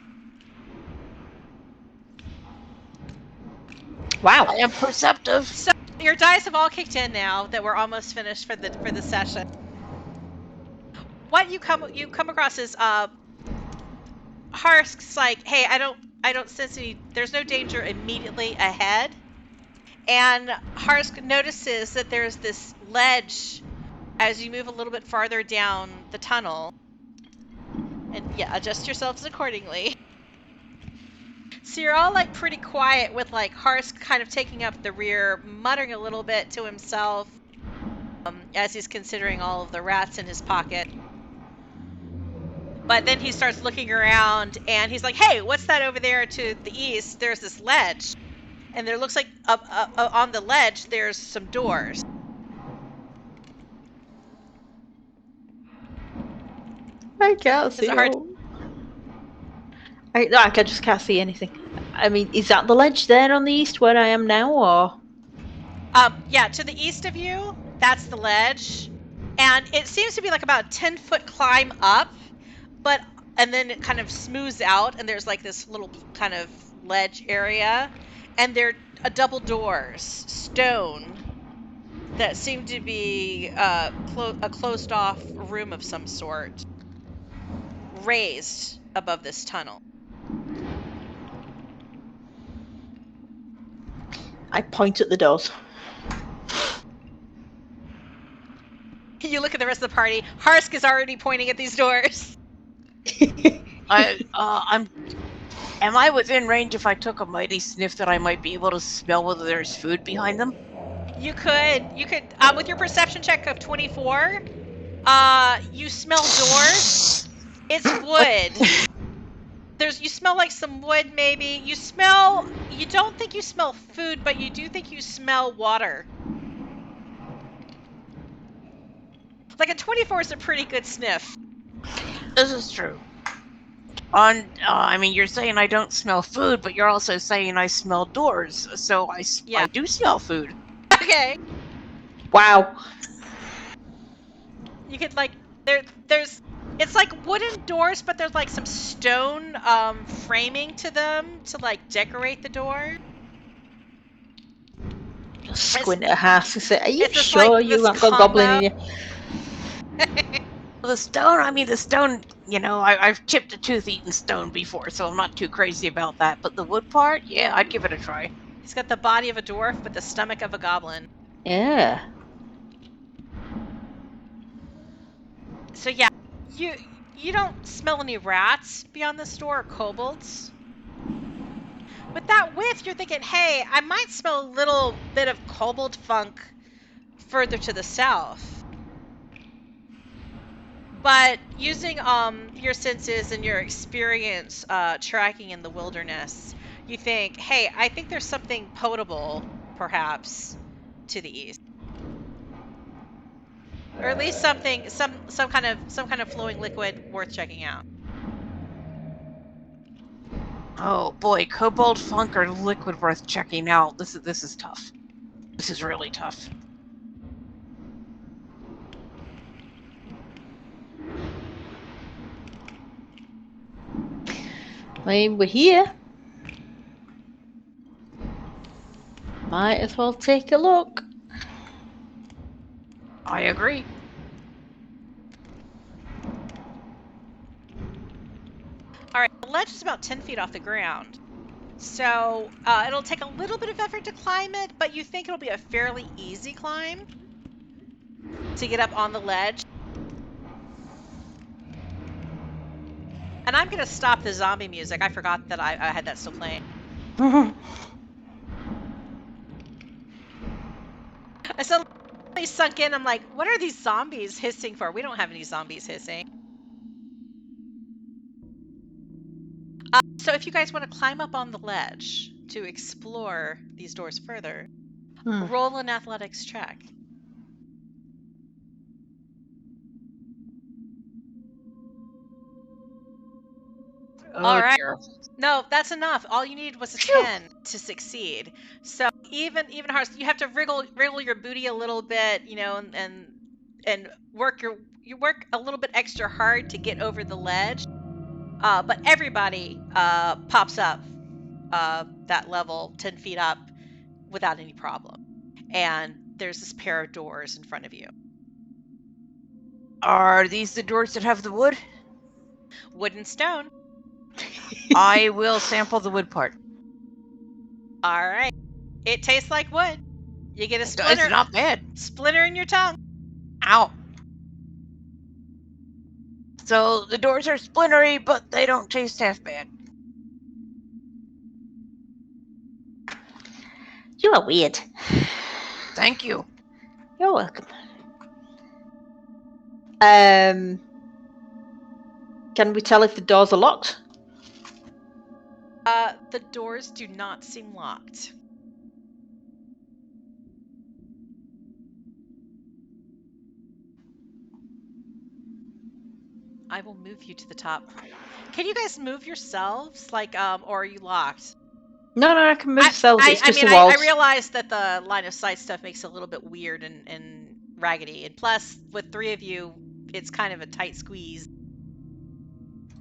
Wow. I am perceptive. So your dice have all kicked in now that we're almost finished for the session. What you come across is Harsk's like, hey, I don't sense any. There's no danger immediately ahead. And Harsk notices that there's this ledge as you move a little bit farther down the tunnel. And yeah, adjust yourselves accordingly. So you're all like pretty quiet with like Harsk kind of taking up the rear, muttering a little bit to himself as he's considering all of the rats in his pocket. But then he starts looking around and he's like, hey, what's that over there to the east? There's this ledge. And there looks like on the ledge, there's some doors. I can't see. I just can't see anything. I mean, is that the ledge there on the east where I am now, or? Yeah, to the east of you, that's the ledge. And it seems to be like about a 10-foot climb up, and then it kind of smooths out, and there's like this little kind of ledge area. And they're double doors, stone, that seem to be a closed-off room of some sort, raised above this tunnel. I point at the doors. You look at the rest of the party. Harsk is already pointing at these doors. Am I within range if I took a mighty sniff that I might be able to smell whether there's food behind them? You could, with your perception check of 24, you smell doors. It's wood. You smell like some wood, maybe. You don't think you smell food, but you do think you smell water. Like a 24 is a pretty good sniff. This is true. I mean, you're saying I don't smell food, but you're also saying I smell doors, so I do smell food. Okay. Wow. You could like it's like wooden doors, but there's like some stone framing to them to like decorate the door. Just squint at Harsk and say, "Are you It's just sure like you this haven't got a goblin in you?" The stone, you know, I've chipped a tooth-eaten stone before, so I'm not too crazy about that. But the wood part, yeah, I'd give it a try. He's got the body of a dwarf but the stomach of a goblin. Yeah. So yeah, you don't smell any rats beyond this door or kobolds. With that width, you're thinking, hey, I might smell a little bit of kobold funk further to the south. But using your senses and your experience tracking in the wilderness, you think, hey, I think there's something potable, perhaps, to the east. Or at least some kind of flowing liquid worth checking out. Oh boy, kobold funk or liquid worth checking out. This is tough. This is really tough. I mean, we're here. Might as well take a look. I agree. Alright, the ledge is about 10 feet off the ground. So, it'll take a little bit of effort to climb it, but you think it'll be a fairly easy climb to get up on the ledge. And I'm going to stop the zombie music. I forgot that I had that still playing. I suddenly sunk in. I'm like, what are these zombies hissing for? We don't have any zombies hissing. So if you guys want to climb up on the ledge to explore these doors further, roll an athletics check. Oh, all right. dear. No, that's enough. All you need was a 10 to succeed. So even Harsk, you have to wriggle your booty a little bit, you know, and and you work a little bit extra hard to get over the ledge. But everybody pops up that level 10 feet up without any problem. And there's this pair of doors in front of you. Are these the doors that have the wood? Wood and stone. I will sample the wood part. All right. It tastes like wood. You get a It's splinter. not bad. Splinter in your tongue. Ow. So the doors are splintery, but they don't taste half bad. You are weird. Thank you. You're welcome. Can we tell if the doors are locked? The doors do not seem locked. I will move you to the top. Can you guys move yourselves? Like, or are you locked? No, I can move cells. It's just the I walls. realize that the line of sight stuff makes it a little bit weird and raggedy. And plus, with 3 of you, it's kind of a tight squeeze.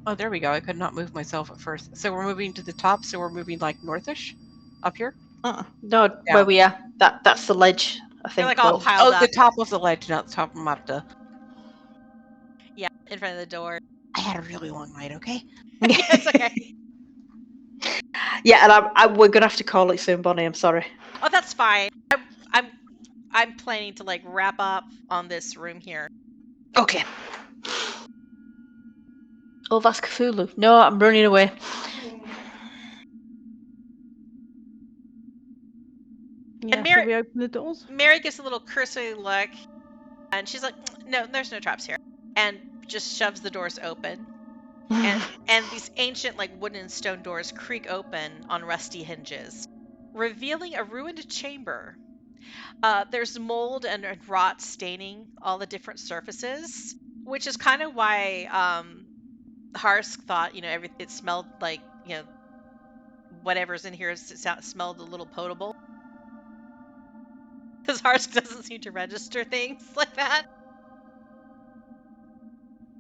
Oh, there we go. I could not move myself at first. So we're moving to the top, so we're moving like northish? Up here? No, Yeah. where we are. That's the ledge, I think. You're like all piled up. The top of the ledge, not the top of Marta. Yeah, in front of the door. I had a really long night, okay? It's okay. Yeah, and we're gonna have to call it soon, Bonnie. I'm sorry. Oh, that's fine. I'm planning to like wrap up on this room here. Okay. Oh, that's Cthulhu. No, I'm running away. Yeah, Mary- shall we open the doors? Mary gives a little cursory look, and she's like, "No, there's no traps here," and just shoves the doors open. And these ancient, like, wooden and stone doors creak open on rusty hinges, revealing a ruined chamber. There's mold and rot staining all the different surfaces, which is kind of why Harsk thought, it smelled like, whatever's in here smelled a little potable. Because Harsk doesn't seem to register things like that.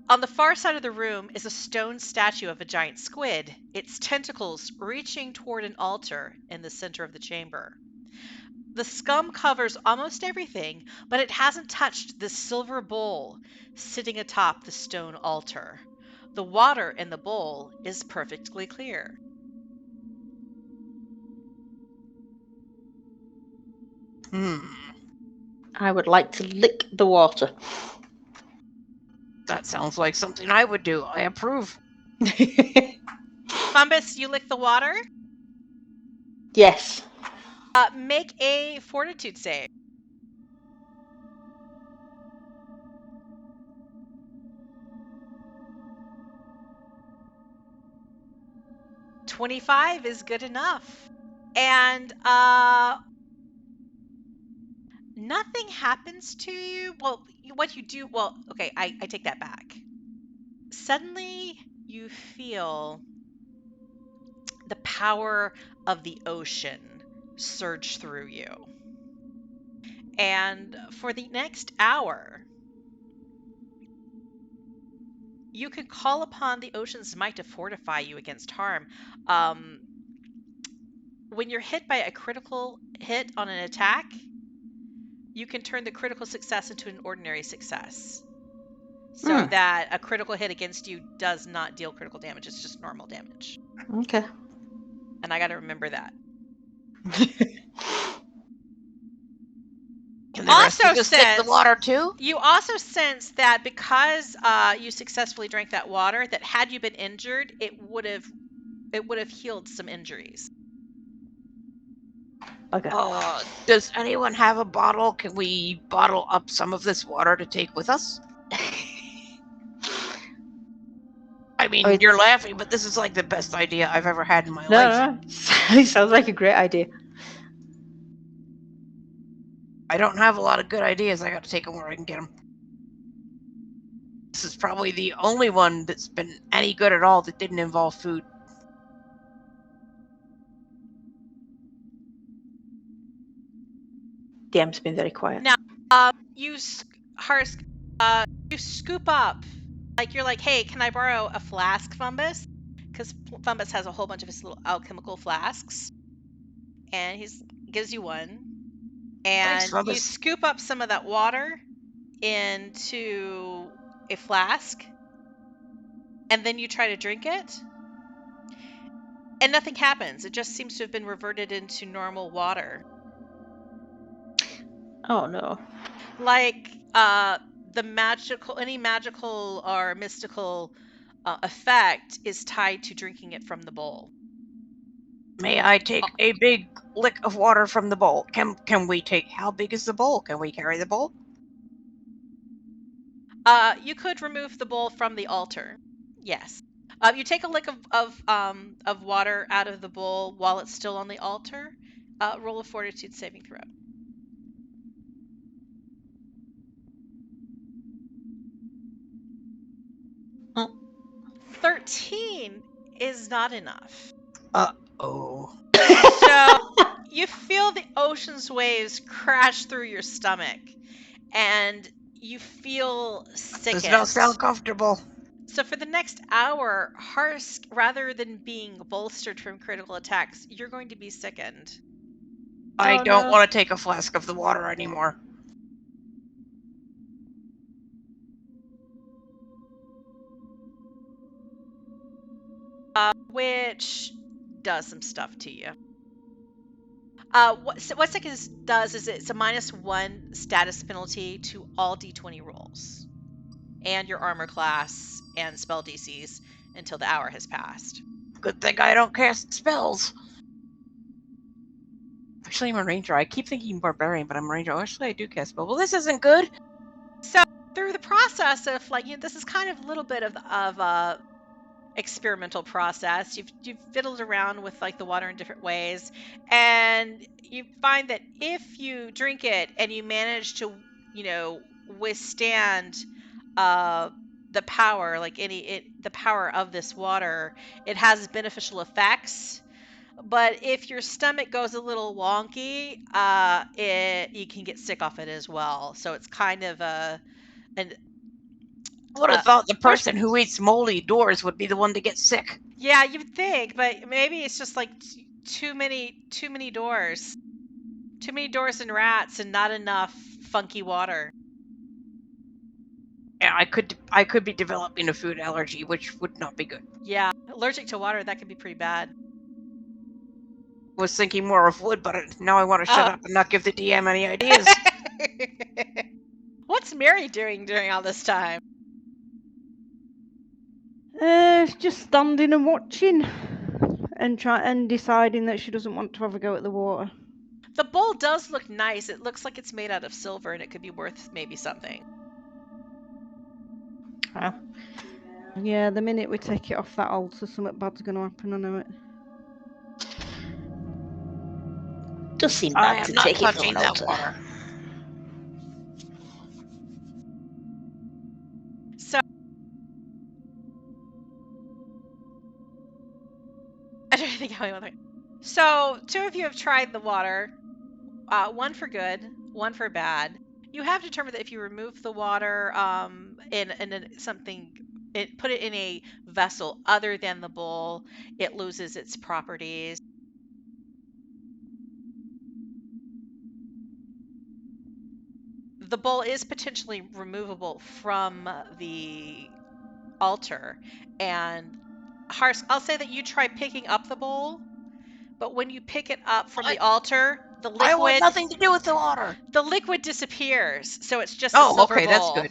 On the far side of the room is a stone statue of a giant squid, its tentacles reaching toward an altar in the center of the chamber. The scum covers almost everything, but it hasn't touched the silver bowl sitting atop the stone altar. The water in the bowl is perfectly clear. I would like to lick the water. That sounds like something I would do. I approve. Fumbus, you lick the water? Yes. Make a fortitude save. $25 is good enough. And nothing happens to you. Well, what you do, okay, I take that back. Suddenly you feel the power of the ocean surge through you. And for the next hour, you can call upon the ocean's might to fortify you against harm. When you're hit by a critical hit on an attack, you can turn the critical success into an ordinary success. So that a critical hit against you does not deal critical damage. It's just normal damage. Okay. And I got to remember that. Can the rest of us lick the water too? You also sense that because you successfully drank that water, that had you been injured, it would have healed some injuries. Okay. Does anyone have a bottle? Can we bottle up some of this water to take with us? I mean, you're laughing, but this is like the best idea I've ever had in my life. No. It sounds like a great idea. I don't have a lot of good ideas. I got to take them where I can get them. This is probably the only one that's been any good at all that didn't involve food. DM's been very quiet. Now, Harsk, You scoop up, like you're like, hey, can I borrow a flask, Fumbus? Because Fumbus has a whole bunch of his little alchemical flasks, and he gives you one. Thanks, And you Fumbus. scoop up some of that water into a flask, and then you try to drink it, and nothing happens. It just seems to have been reverted into normal water. Oh no. Like any magical or mystical effect is tied to drinking it from the bowl. May I take a big lick of water from the bowl? Can we take? How big is the bowl? Can we carry the bowl? You could remove the bowl from the altar. Yes. You take a lick of water out of the bowl while it's still on the altar. Roll a fortitude saving throw. Oh. 13 is not enough. Oh. So you feel the ocean's waves crash through your stomach, and you feel sickened. Does not sound comfortable. So for the next hour, Harsk, rather than being bolstered from critical attacks, you're going to be sickened. I Oh, don't no. want to take a flask of the water anymore. Which does some stuff to you. What Sickness does is it's a -1 status penalty to all D20 rolls, and your armor class and spell DCs until the hour has passed. Good thing I don't cast spells. Actually, I'm a ranger. I keep thinking barbarian, but I'm a ranger. Oh, actually, I do cast spells. Well, this isn't good. So through the process of this is kind of a little bit of experimental process. You've fiddled around with the water in different ways, and you find that if you drink it and you manage to withstand the power the power of this water, it has beneficial effects. But if your stomach goes a little wonky, you can get sick off it as well. So it's kind of I would have thought the person who eats moldy doors would be the one to get sick. Yeah, you'd think, but maybe it's just too many doors. Too many doors and rats and not enough funky water. Yeah, I could be developing a food allergy, which would not be good. Yeah, allergic to water, that could be pretty bad. Was thinking more of wood, but now I want to shut up and not give the DM any ideas. What's Mary doing during all this time? Just standing and watching, and deciding that she doesn't want to have a go at the water. The bowl does look nice. It looks like it's made out of silver, and it could be worth maybe something. Oh. Yeah, the minute we take it off that altar, something bad's going to happen. I know it. Does seem I bad am to not take it touching from an that altar. water. So I don't think how I. So 2 of you have tried the water. One for good, one for bad. You have determined that if you remove the water put it in a vessel other than the bowl, it loses its properties. The bowl is potentially removable from the altar, and Harsk, I'll say that you try picking up the bowl, but when you pick it up from the altar, the liquid. I want nothing to do with the water. The liquid disappears, so it's just a silver bowl. That's good.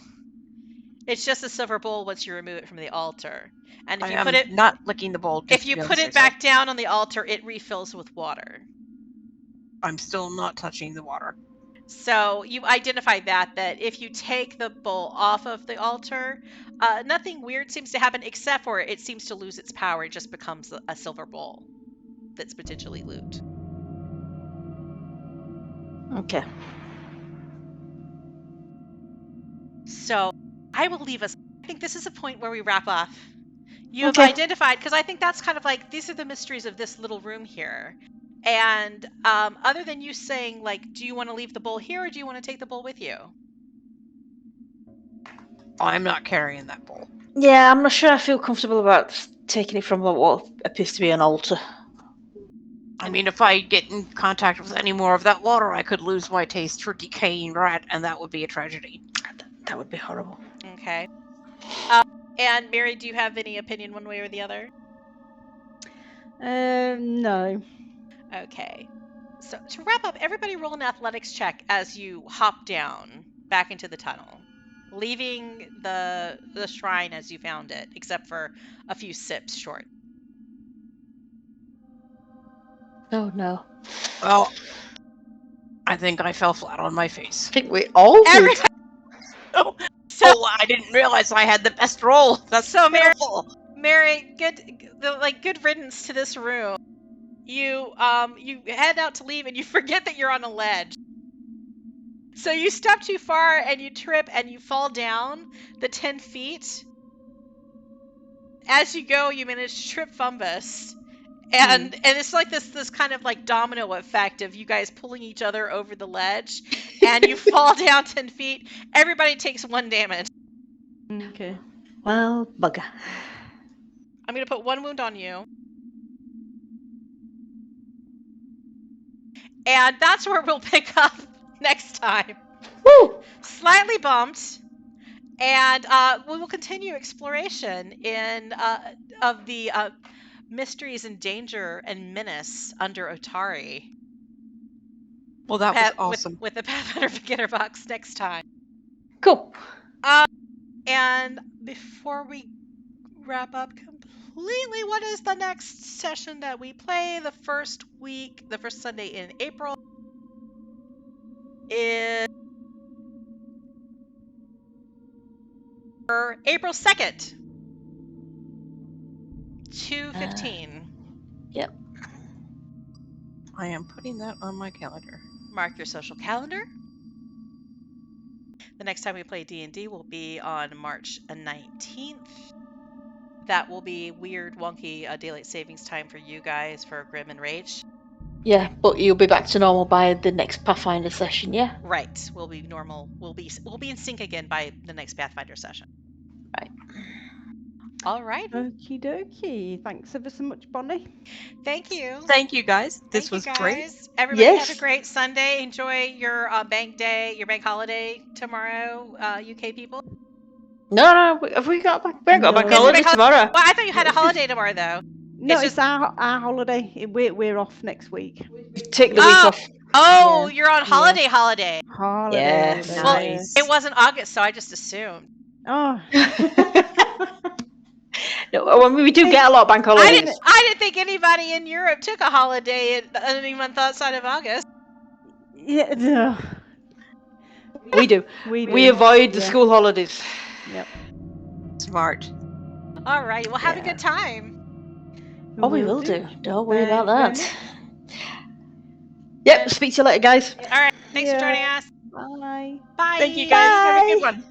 It's just a silver bowl once you remove it from the altar. And if I you am put it not licking the bowl. if you put it back down on the altar, it refills with water. I'm still not touching the water. So you identify that if you take the bowl off of the altar, nothing weird seems to happen except for it seems to lose its power. It just becomes a silver bowl that's potentially loot. Okay. So I will leave us. I think this is a point where we wrap up. You have identified, because I think that's kind of these are the mysteries of this little room here. And other than you saying, do you want to leave the bowl here or do you want to take the bowl with you? I'm not carrying that bowl. Yeah, I'm not sure I feel comfortable about taking it from what appears to be an altar. I mean, if I get in contact with any more of that water, I could lose my taste for decaying rat, and that would be a tragedy. That would be horrible. Okay. And Mary, do you have any opinion one way or the other? No. Okay. So to wrap up, everybody roll an athletics check as you hop down back into the tunnel, leaving the shrine as you found it, except for a few sips short. Oh no. Well, I think I fell flat on my face. I think we all did. Oh, So, I didn't realize I had the best roll. That's So, Mary- pitiful. Mary, good riddance to this room. You head out to leave and you forget that you're on a ledge. So you step too far and you trip and you fall down the 10 feet. As you go, you manage to trip Fumbus. And it's like this kind of like domino effect of you guys pulling each other over the ledge, and you fall down 10 feet. Everybody takes 1 damage. Okay. Well, bugger. I'm going to put 1 wound on you. And that's where we'll pick up next time. Woo! Slightly bumped. And we will continue exploration of the mysteries and danger and menace under Otari. Well, that was awesome. With the Pathfinder Beginner Box next time. Cool. And before we wrap up completely, what is the next session that we play? The first Sunday in April is April 2nd. 2:15. Yep. I am putting that on my calendar. Mark your social calendar. The next time we play D&D will be on March 19th. That will be weird, wonky daylight savings time for you guys for Grim and Rage. Yeah, but you'll be back to normal by the next Pathfinder session, yeah? Right. We'll be normal. We'll be in sync again by the next Pathfinder session. Right. All right. Okie dokie. Thanks ever so much, Bonnie. Thank you. Thank you, guys. This Thank you, was guys. great. Everybody Yes. have a great Sunday. Enjoy your bank holiday tomorrow, UK people. No, have we got back? We haven't got a bank No. holiday tomorrow. Well, I thought you had a holiday tomorrow, though. No, It's it's our holiday. We're off next week. Take the week off. Oh, Yeah. you're on holiday. Holiday. Yes. holiday. Nice. It wasn't August, so I just assumed. Oh, No, we do get a lot of bank holidays. I didn't think anybody in Europe took a holiday at any month outside of August. yeah. No. We do. We do. We avoid the Yeah. school holidays. Yep. Smart. All right. Well, have a Yeah. good time. Oh, we will do. Don't worry about Thank that. Yep, speak to you later, guys. All right. Thanks for Yeah. joining us. Bye. Bye. Thank you, guys. Have a good Bye. one.